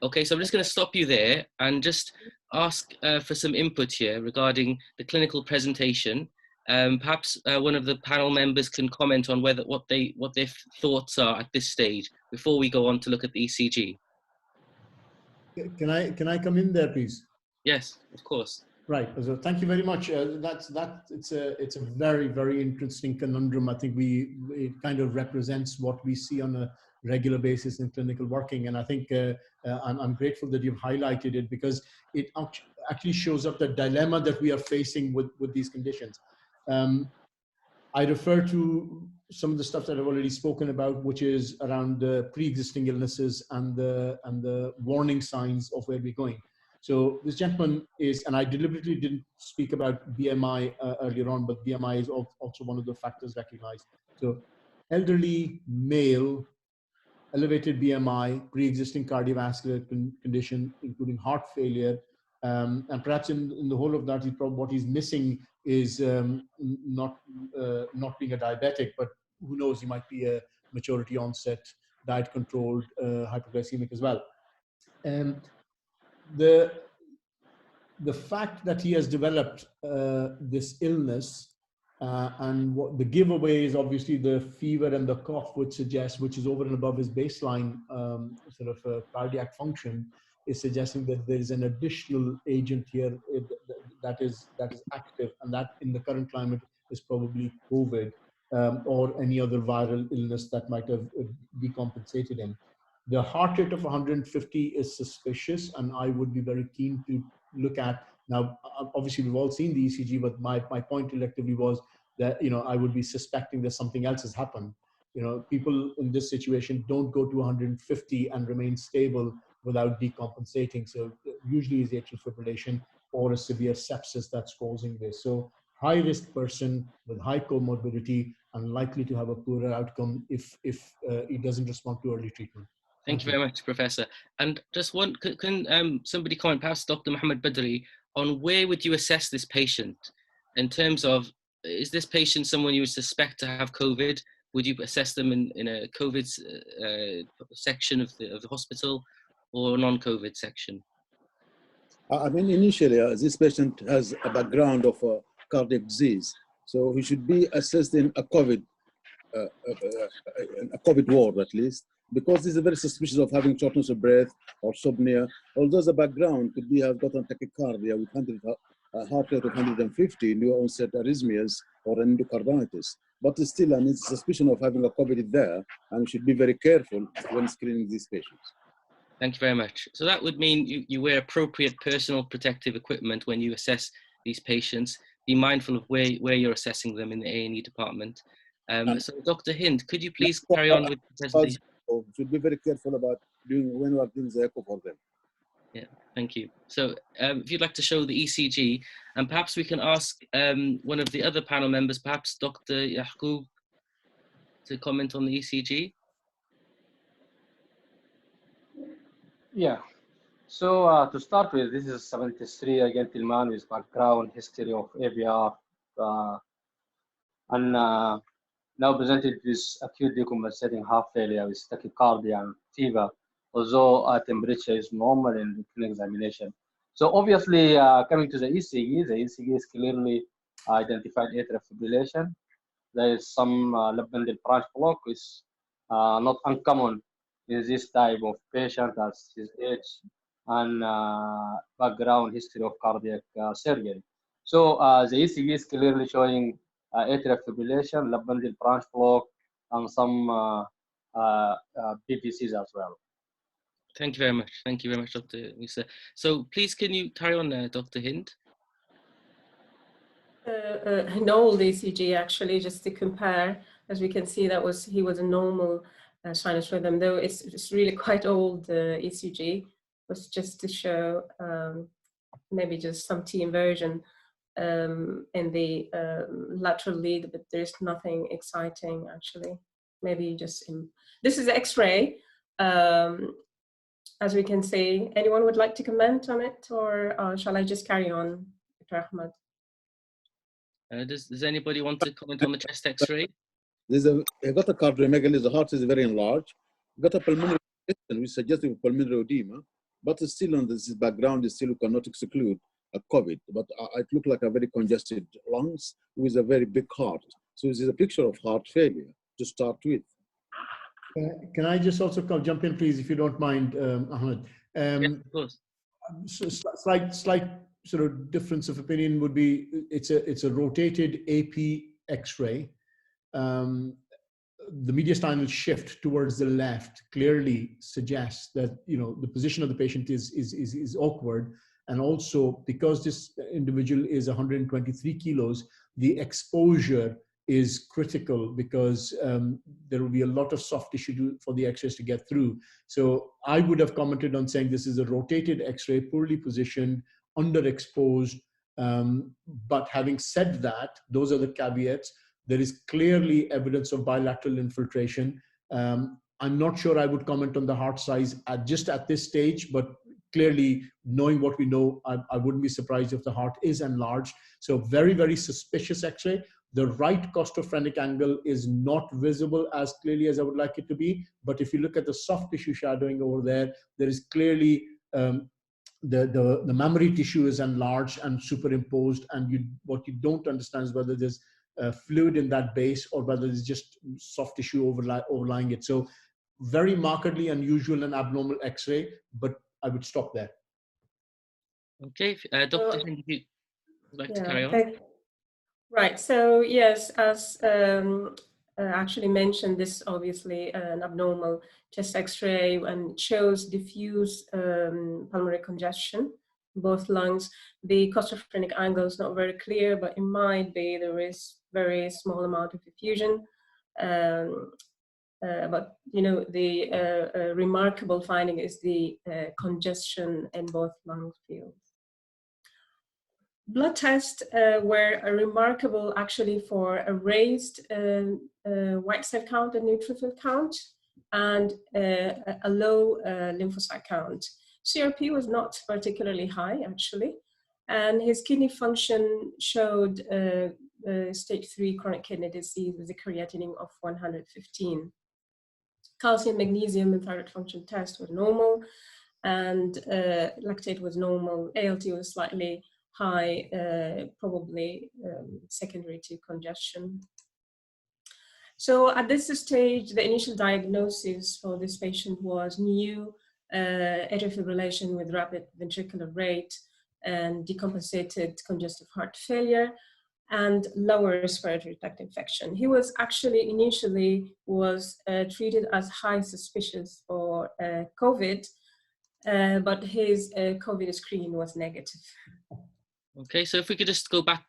Okay, so I'm just going to stop you there and just ask for some input here regarding the clinical presentation. Perhaps one of the panel members can comment on what their thoughts are at this stage before we go on to look at the ECG. Can I come in there, please? Yes, of course. Right. So thank you very much. It's a very interesting conundrum. I think it kind of represents what we see on a regular basis in clinical working, and I think I'm grateful that you've highlighted it, because it actually shows up the dilemma that we are facing with these conditions. I refer to some of the stuff that I've already spoken about, which is around the pre-existing illnesses and the warning signs of where we're going. So this gentleman is, and I deliberately didn't speak about BMI earlier on, but BMI is also one of the factors recognized. So elderly, male, elevated BMI, pre-existing cardiovascular condition, including heart failure, and perhaps in the whole of that, what he's missing is not being a diabetic, but who knows, he might be a maturity onset, diet controlled, hypoglycemic as well. The fact that he has developed this illness, and what the giveaway is obviously the fever and the cough would suggest, which is over and above his baseline sort of cardiac function, is suggesting that there is an additional agent here that is active, and that in the current climate is probably COVID or any other viral illness that might have decompensated him. The heart rate of 150 is suspicious, and I would be very keen to look at. Now, obviously, we've all seen the ECG, but my point collectively was that, I would be suspecting that something else has happened. People in this situation don't go to 150 and remain stable without decompensating. So usually it's atrial fibrillation or a severe sepsis that's causing this. So high-risk person with high comorbidity and likely to have a poorer outcome if he doesn't respond to early treatment. Thank you very much, Professor. And just one, can somebody comment, perhaps Dr. Mohamed Badri, on where would you assess this patient in terms of, is this patient someone you would suspect to have COVID? Would you assess them in a COVID section of the hospital or a non-COVID section? I mean, initially, this patient has a background of cardiac disease, so he should be assessed in a COVID ward at least, because this is very suspicious of having shortness of breath or dyspnea. Although the background could be have gotten tachycardia with heart rate of 150, new onset arrhythmias or endocarditis. But still, I mean, suspicion of having a COVID there, and we should be very careful when screening these patients. Thank you very much. So that would mean you wear appropriate personal protective equipment when you assess these patients. Be mindful of where you're assessing them in the A&E department. So Dr. Hind, could you please carry on with the presentation? Should be very careful about when we are doing the echo for them. Yeah, thank you. So if you'd like to show the ECG, and perhaps we can ask one of the other panel members, perhaps Dr. Yagoub, to comment on the ECG. Yeah. So to start with, this is a 73 a gentleman with background history of AVR, and now presented with acute decompensating heart failure with tachycardia and fever, although temperature is normal in the clinical examination. So obviously, coming to the ECG is clearly identified atrial fibrillation. There is some left bundle branch block, which is not uncommon in this type of patient as his age and background history of cardiac surgery. So the ECG is clearly showing atrial fibrillation, left bundle branch block, and some PVCs as well. Thank you very much. Thank you very much, Dr. Mousa. So please, can you carry on, Dr. Hind? An old ECG, actually, just to compare. As we can see, he was a normal sinus rhythm, though it's really quite old ECG. Was just to show maybe just some T inversion in the lateral lead, but there's nothing exciting actually. Maybe just this is X-ray. As we can see, anyone would like to comment on it, or shall I just carry on, Dr. Ahmed? Does anybody want to comment on the chest X-ray? He got a cardiomegaly, the heart is very enlarged. Got a pulmonary infection, which suggests pulmonary edema, but still on this background, still we cannot exclude COVID, but it looked like a very congested lungs with a very big heart. So this is a picture of heart failure to start with. Can I just also jump in, please, if you don't mind, Ahmed? Yes, of course. So slight sort of difference of opinion would be it's a rotated AP X-ray. The mediastinal shift towards the left clearly suggests that the position of the patient is awkward, and also because this individual is 123 kilos, the exposure is critical because there will be a lot of soft tissue for the X-rays to get through. So I would have commented on saying this is a rotated X-ray, poorly positioned, underexposed. But having said that, those are the caveats. There is clearly evidence of bilateral infiltration. I'm not sure I would comment on the heart size just at this stage, but clearly knowing what we know, I wouldn't be surprised if the heart is enlarged. So very, very suspicious X-ray. The right costophrenic angle is not visible as clearly as I would like it to be. But if you look at the soft tissue shadowing over there, there is clearly the mammary tissue is enlarged and superimposed. And what you don't understand is whether there's fluid in that base or whether it's just soft tissue overlying it. So very markedly unusual and abnormal X-ray, but I would stop there. Okay, Dr. Hind, would you like to carry on? Right, so yes, as actually mentioned, this is obviously an abnormal chest X-ray and shows diffuse pulmonary congestion, both lungs. The costophrenic angle is not very clear, but it might be there is very small amount of effusion. But the remarkable finding is the congestion in both lung fields. Blood tests were remarkable actually for a raised white cell count and neutrophil count and a low lymphocyte count. CRP was not particularly high actually, and his kidney function showed stage 3 chronic kidney disease with a creatinine of 115. Calcium, magnesium, and thyroid function tests were normal, and lactate was normal. ALT was slightly high, probably secondary to congestion. So at this stage, the initial diagnosis for this patient was new atrial fibrillation with rapid ventricular rate and decompensated congestive heart failure and lower respiratory tract infection. He was actually initially treated as high suspicious for COVID, but his COVID screen was negative. Okay, so if we could just go back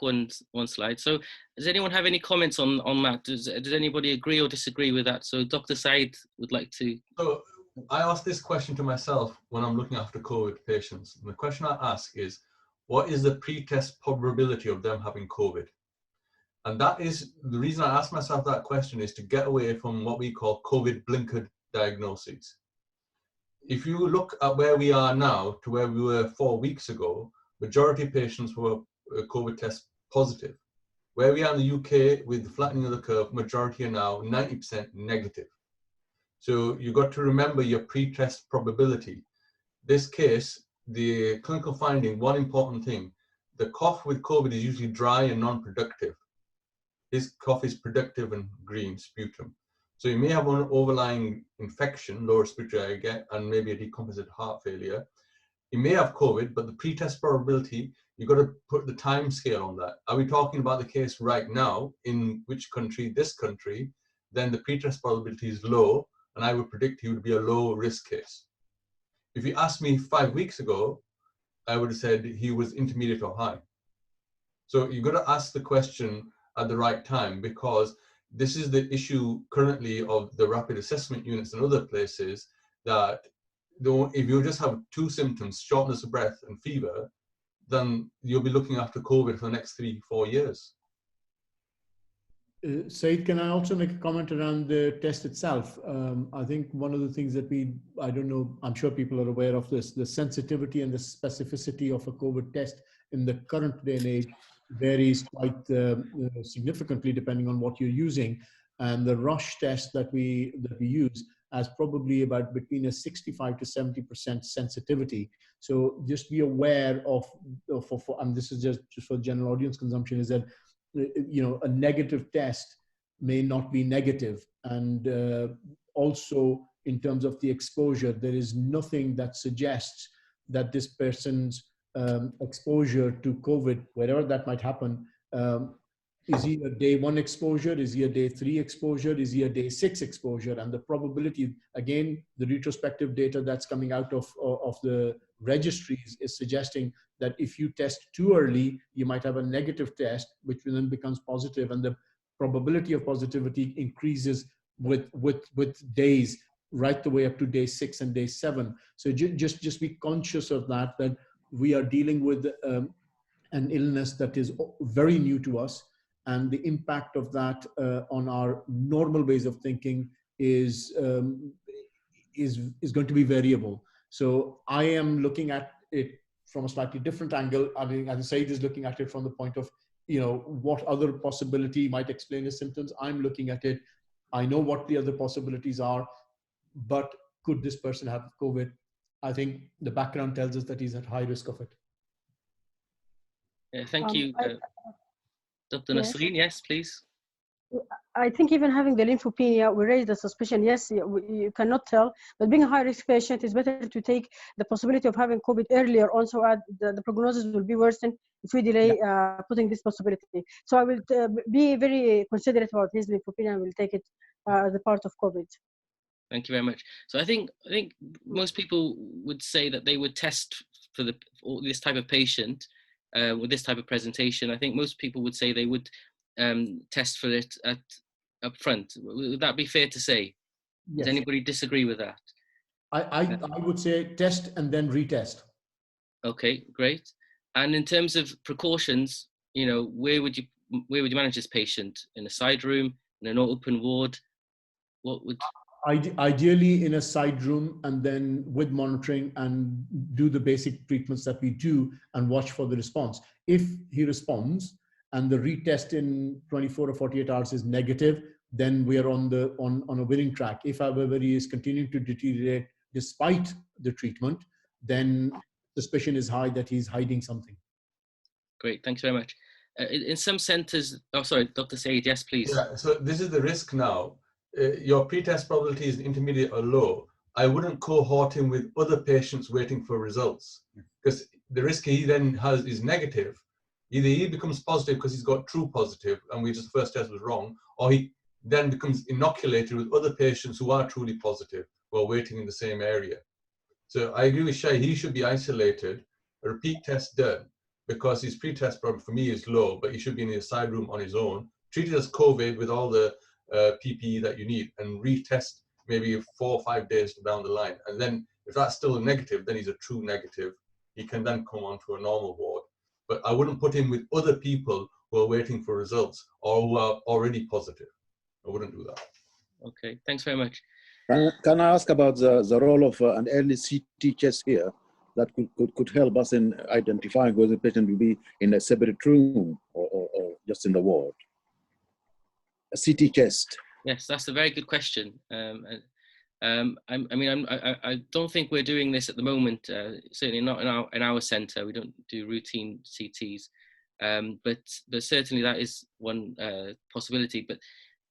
one slide. So does anyone have any comments on that? Does anybody agree or disagree with that? So Dr. Said would like to. So I ask this question to myself when I'm looking after COVID patients. And the question I ask is, what is the pre-test probability of them having COVID? And that is the reason I ask myself that question, is to get away from what we call COVID blinkered diagnoses. If you look at where we are now to where we were 4 weeks ago, majority of patients were COVID test positive. Where we are in the UK with the flattening of the curve, majority are now 90% negative. So you've got to remember your pre-test probability. This case, the clinical finding, one important thing, the cough with COVID is usually dry and non-productive. His cough is productive and green sputum. So you may have an overlying infection, lower respiratory area, and maybe a decompensated heart failure. You may have COVID, but the pre-test probability, you've got to put the time scale on that. Are we talking about the case right now, in which country, this country, then the pre-test probability is low, and I would predict he would be a low risk case. If you asked me 5 weeks ago, I would have said he was intermediate or high. So you've got to ask the question at the right time, because this is the issue currently of the rapid assessment units and other places, that if you just have 2 symptoms, shortness of breath and fever, then you'll be looking after COVID for the next 3-4 years. Said, can I also make a comment around the test itself? I think one of the things that I don't know, I'm sure people are aware of this, the sensitivity and the specificity of a COVID test in the current day and age varies quite significantly depending on what you're using. And the Roche test that we use as probably about between a 65 to 70% sensitivity. So just be aware of and this is just for general audience consumption, is that, you know, a negative test may not be negative. And also in terms of the exposure, there is nothing that suggests that this person's exposure to COVID, wherever that might happen, is he a day 1 exposure? Is he a day 3 exposure? Is he a day 6 exposure? And the probability, again, the retrospective data that's coming out of the registries is suggesting that if you test too early, you might have a negative test, which then becomes positive, and the probability of positivity increases with days, right the way up to day 6 and day 7. So just be conscious of that we are dealing with an illness that is very new to us, and the impact of that on our normal ways of thinking is going to be variable. So I am looking at it from a slightly different angle. I mean, as Syed is looking at it from the point of, you know, what other possibility might explain his symptoms. I'm looking at it, I know what the other possibilities are, but could this person have COVID? I think the background tells us that he's at high risk of it. Yeah, thank you. Dr. Yes. Nasrein, yes, please. I think even having the lymphopenia, we raise the suspicion. Yes, you cannot tell, but being a high-risk patient, it's better to take the possibility of having COVID earlier on, so the prognosis will be worsened if we delay putting this possibility. So I will be very considerate about his lymphopenia and will take it as a part of COVID. Thank you very much. So I think most people would say that they would test for this type of patient with this type of presentation. I think most people would say they would test for it up front. Would that be fair to say? Yes. Does anybody disagree with that? I would say test and then retest. Okay, great. And in terms of precautions, you know, where would you manage this patient? In a side room, in an open ward? What would? Ideally in a side room, and then with monitoring and do the basic treatments that we do and watch for the response. If he responds and the retest in 24 or 48 hours is negative, then we are on a winning track. If, however, he is continuing to deteriorate despite the treatment, then suspicion is high that he's hiding something. Great, thanks very much. In some centers, oh sorry, Dr. Syed, yes please. Yeah, so this is the risk now. Your pretest probability is intermediate or low. I wouldn't cohort him with other patients waiting for results, because the risk he then has is negative. Either he becomes positive because he's got true positive and the first test was wrong, or he then becomes inoculated with other patients who are truly positive, who are waiting in the same area. So I agree with Shai, he should be isolated, a repeat test done, because his pretest probability for me is low, but he should be in a side room on his own, treated as COVID with all the PPE that you need, and retest maybe 4 or 5 days down the line. And then if that's still a negative, then he's a true negative. He can then come on to a normal ward. But I wouldn't put him with other people who are waiting for results or who are already positive. I wouldn't do that. Okay, thanks very much. Can I ask about the role of an early CT test here that could help us in identifying whether the patient will be in a separate room or just in the ward? A CT test. Yes, that's a very good question. I don't think we're doing this at the moment. Certainly not in our centre. We don't do routine CTs, but certainly that is one possibility. But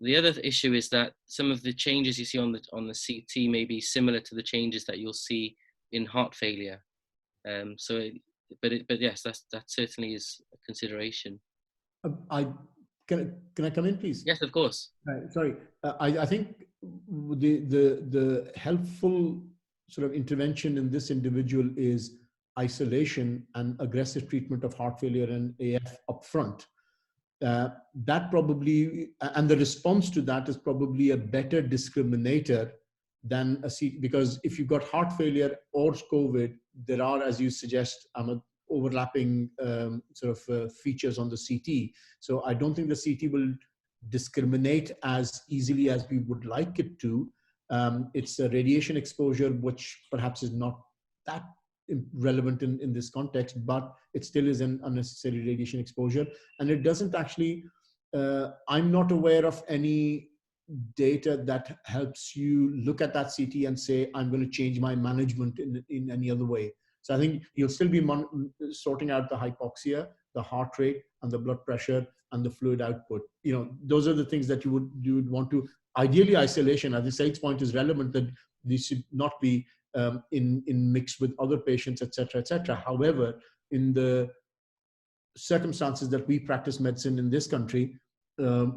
the other issue is that some of the changes you see on the CT may be similar to the changes that you'll see in heart failure. But yes, that certainly is a consideration. Can I come in, please? Yes, of course. Sorry, I think the helpful sort of intervention in this individual is isolation and aggressive treatment of heart failure and AF upfront. That probably, and the response to that is probably a better discriminator than a CT, because if you've got heart failure or COVID, there are, as you suggest, Ahmed, overlapping features on the CT. So I don't think the CT will discriminate as easily as we would like it to. It's a radiation exposure, which perhaps is not that relevant in this context, but it still is an unnecessary radiation exposure. And it doesn't actually, I'm not aware of any data that helps you look at that CT and say, I'm going to change my management in any other way. So I think you'll still be sorting out the hypoxia, the heart rate, and the blood pressure, and the fluid output. You know, those are the things that you would want to, ideally isolation. I think Said's point is relevant, that these should not be in mixed with other patients, et cetera, However, in the circumstances that we practice medicine in this country,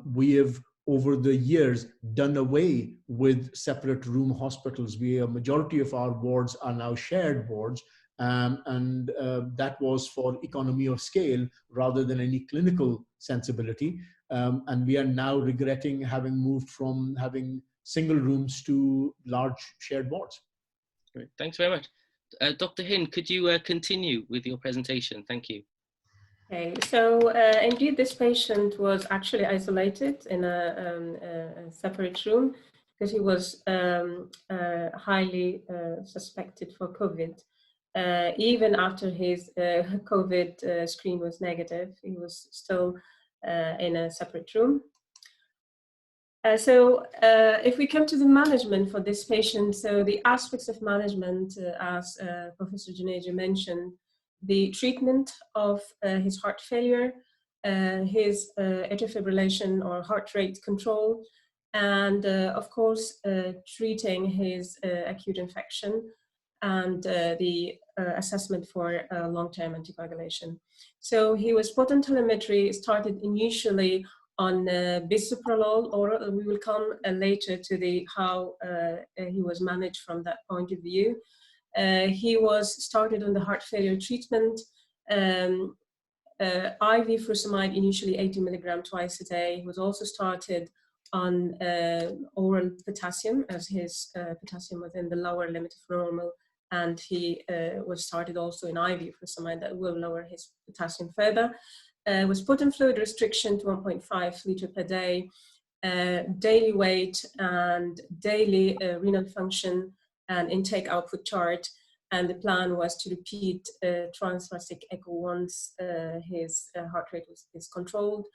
we have over the years done away with separate room hospitals. A majority of our wards are now shared wards, and that was for economy of scale rather than any clinical sensibility. And we are now regretting having moved from having single rooms to large shared wards. Great. Thanks very much. Dr. Hind, could you continue with your presentation? Thank you. Okay, so indeed this patient was actually isolated in a separate room because he was highly suspected for COVID. Even after his COVID screen was negative, he was still in a separate room. So if we come to the management for this patient, so the aspects of management, as Professor Junejo mentioned, the treatment of his heart failure, his atrial fibrillation or heart rate control, and of course, treating his acute infection, and the assessment for long-term anticoagulation. So he was put on telemetry, started initially on bisoprolol oral. We will come later to the how he was managed from that point of view. He was started on the heart failure treatment, IV furosemide, initially 80 milligram twice a day. He was also started on oral potassium, as his potassium was in the lower limit of normal, and he was started also in IV furosemide that will lower his potassium further. Was put on fluid restriction to 1.5 liter per day, daily weight and daily renal function and intake output chart. And the plan was to repeat transthoracic echo once his heart rate is controlled,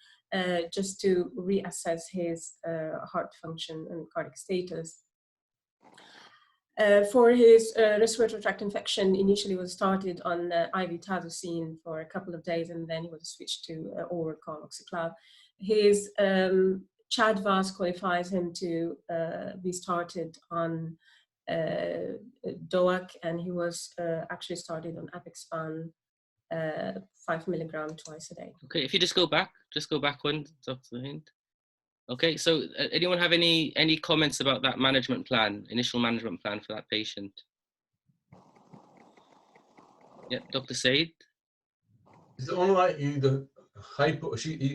just to reassess his heart function and cardiac status. For his respiratory tract infection, initially was started on IV tazocine for a couple of days, and then he was switched to oral carboxyclav. His CHAD-VAS qualifies him to be started on DOAC, and he was actually started on Apixaban 5 milligram twice a day. Okay, if you just go back one, Dr. Hind. Okay, so anyone have any comments about that management plan, initial management plan for that patient? Yeah, Dr. Said? It's only the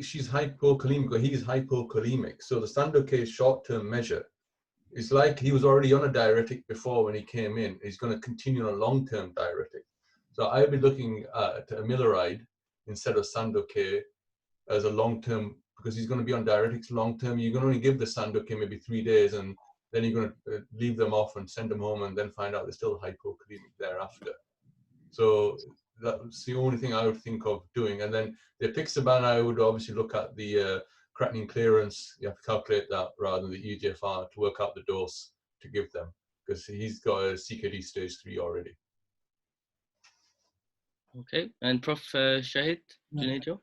she's hypokalemic, or he's hypokalemic. So the standard case short-term measure is like he was already on a diuretic before when he came in. He's going to continue on a long-term diuretic. So I would be looking at amiloride instead of Sandoz-K as a long-term, because he's going to be on diuretics long-term. You're going to only give the Sandoz-K maybe 3 days, and then you're going to leave them off and send them home, and then find out they're still hypokalemic thereafter. So that's the only thing I would think of doing. And then the Apixaban, I would obviously look at the creatinine clearance. You have to calculate that rather than the EGFR to work out the dose to give them, because he's got a CKD stage 3 already. Okay, and Prof. Shahid, Junejo?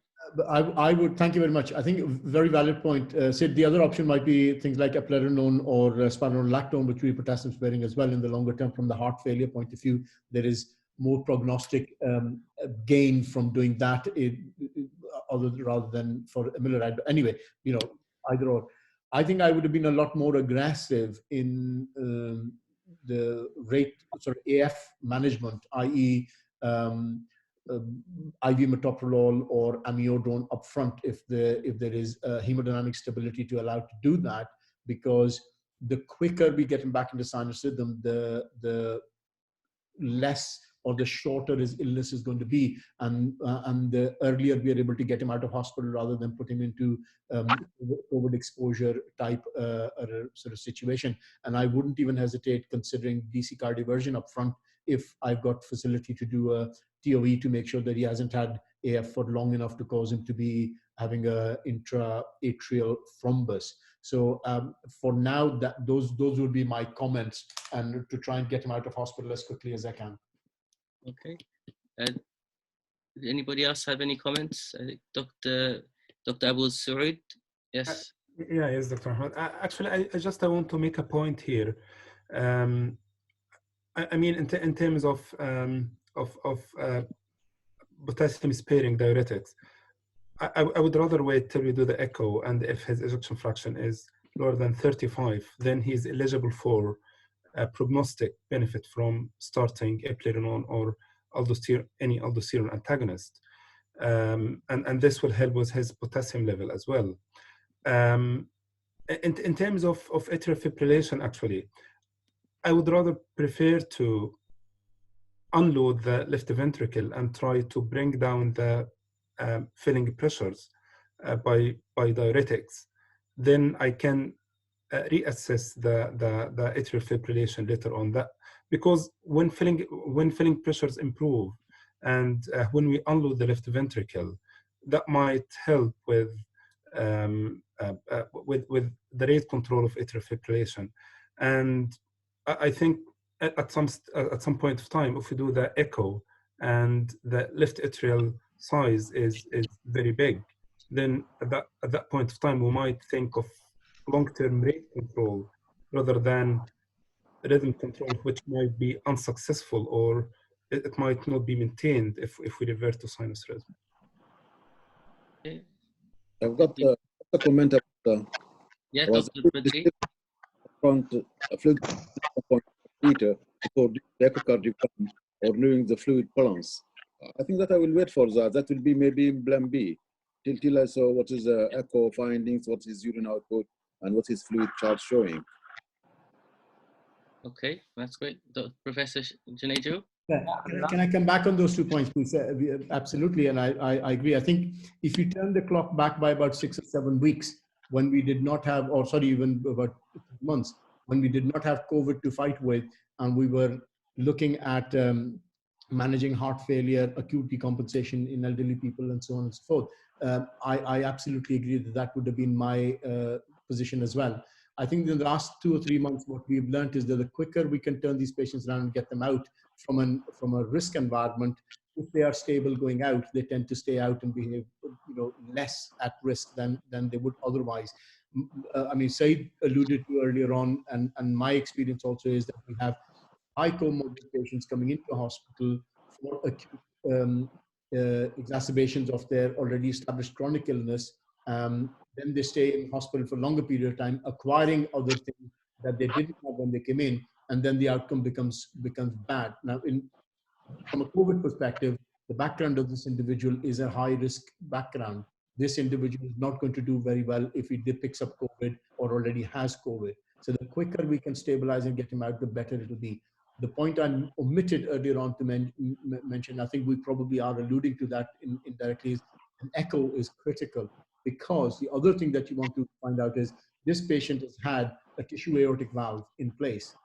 I would, thank you very much. I think a very valid point. Sid, the other option might be things like eplerenone or spironolactone, which will be potassium sparing as well in the longer term. From the heart failure point of view, there is more prognostic gain from doing that rather than for amiloride. But anyway, you know, either or. I think I would have been a lot more aggressive in the rate sort of AF management, i.e. IV metoprolol or amiodarone upfront if there is hemodynamic stability to allow to do that, because the quicker we get him back into sinus rhythm, the less or the shorter his illness is going to be, and the earlier we are able to get him out of hospital rather than put him into COVID exposure type sort of situation. And I wouldn't even hesitate considering DC cardioversion up front if I've got facility to do a TOE to make sure that he hasn't had AF for long enough to cause him to be having a intra-atrial thrombus. So for now, those would be my comments, and to try and get him out of hospital as quickly as I can. Okay. Anybody else have any comments? Dr. Elzeoud? Yes. Yes, Dr. Ahmed. Actually, I want to make a point here. I mean, in terms of potassium-sparing diuretics, I would rather wait till we do the echo, and if his ejection fraction is lower than 35, then he's eligible for a prognostic benefit from starting eplerenone or any aldosterone antagonist. And this will help with his potassium level as well. In terms of atrial fibrillation, actually, I would rather prefer to unload the left ventricle and try to bring down the filling pressures by diuretics. Then I can reassess the atrial fibrillation later on. That because when filling pressures improve and when we unload the left ventricle, that might help with the rate control of atrial fibrillation. And I think at some point of time, if we do the echo and the left atrial size is very big, then at that point of time we might think of long-term rate control rather than rhythm control, which might be unsuccessful, or it might not be maintained if we revert to sinus rhythm. Okay. I've got a comment about Dr. Badri. front fluid meter before the echocardiogram or knowing the fluid balance. I think that I will wait for that. That will be maybe plan B till I saw what is the echo findings, what is urine output, and what is fluid charge showing. Okay, that's great. Professor Junejo? Can I come back on those 2 points, please? Absolutely, and I agree. I think if you turn the clock back by about 6 or 7 weeks, when we did not have, or sorry, even about months, when we did not have COVID to fight with, and we were looking at managing heart failure, acute decompensation in elderly people, and so on and so forth, I absolutely agree that would have been my position as well. I think in the last 2 or 3 months, what we've learned is that the quicker we can turn these patients around and get them out from a risk environment, if they are stable going out, they tend to stay out and behave, less at risk than they would otherwise. I mean, Said alluded to earlier on, and my experience also is that we have high comorbid patients coming into hospital for acute exacerbations of their already established chronic illness. Then they stay in hospital for a longer period of time, acquiring other things that they didn't have when they came in, and then the outcome becomes bad. Now, from a COVID perspective, the background of this individual is a high-risk background. This individual is not going to do very well if he picks up COVID or already has COVID. So the quicker we can stabilize and get him out, the better it will be. The point I omitted earlier on to mention, I think we probably are alluding to that indirectly, is an echo is critical, because the other thing that you want to find out is this patient has had a tissue aortic valve in place.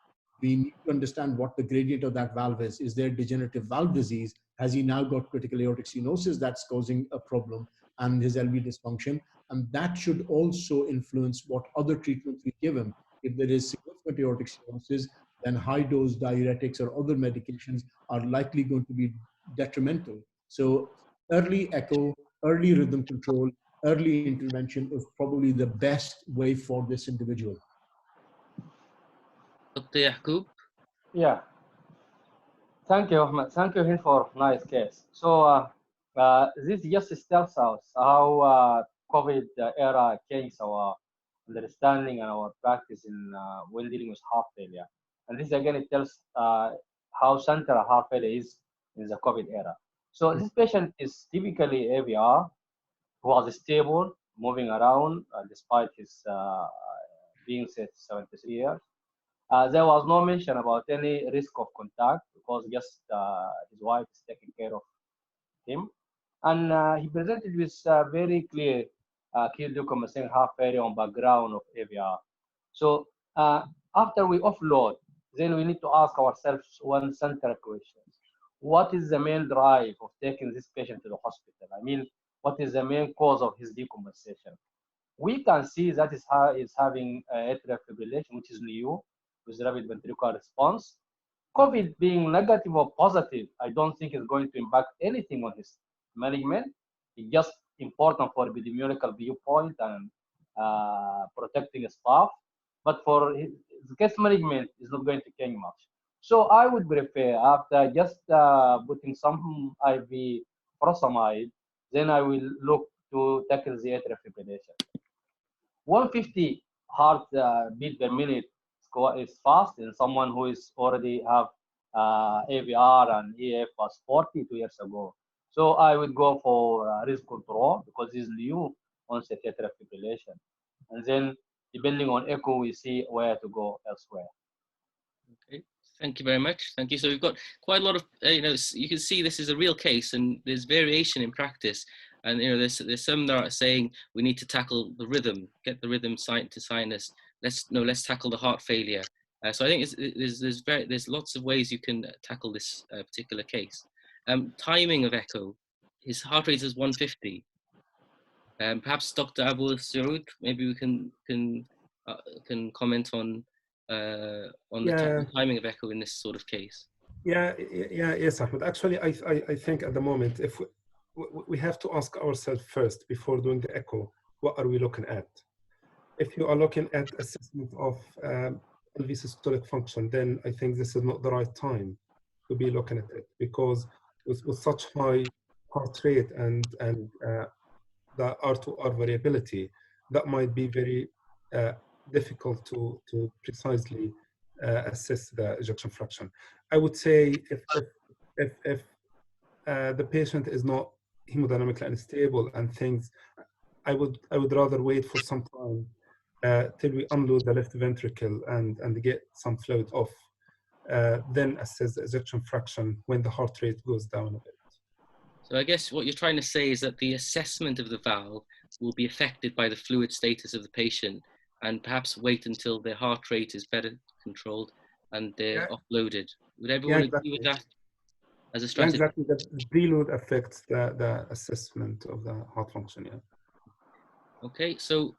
We need to understand what the gradient of that valve is. Is there degenerative valve disease? Has he now got critical aortic stenosis that's causing a problem and his LV dysfunction? And that should also influence what other treatments we give him. If there is significant aortic stenosis, then high-dose diuretics or other medications are likely going to be detrimental. So early echo, early rhythm control, early intervention is probably the best way for this individual. Dr. Yagoub? Yeah. Thank you, Ahmed. Thank you, Hind, for nice case. So this just tells us how COVID era changed our understanding and our practice in when dealing with heart failure. And this again, it tells how central heart failure is in the COVID era. So this patient is typically AVR, who was stable, moving around despite his being 73 years. There was no mention about any risk of contact because just his wife is taking care of him. And he presented with very clear acute decompensated heart failure on background of AVR. So after we offload, then we need to ask ourselves one central question. what is the main drive of taking this patient to the hospital? I mean, what is the main cause of his decompensation? We can see that is having atrial fibrillation, which is new, with rapid ventricular response. COVID being negative or positive, I don't think is going to impact anything on his management. It's just important for epidemiological viewpoint and protecting staff. But for his case management, is not going to change much. So I would prefer, after just putting some IV furosemide, then I will look to tackle the atrial fibrillation. 150 heart beat per minute is fast in someone who is already have AVR and EF was 42 years ago. So I would go for risk control because it's new onset atrial fibrillation. And then depending on echo, we see where to go elsewhere. Okay, thank you very much. Thank you. So we've got quite a lot of, you can see this is a real case and there's variation in practice. And there's some that are saying we need to tackle the rhythm, get the rhythm to sinus. Let's tackle the heart failure. So I think there's lots of ways you can tackle this particular case. Timing of echo, his heart rate is 150. Perhaps Dr. Elzeoud, maybe we can comment on the timing of echo in this sort of case. Yes, Ahmed. Actually, I think at the moment, if we have to ask ourselves first before doing the echo, what are we looking at? If you are looking at assessment of LV systolic function, then I think this is not the right time to be looking at it, because with such high heart rate and the R2R variability, that might be very difficult to precisely assess the ejection fraction. I would say if the patient is not hemodynamically unstable and things, I would rather wait for some time till we unload the left ventricle and get some fluid off, then assess the ejection fraction when the heart rate goes down a bit. So I guess what you're trying to say is that the assessment of the valve will be affected by the fluid status of the patient, and perhaps wait until their heart rate is better controlled and they're offloaded. Would everyone agree with that as a strategy? Exactly. The preload affects the assessment of the heart function. Okay, so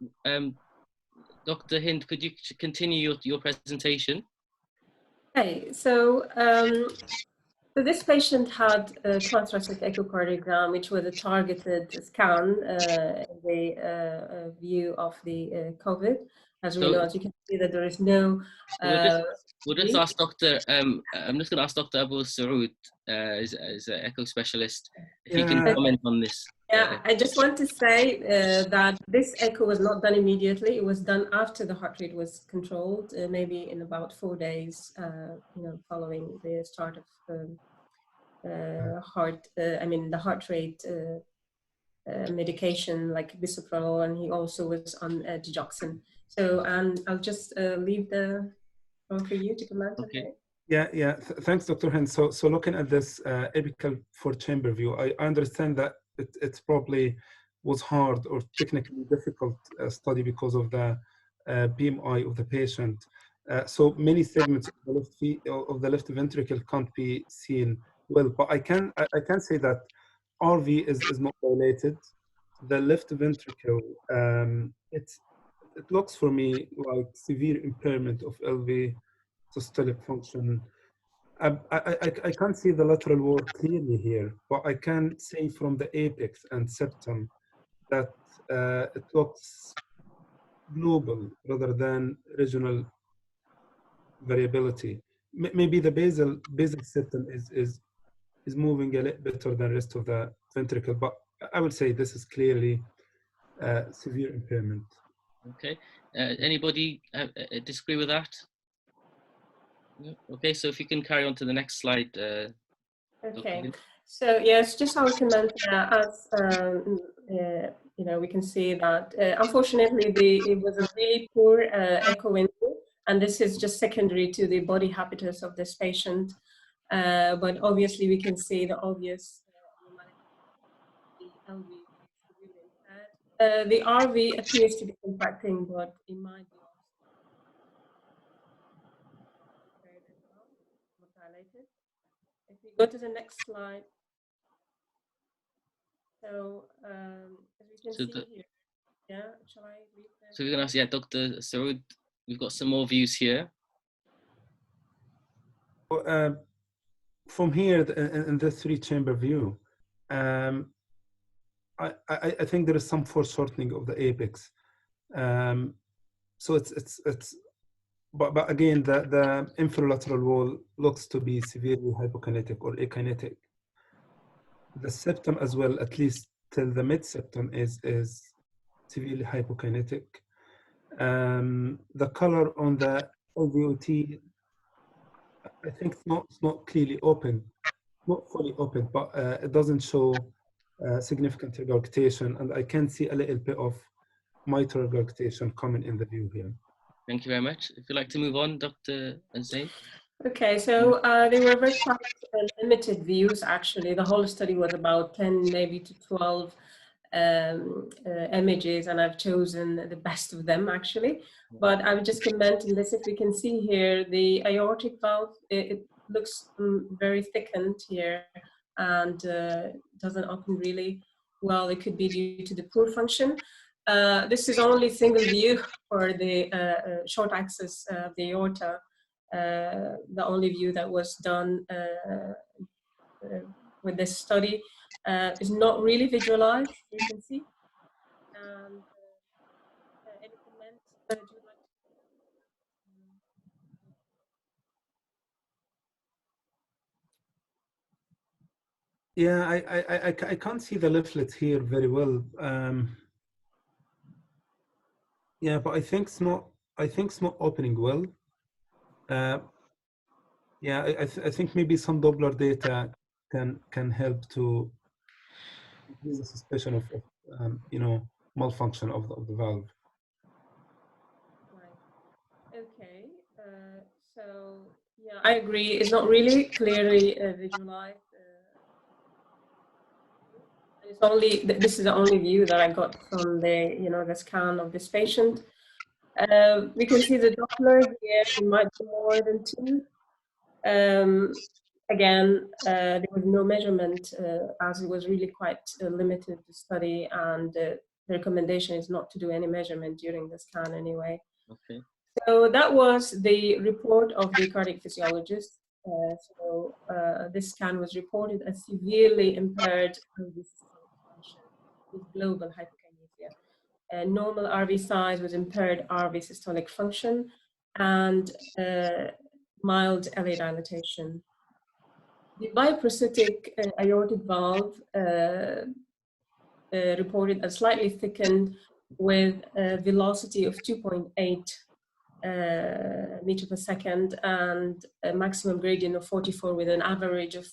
Dr. Hind, could you continue your presentation? Okay, so this patient had a transthoracic echocardiogram, which was a targeted scan in the view of the COVID. As we know, as you can see, that there is no. We'll just ask Dr. I'm just going to ask Dr. Elseoud, as an echo specialist, if he can comment on this. Yeah, I just want to say that this echo was not done immediately. It was done after the heart rate was controlled, maybe in about 4 days, following the start of the heart rate medication like bisoprolol, and he also was on digoxin. So, and I'll just leave the floor for you to comment. Okay. Thanks, Dr. Hind. So looking at this apical 4-chamber view, I understand that it probably was hard or technically difficult study because of the BMI of the patient. So many segments of the left ventricle can't be seen well, but I can say that RV is not dilated. The left ventricle, it looks for me like severe impairment of LV systolic function. I can't see the lateral wall clearly here, but I can say from the apex and septum that it looks global rather than regional variability. Maybe the basal septum is moving a little better than the rest of the ventricle, but I would say this is clearly severe impairment. Okay. Anybody disagree with that? Okay, so if you can carry on to the next slide. Okay, so yes, just how we comment as we can see that unfortunately it was a really poor echo window, and this is just secondary to the body habitus of this patient. But obviously we can see the obvious the RV appears to be contracting, but it might be also dilated. If we Go to the next slide. So as we can see here, yeah, shall I read that? So we're going to ask, yeah, Dr. Elzeoud, we've got some more views here. From here in the three-chamber view, I think there is some foreshortening of the apex. So but again, the infralateral wall looks to be severely hypokinetic or akinetic. The septum as well, at least till the mid-septum, is severely hypokinetic. The color on the LVOT, I think it's not clearly open, not fully open, but it doesn't show significant regurgitation, and I can see a little bit of mitral regurgitation coming in the view here. Thank you very much. If you'd like to move on, Dr. Elzein. Okay, so they were very quite limited views, actually. The whole study was about 10, maybe to 12 images, and I've chosen the best of them, actually. But I would just comment on this. If we can see here, the aortic valve, it looks very thickened here and doesn't open really well. It could be due to the poor function. This is only single view for the short axis of the aorta. The only view that was done with this study is not really visualized, you can see. And any comments that you would like to? Yeah, I can't see the leaflet here very well. Yeah, but I think it's not opening well. Yeah, I think maybe some Doppler data can help to increase the suspicion of you know, malfunction of the valve. Right. Okay. So yeah, I agree. It's not really clearly visualized. It's only this is the only view that I got from the the scan of this patient. We can see the Doppler here. It might be more than 2. Again, there was no measurement as it was really quite limited to study, and the recommendation is not to do any measurement during the scan anyway. Okay. So that was the report of the cardiac physiologist. This scan was reported as severely impaired RV systolic function with global hypokinesia. Normal RV size was impaired RV systolic function and mild LA dilatation. The biprosthetic aortic valve reported a slightly thickened with a velocity of 2.8 meter per second and a maximum gradient of 44 with an average of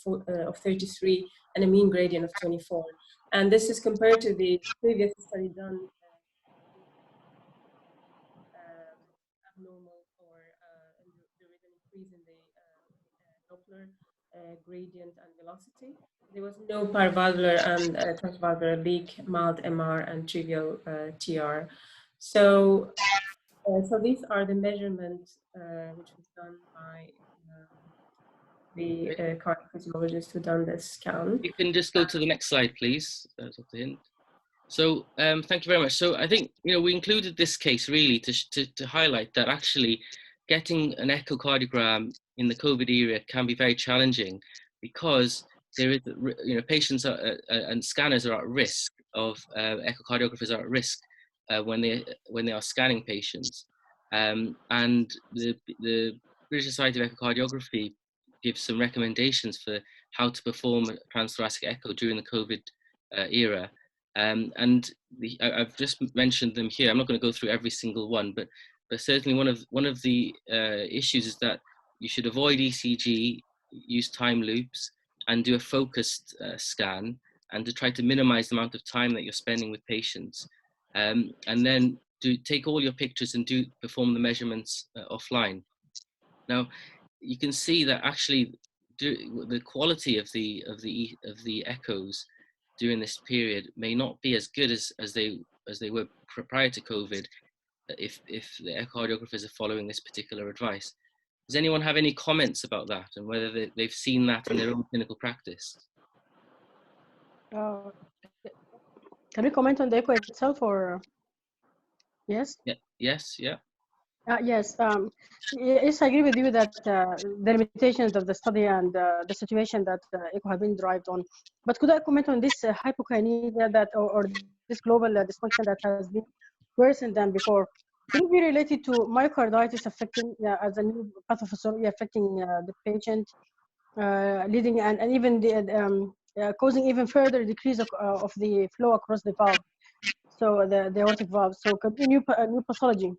33 and a mean gradient of 24. And this is compared to the previous study done abnormal, or there is an increase in the Doppler gradient and velocity. There was no paravalvular and transvalvular leak, mild MR, and trivial TR. So these are the measurements which was done by the cardiac physiologist who done this scan. You can just go to the next slide, please, Dr. Hind. So thank you very much. So I think we included this case really to highlight that actually getting an echocardiogram in the COVID era can be very challenging, because there is patients and scanners are at risk of echocardiographers are at risk when they are scanning patients, and the British Society of Echocardiography gives some recommendations for how to perform a transthoracic echo during the COVID era. I've just mentioned them here. I'm not going to go through every single one, but certainly one of the issues is that you should avoid ECG, use time loops, and do a focused scan, and to try to minimize the amount of time that you're spending with patients, and then take all your pictures and perform the measurements offline. Now, you can see that actually the quality of the echoes during this period may not be as good as they were prior to COVID, if the echocardiographers are following this particular advice. Does anyone have any comments about that and whether they've seen that in their own clinical practice? Can we comment on the echo itself, or yes? Yeah. Yes. Yeah. Yes. Yes, I agree with you that the limitations of the study and the situation that ECHO have been derived on. But could I comment on this hypokinemia that, or this global dysfunction that has been worsened than before? Could it be related to myocarditis affecting as a new pathophysiology affecting the patient, leading and even the, causing even further decrease of the flow across the valve, so the aortic valve. So could be new pathology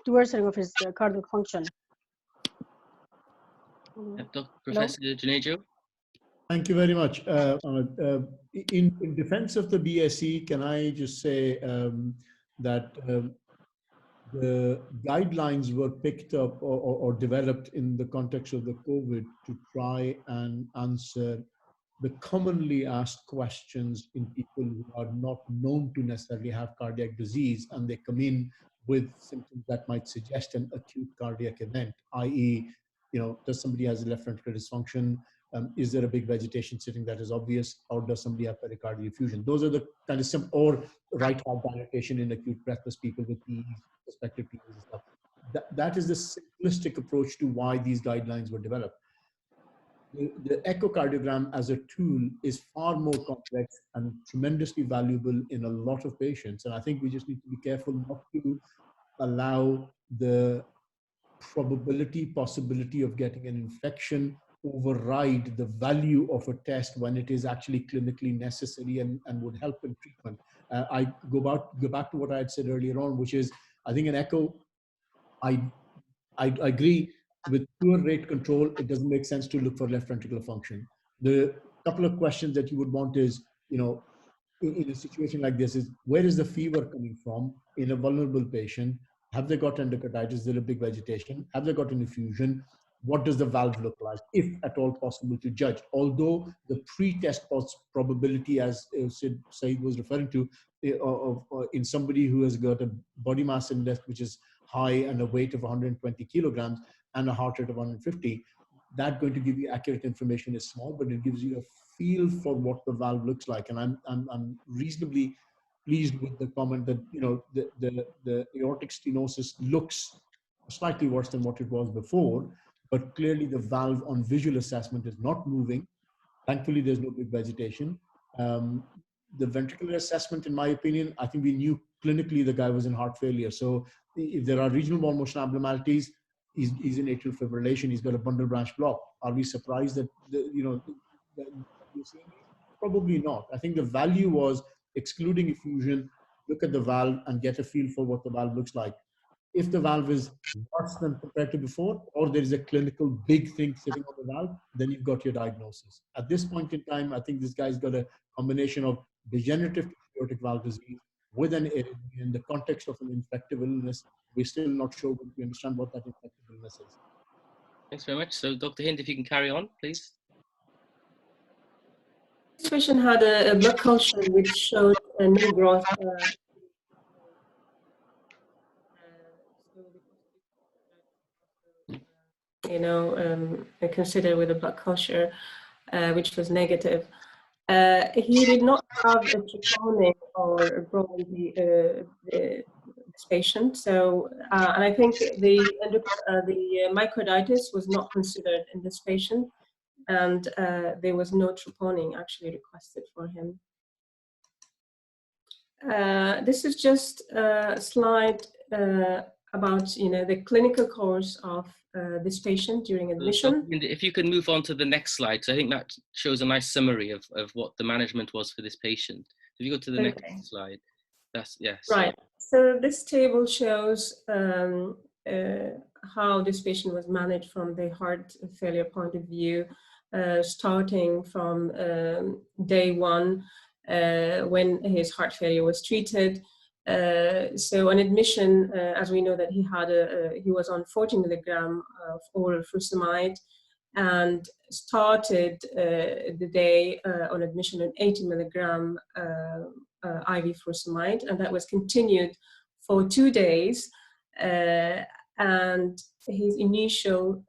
to worsening of his cardiac function. Professor Junejo? Thank you very much. In defense of the BSc, can I just say that the guidelines were picked up or developed in the context of the COVID to try and answer the commonly asked questions in people who are not known to necessarily have cardiac disease, and they come in with symptoms that might suggest an acute cardiac event, i.e., does somebody has a left ventricular dysfunction? Is there a big vegetation sitting that is obvious, or does somebody have pericardial effusion? Those are the kind of or right heart dilatation in acute breathless people with PEs, suspected PEs and stuff. That is the simplistic approach to why these guidelines were developed. The echocardiogram as a tool is far more complex and tremendously valuable in a lot of patients. And I think we just need to be careful not to allow the possibility of getting an infection override the value of a test when it is actually clinically necessary and would help in treatment. I go back to what I had said earlier on, which is, I think an echo, I agree, with pure rate control, it doesn't make sense to look for left ventricular function. The couple of questions that you would want is, in a situation like this, is where is the fever coming from in a vulnerable patient? Have they got endocarditis? Is there a big vegetation? Have they got an effusion? What does the valve look like, if at all possible to judge? Although the pre-test probability, as Saeed was referring to, in somebody who has got a body mass index which is high and a weight of 120 kilograms and a heart rate of 150, that going to give you accurate information is small, but it gives you a feel for what the valve looks like. And I'm reasonably pleased with the comment that the aortic stenosis looks slightly worse than what it was before, but clearly the valve on visual assessment is not moving. Thankfully, there's no big vegetation. The ventricular assessment, in my opinion, I think we knew clinically the guy was in heart failure. So if there are regional wall motion abnormalities, he's in atrial fibrillation, he's got a bundle branch block. Are we surprised that that we're seeing it? Probably not. I think the value was excluding effusion, look at the valve and get a feel for what the valve looks like. If the valve is worse than compared to before, or there is a clinical big thing sitting on the valve, then you've got your diagnosis. At this point in time, I think this guy's got a combination of degenerative aortic valve disease with an arrhythmia in the context of an infective illness. We're still not sure, but we understand what that infective illness is. Thanks very much. So Dr. Hind, if you can carry on, please. This patient had a blood culture which showed no growth. Considered with a blood culture, which was negative. He did not have a troponin or probably this patient. So, and I think the myocarditis was not considered in this patient, and there was no troponin actually requested for him. This is just a slide about the clinical course of this patient during admission. If you can move on to the next slide, so I think that shows a nice summary of what the management was for this patient. If you go to the next slide, that's yes. Right. So this table shows how this patient was managed from the heart failure point of view, starting from day one when his heart failure was treated. So on admission, as we know that he was on 40 milligram of oral furosemide and started the day on admission on 80 milligram IV furosemide, and that was continued for 2 days and his initial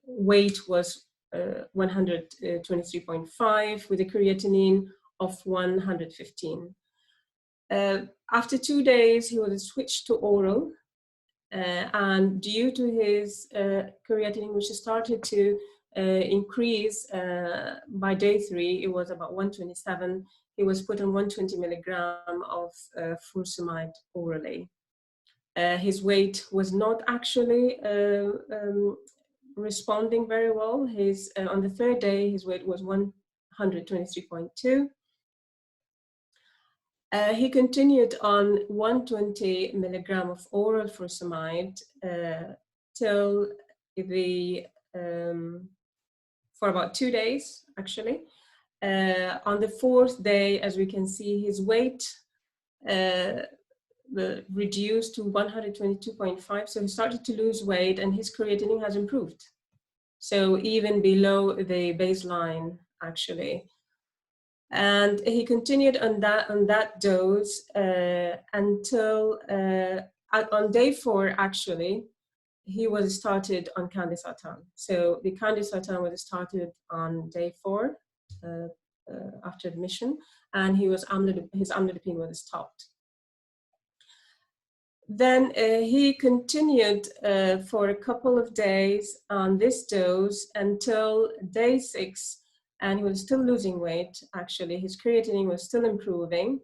weight was 123.5 with a creatinine of 115. After 2 days, he was switched to oral, and due to his creatinine, which started to increase by day 3, it was about 127. He was put on 120 milligram of furosemide orally. His weight was not actually responding very well. On the 3rd day, his weight was 123.2. He continued on 120 milligram of oral furosemide till for about 2 days, actually. On the 4th day, as we can see, his weight reduced to 122.5, so he started to lose weight, and his creatinine has improved. So even below the baseline, actually. And he continued on that dose until on day 4, actually, he was started on candesartan. So the candesartan was started on day 4 after admission, and his amlodipine was stopped. Then he continued for a couple of days on this dose until day 6, and he was still losing weight. Actually, his creatinine was still improving.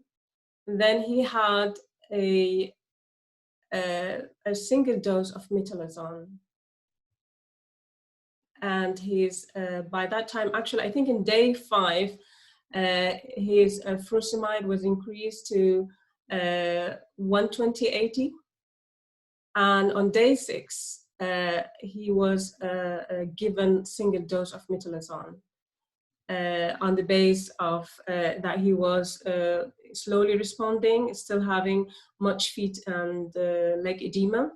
Then he had a single dose of metolazone, and he's by that time, actually, I think in day 5, his furosemide was increased to 120/80, and on day 6, he was given single dose of metolazone on the base of that he was slowly responding, still having much feet and leg edema,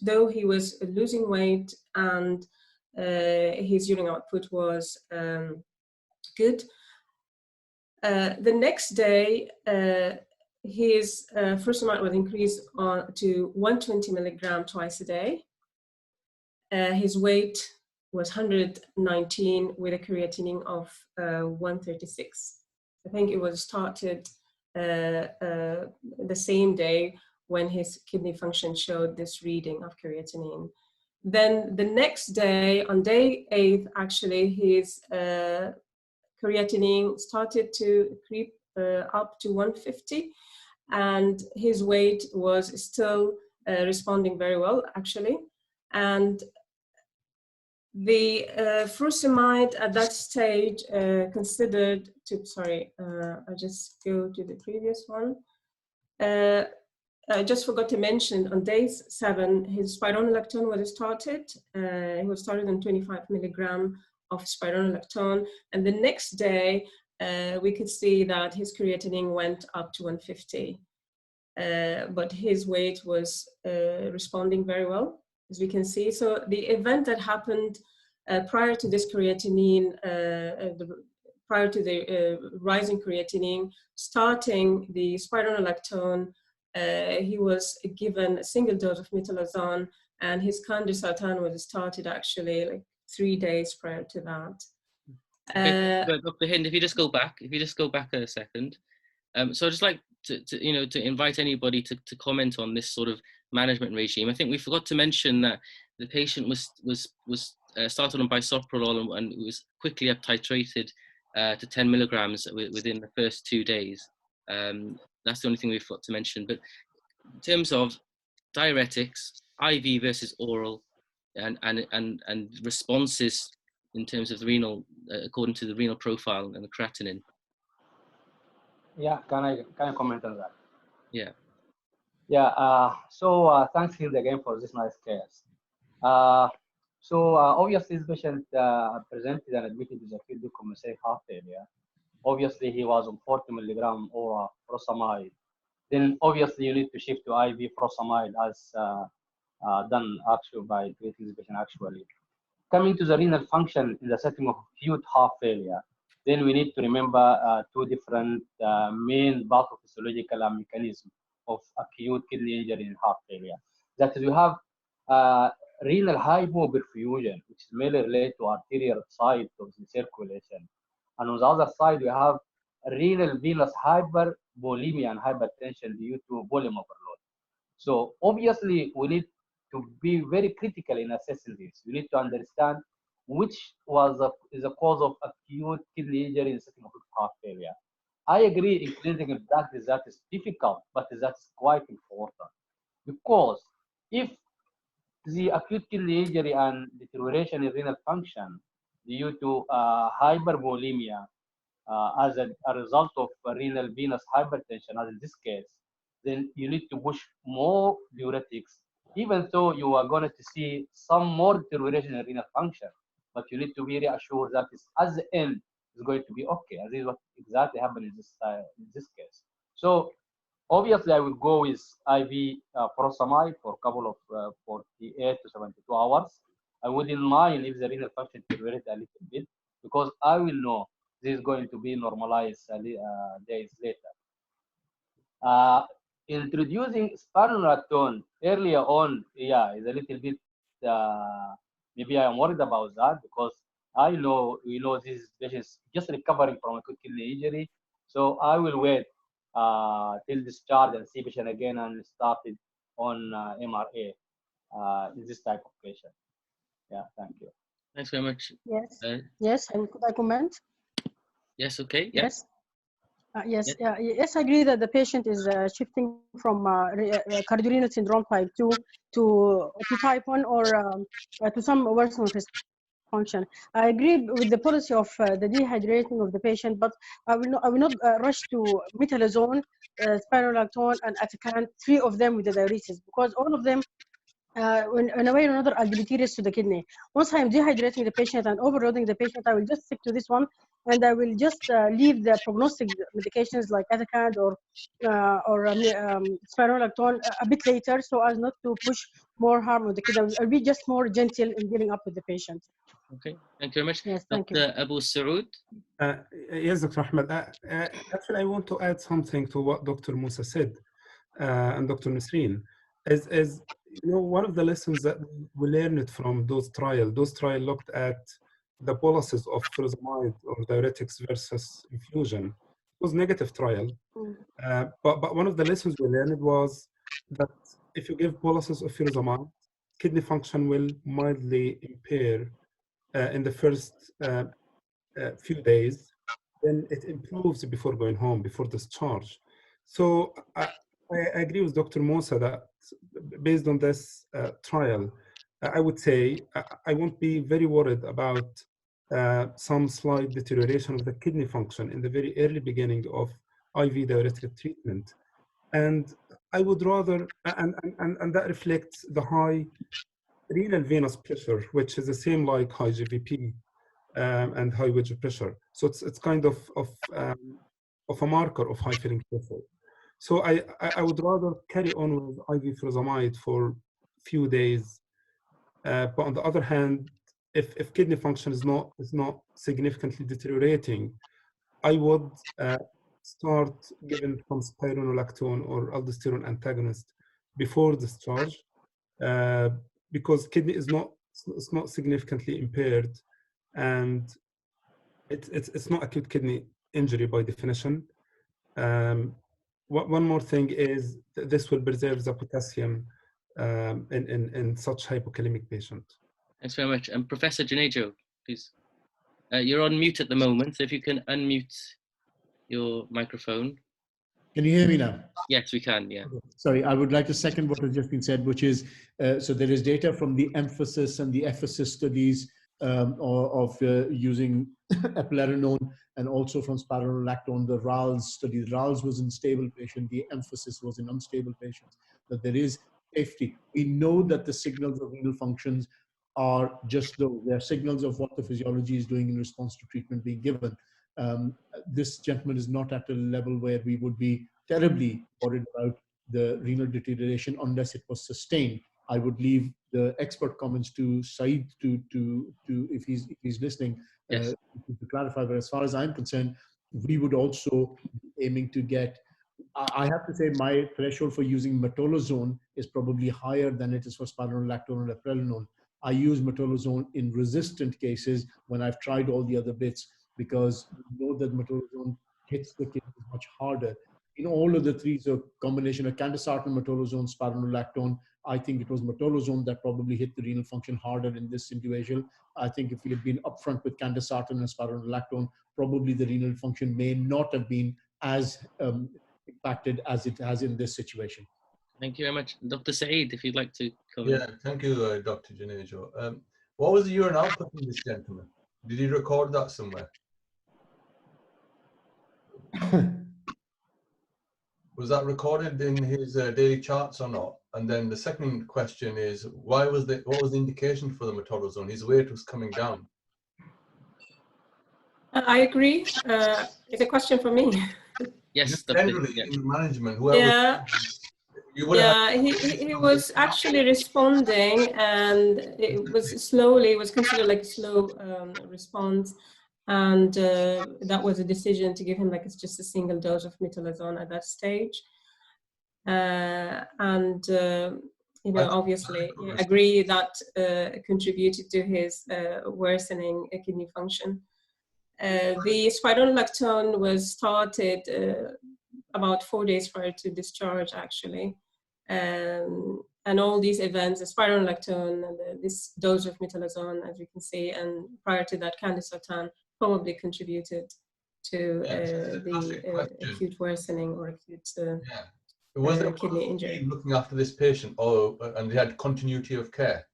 though he was losing weight and his urine output was good. The next day, his furosemide was increased to 120 milligram twice a day. His weight was 119 with a creatinine of 136. I think it was started the same day when his kidney function showed this reading of creatinine. Then the next day, on day 8, actually, his creatinine started to creep up to 150, and his weight was still responding very well, actually. And the furosemide at that stage considered to, sorry, I'll just go to the previous one. I just forgot to mention on day 7, his spironolactone was started. He was started on 25 milligram of spironolactone. And the next day, we could see that his creatinine went up to 150. But his weight was responding very well, as we can see. So the event that happened prior to this creatinine, prior to the rising creatinine, starting the spironolactone, he was given a single dose of metolazone, and his candesartan was started actually like 3 days prior to that. Dr. Hind, if you just go back a second. So I'd just like to invite anybody to comment on this sort of management regime. I think we forgot to mention that the patient was started on bisoprolol and was quickly up titrated to 10 milligrams within the first 2 days. That's the only thing we forgot to mention. But in terms of diuretics, IV versus oral, and responses in terms of the renal, according to the renal profile and the creatinine. Yeah, can I comment on that? Yeah. Yeah. So thanks Hind again for this nice case. Obviously this patient presented and admitted with acute decompensated heart failure. Obviously he was on 40 milligram oral furosemide. Then obviously you need to shift to IV furosemide as done actually by treating this patient actually. Coming to the renal function in the setting of acute heart failure, then we need to remember 2 different main pathophysiological mechanisms of acute kidney injury in heart failure. That is, we have renal hypoperfusion, which is mainly related to arterial side of the circulation. And on the other side, we have renal venous hypervolemia and hypertension due to volume overload. So obviously, we need to be very critical in assessing this. We need to understand which is the cause of acute kidney injury in the setting of heart failure. I agree in clinical practice that is difficult, but that's quite important, because if the acute kidney injury and deterioration in renal function due to hypervolemia as a result of renal venous hypertension, as in this case, then you need to push more diuretics, even though you are going to see some more deterioration in renal function. But you need to be reassured that at the end is going to be okay. And this is what exactly happened in this case. So obviously, I will go with IV furosemide for a couple of 48 to 72 hours. I wouldn't mind if the renal function deteriorated a little bit, because I will know this is going to be normalized days later. Introducing spironolactone earlier on, yeah, is a little bit, maybe I am worried about that, because we know these patients just recovering from acute kidney injury. So I will wait till discharge and see patient again and started on MRA in this type of patient. Yeah, thank you. Thanks very much. Yes. Yes, and could I comment? Yes, okay. Yeah. Yes. Yes, I agree that the patient is shifting from cardiorenal syndrome type 2 to type 1 or to some worsening of his function. I agree with the policy of the dehydrating of the patient, but I will not rush to metalazone, spironolactone, and atacant, 3 of them with the diuresis, because all of them in a way or another are deleterious to the kidney. Once I am dehydrating the patient and overloading the patient, I will just stick to this one, and I will just leave the prognostic medications like atacant or spironolactone a bit later, so as not to push more harm on the kidney. I'll be just more gentle in dealing up with the patient. Okay, thank you very much. Yes, thank you. Dr. Elseoud. Yes, Dr. Ahmed. Actually, I want to add something to what Dr. Mousa said and Dr. Nasrein. As you know, one of the lessons that we learned from those trials looked at the boluses of furosemide or diuretics versus infusion. It was a negative trial. But one of the lessons we learned was that if you give boluses of furosemide, kidney function will mildly impair in the first few days, then it improves before going home, before discharge. So I agree with Dr. Mousa that based on this trial, I would say I won't be very worried about some slight deterioration of the kidney function in the very early beginning of IV diuretic treatment. And I would rather, and that reflects the high renal venous pressure, which is the same like high GVP and high wedge pressure. So it's kind of a marker of high filling pressure. So I would rather carry on with IV furosemide for few days. But on the other hand, if kidney function is not significantly deteriorating, I would start giving some spironolactone or aldosterone antagonist before discharge, because kidney is not significantly impaired, and it's not acute kidney injury by definition. One more thing is this will preserve the potassium in such hypokalemic patient. Thanks very much. And Professor Junejo, please. You're on mute at the moment, so if you can unmute your microphone. Can you hear me now? Yes, we can, yeah. Sorry, I would like to second what has just been said, which is, so there is data from the emphasis and the ephesus studies of using eplerenone, and also from spironolactone, the RALS study. The RALS was in stable patient, the emphasis was in unstable patients, that there is safety. We know that the signals of renal functions are just those. They're signals of what the physiology is doing in response to treatment being given. This gentleman is not at a level where we would be terribly worried about the renal deterioration unless it was sustained. I would leave the expert comments to Saeed to if he's listening, yes, to clarify. But as far as I'm concerned, we would also be aiming to get I have to say my threshold for using metolazone is probably higher than it is for spironolactone or eplerenone. I use metolazone in resistant cases when I've tried all the other bits, because we know that metolazone hits the kidneys much harder. In all of the three, so combination of candesartan, metolazone, spironolactone, I think it was metolazone that probably hit the renal function harder in this individual. I think if we had been upfront with candesartan and spironolactone, probably the renal function may not have been as impacted as it has in this situation. Thank you very much. Dr. Saeed, if you'd like to comment. Yeah, thank you, Dr. Junejo. What was the urine output in this gentleman? Did he record that somewhere? Was that recorded in his daily charts or not? And then the second question is, what was the indication for the metolazone? His weight was coming down. I agree. It's a question for me. Yes, generally yeah. in management, whoever. Yeah. You would Yeah, he was actually responding, and it was considered like a slow response, and that was a decision to give him like just a single dose of metolazone at that stage. And you know, obviously, I agree that contributed to his worsening kidney function. The spironolactone was started about 4 days prior to discharge, actually. And all these events, the spironolactone, and this dose of metolazone, as you can see, and prior to that, candesartan, probably contributed to the acute worsening or acute kidney injury. Looking after this patient, and they had continuity of care?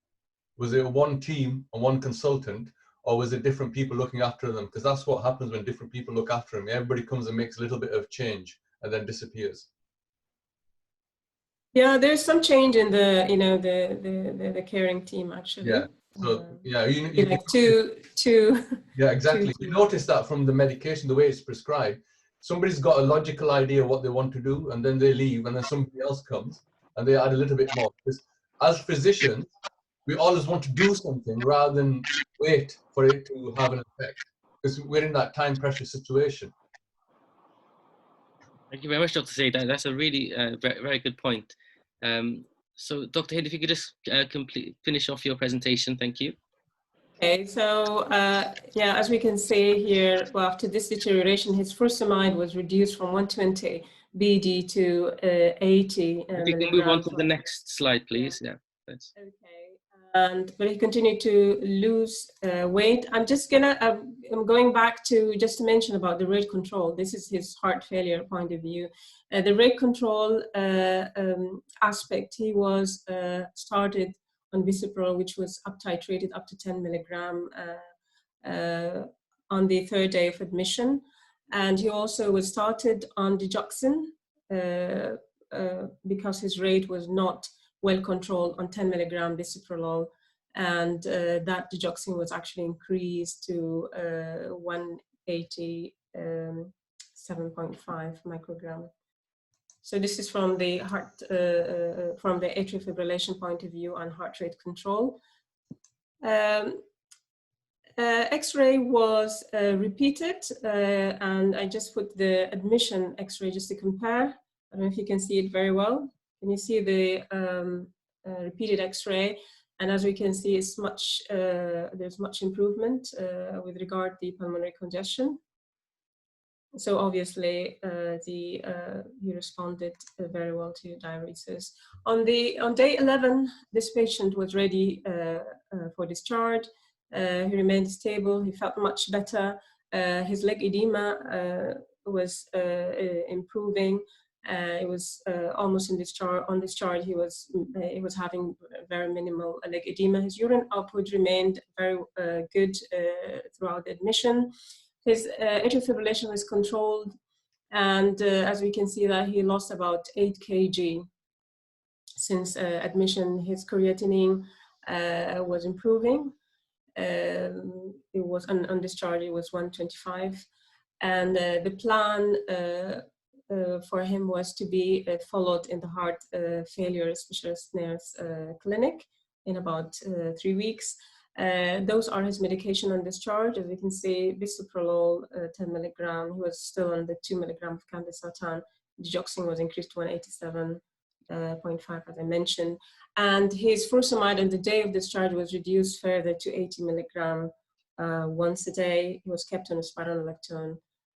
Was it one team and one consultant, or was it different people looking after them? Because that's what happens when different people look after them. Everybody comes and makes a little bit of change and then disappears. Yeah, there's some change in the, you know, the caring team, actually. Yeah. So yeah, you like two. Yeah, exactly. You notice that from the medication, the way it's prescribed. Somebody's got a logical idea what they want to do, and then they leave, and then somebody else comes and they add a little bit more. Because as physicians, we always want to do something rather than wait for it to have an effect, because we're in that time pressure situation. Thank you very much, Dr. Saeed. That's a really very, very good point. So, Dr. Hind, if you could just finish off your presentation, thank you. Okay, so yeah, as we can see here, well, after this deterioration, his furosemide was reduced from 120 BD to 80. If you can move on to the next slide, please. Yeah. Thanks. Okay, but he continued to lose weight. I'm going back to just to mention about the rate control. This is his heart failure point of view. The rate control aspect, he was started on bisoprolol, which was up titrated up to 10 milligram on the 3rd day of admission. And he also was started on digoxin because his rate was not well controlled on 10 milligram bisoprolol. And that digoxin was actually increased to 187.5 microgram. So this is from the from the atrial fibrillation point of view on heart rate control. X-ray was repeated, and I just put the admission X-ray just to compare. I don't know if you can see it very well. Can you see the repeated X-ray? And as we can see, it's much there's much improvement with regard to the pulmonary congestion. So obviously, he responded very well to diuresis. On day 11, this patient was ready for discharge. He remained stable. He felt much better. His leg edema was improving. It was almost in discharge. On discharge, he was having very minimal leg edema. His urine output remained very good throughout the admission. His atrial fibrillation was controlled, and as we can see that he lost about 8 kg since admission. His creatinine was improving. It was on discharge, it was 125. And the plan for him was to be followed in the heart failure specialist nurse clinic in about 3 weeks. Those are his medication on discharge. As we can see, bisoprolol 10 milligram. He was still on the 2 milligram of candesartan digoxin was increased to 187.5, as I mentioned. And his furosemide on the day of discharge was reduced further to 80 milligram once a day. He was kept on a spironolactone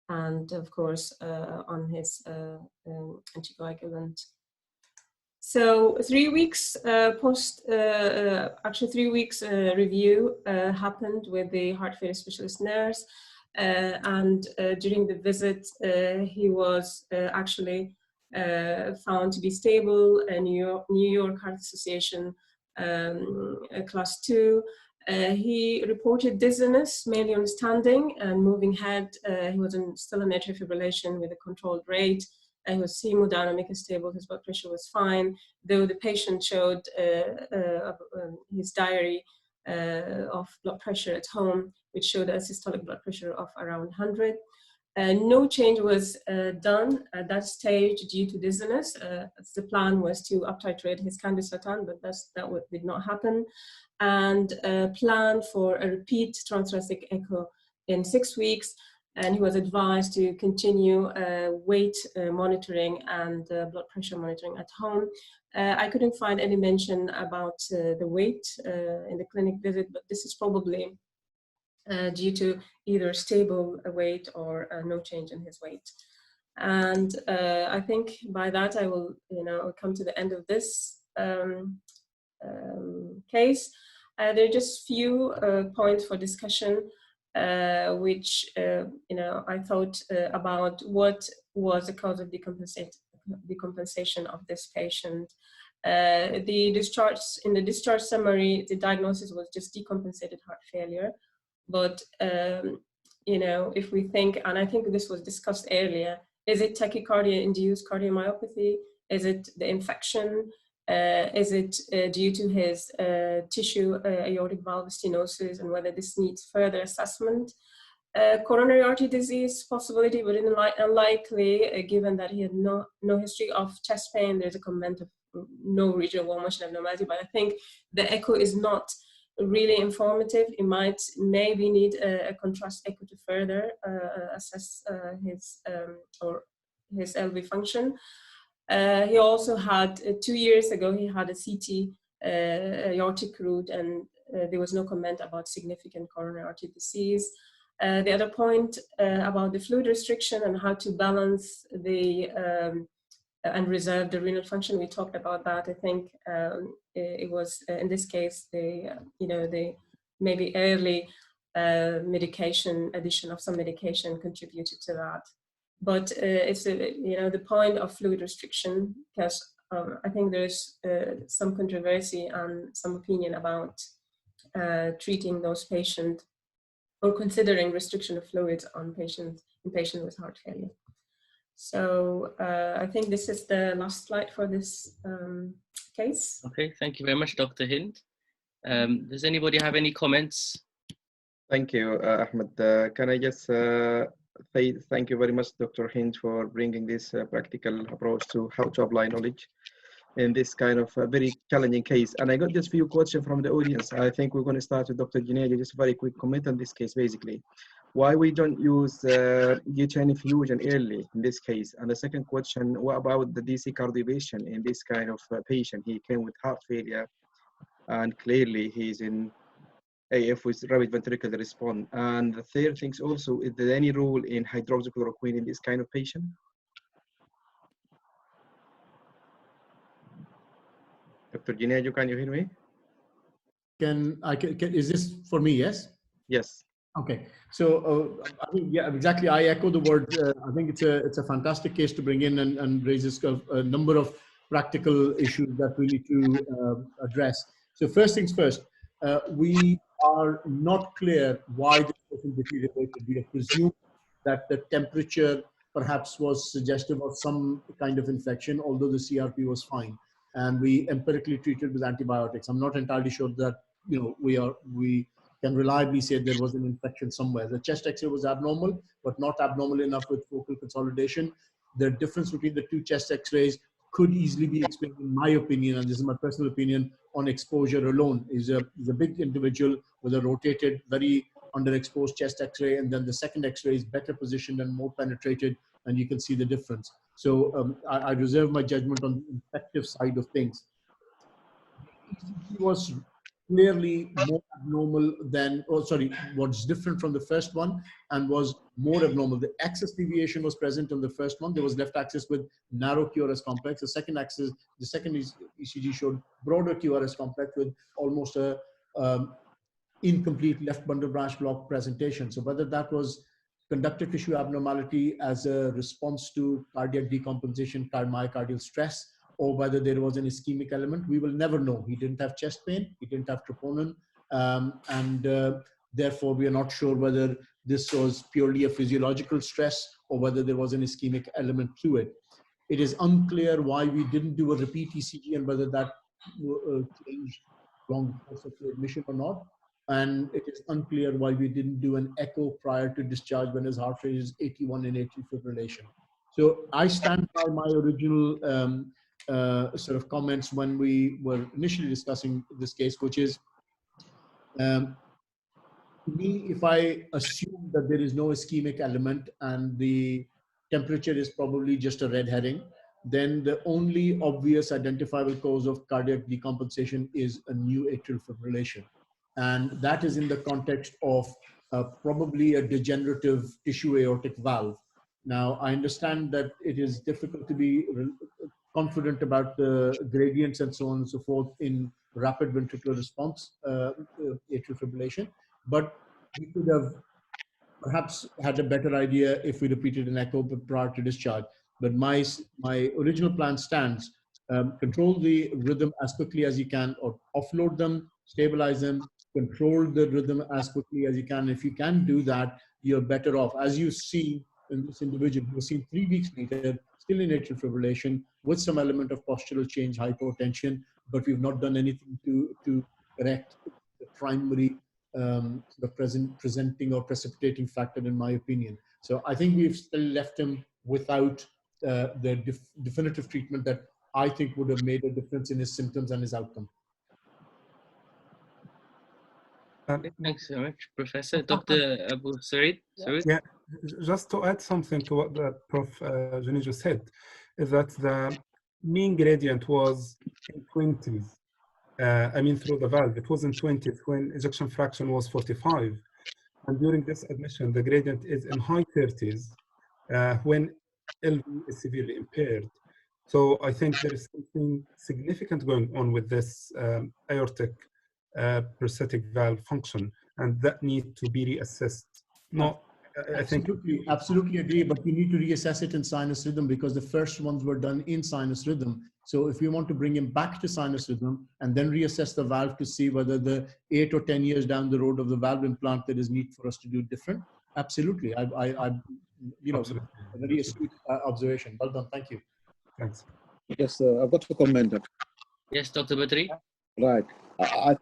and, of course, on his anticoagulant. So 3 weeks actually 3 weeks review happened with the heart failure specialist nurse. And during the visit, he was actually found to be stable, a New York Heart Association class 2. He reported dizziness, mainly on standing and moving head. He was still in atrial fibrillation with a controlled rate. He was hemodynamically stable, his blood pressure was fine, though the patient showed his diary of blood pressure at home, which showed a systolic blood pressure of around 100. No change was done at that stage due to dizziness. The plan was to up-titrate his candesartan, but that did not happen. And planned for a repeat transthoracic echo in 6 weeks. And he was advised to continue weight monitoring and blood pressure monitoring at home. I couldn't find any mention about the weight in the clinic visit, but this is probably due to either stable weight or no change in his weight. And I think by that I will, come to the end of this case. There are just few points for discussion, which I thought about what was the cause of decompensation of this patient. In the discharge summary, the diagnosis was just decompensated heart failure. But if we think, and I think this was discussed earlier, is it tachycardia-induced cardiomyopathy? Is it the infection? Is it due to his tissue aortic valve stenosis, and whether this needs further assessment? Coronary artery disease possibility, but unlikely, given that he had no history of chest pain. There's a comment of no regional wall motion abnormality, but I think the echo is not really informative. It might maybe need a contrast echo to further assess his LV function. He also had 2 years ago, he had a CT aortic root, and there was no comment about significant coronary artery disease. The other point about the fluid restriction and how to balance the and reserve the renal function, we talked about that. I think it was in this case the maybe early medication, addition of some medication contributed to that. But it's the point of fluid restriction, because I think there's some controversy and some opinion about treating those patients or considering restriction of fluids on patients with heart failure. So I think this is the last slide for this case. Okay, thank you very much, Dr. Hind. Does anybody have any comments? Thank you, Ahmed. Can I just say thank you very much, Dr. Hind, for bringing this practical approach to how to apply knowledge in this kind of very challenging case. And I got just a few questions from the audience. I think we're going to start with Dr. Junejo. Just a very quick comment on this case, basically. Why we don't use UTI infusion early in this case? And the second question, what about the DC cardiovascular in this kind of patient? He came with heart failure, and clearly he's in AF with rapid ventricular response. And the third thing also, is there any role in hydroxychloroquine in this kind of patient? Dr. Junejo, can you hear me? Is this for me, yes? Yes. Okay, so I think, yeah, exactly. I echo the word. I think it's a fantastic case to bring in and raises a number of practical issues that we need to address. So first things first, we are not clear why this person deteriorated. We have presumed that the temperature perhaps was suggestive of some kind of infection, although the CRP was fine, and we empirically treated with antibiotics. I'm not entirely sure that we can reliably say there was an infection somewhere. The chest X-ray was abnormal, but not abnormal enough with focal consolidation. The difference between the two chest X-rays could easily be explained, in my opinion, and this is my personal opinion, on exposure alone. He's a big individual with a rotated, very underexposed chest X-ray, and then the second X-ray is better positioned and more penetrated, and you can see the difference. So I reserve my judgment on the infective side of things. ECG was clearly more abnormal than, what's different from the first one and was more abnormal. The axis deviation was present on the first one. There was left axis with narrow QRS complex. The second axis, the second ECG showed broader QRS complex with almost a incomplete left bundle branch block presentation. So whether that was conductive tissue abnormality as a response to cardiac decompensation, myocardial stress, or whether there was an ischemic element, we will never know. He didn't have chest pain, he didn't have troponin, and therefore we are not sure whether this was purely a physiological stress or whether there was an ischemic element to it. It is unclear why we didn't do a repeat ECG and whether that changed along the course of the admission or not. And it is unclear why we didn't do an echo prior to discharge when his heart rate is 81 in atrial fibrillation. So I stand by my original sort of comments when we were initially discussing this case, which is, to me, if I assume that there is no ischemic element and the temperature is probably just a red herring, then the only obvious identifiable cause of cardiac decompensation is a new atrial fibrillation. And that is in the context of probably a degenerative tissue aortic valve. Now, I understand that it is difficult to be confident about the gradients and so on and so forth in rapid ventricular response atrial fibrillation, but we could have perhaps had a better idea if we repeated an echo prior to discharge. But my original plan stands. Control the rhythm as quickly as you can, or offload them, stabilize them, control the rhythm as quickly as you can. If you can do that, you're better off. As you see in this individual who was seen 3 weeks later, still in atrial fibrillation, with some element of postural change, hypotension, but we've not done anything to correct the primary presenting or precipitating factor, in my opinion. So I think we've still left him without the definitive treatment that I think would have made a difference in his symptoms and his outcome. Thanks very much, Professor. Dr. Abu Saeed? Yeah, just to add something to what the Prof. Junejo said, is that the mean gradient was in 20s. I mean, through the valve, it was in 20s when ejection fraction was 45. And during this admission, the gradient is in high 30s when LV is severely impaired. So I think there is something significant going on with this aortic prosthetic valve function, and that need to be reassessed. No, I think absolutely agree, but we need to reassess it in sinus rhythm because the first ones were done in sinus rhythm. So if we want to bring him back to sinus rhythm and then reassess the valve to see whether the 8 or 10 years down the road of the valve implant there is need for us to do different, absolutely. You know, absolutely. A very astute observation. Well done. Thank you. Thanks. Yes, I've got a comment. Yes, Dr. Badri? Right. I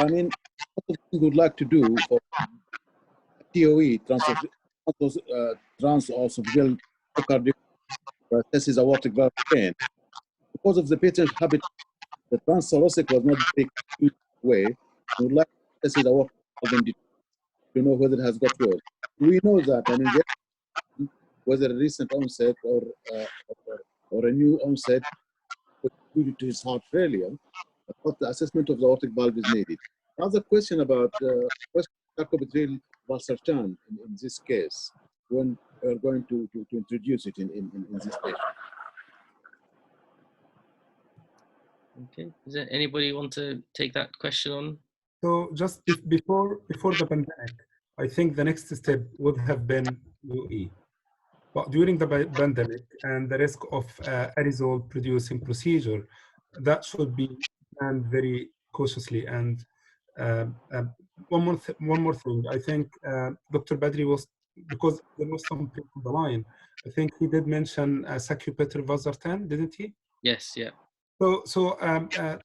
mean, what we would like to do for TOE, transesophageal cardiovascular aortic valve pain, because of the patient habit, the transthoracic was not very good way. We would like to test aortic valve to know whether it has got worse. We know that, I mean, whether a recent onset or a new onset due to his heart failure, but the assessment of the aortic valve is needed. Another question about cardiovascular valsartan in this case, when we're going to introduce it in this patient. Okay, does anybody want to take that question on? So just before the pandemic, I think the next step would have been UE. But during the pandemic and the risk of aerosol producing procedure, that should be planned very cautiously. And one more thing, I think Dr. Badri was, because there was some people on the line, I think he did mention sacubitril valsartan, didn't he? Yes, yeah. So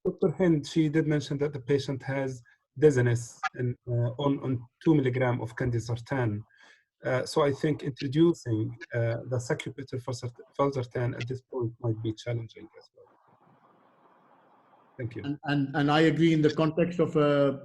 Dr. Hind, she did mention that the patient has dizziness on 2 milligram of candesartan. So I think introducing the sacubitril valsartan at this point might be challenging as well. Thank you. And I agree in the context of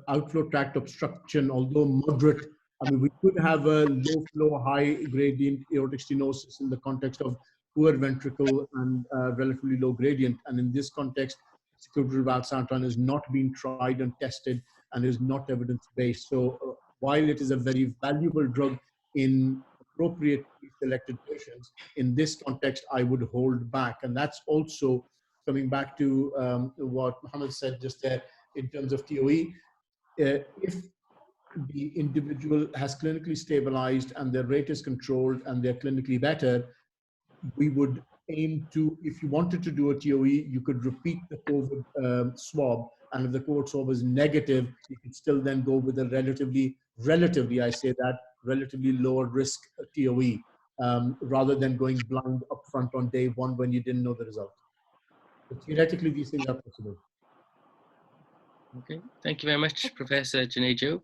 outflow tract obstruction, although moderate, I mean, we could have a low flow, high gradient aortic stenosis in the context of poor ventricle and relatively low gradient. And in this context, security valve Santon is not being tried and tested and is not evidence-based. So while it is a very valuable drug in appropriately selected patients, in this context, I would hold back. And that's also coming back to what Mohammed said just there in terms of TOE. If the individual has clinically stabilized and their rate is controlled and they're clinically better, we would aim to, if you wanted to do a TOE, you could repeat the COVID swab. And if the COVID swab is negative, you could still then go with a relatively, I say that, relatively lower risk TOE, rather than going blind upfront on day one when you didn't know the result. But theoretically, these things are possible. Okay, thank you very much, Professor Junejo.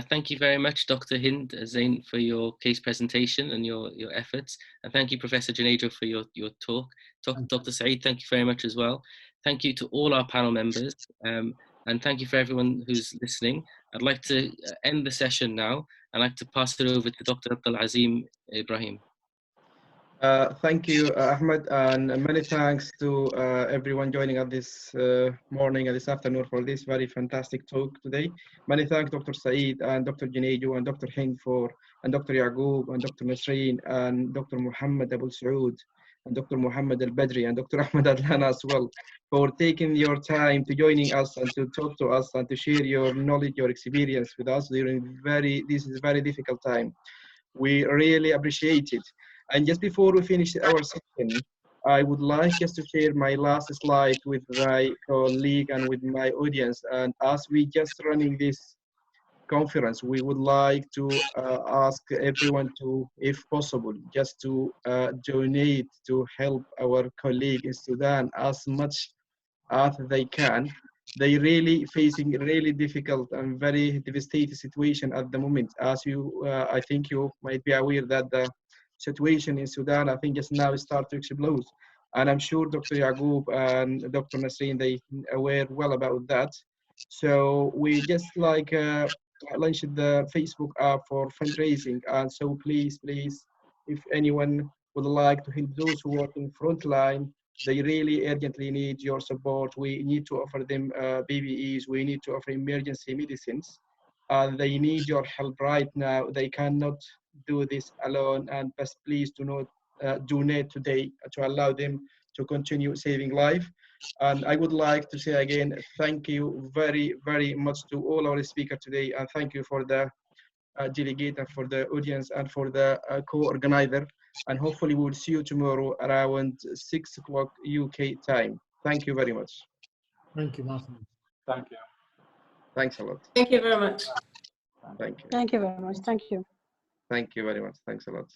Thank you very much, Dr. Hind Zain, for your case presentation and your efforts. And thank you, Professor Junejo, for your talk. Dr. Saeed, thank you very much as well. Thank you to all our panel members. And thank you for everyone who's listening. I'd like to end the session now. I'd like to pass it over to Dr. Abdalazeem Ibrahim. Thank you, Ahmed, and many thanks to everyone joining us this morning and this afternoon for this very fantastic talk today. Many thanks, Dr. Saeed and Dr. Junejo and Dr. Hind and Dr. Yagoub and Dr. Nasrein and Dr. Mohamed Elseoud and Dr. Mohamed Badri and Dr. Ahmed Adlan as well for taking your time to joining us and to talk to us and to share your knowledge, your experience with us during this is a very difficult time. We really appreciate it. And just before we finish our session, I would like just to share my last slide with my colleague and with my audience. And as we just running this conference, we would like to ask everyone to, if possible, just to donate to help our colleague in Sudan as much as they can. They really facing a really difficult and very devastating situation at the moment. As you, I think you might be aware that the situation in Sudan, I think just now start to explode. And I'm sure Dr. Yagoub and Dr. Nasrein, they aware well about that. So we just like launched the Facebook app for fundraising. And so please, if anyone would like to help those who work in frontline, they really urgently need your support. We need to offer them PPEs. We need to offer emergency medicines. They need your help right now. They cannot do this alone, and please do not donate today to allow them to continue saving life. And I would like to say again, thank you very, very much to all our speakers today, and thank you for the delegate and for the audience and for the co-organizer. And hopefully we'll see you tomorrow around 6 o'clock UK time. Thank you very much. Thank you, Martin. Thank you. Thanks a lot. Thank you very much. Thank you. Thank you very much. Thank you. Thank you very much. Thanks a lot.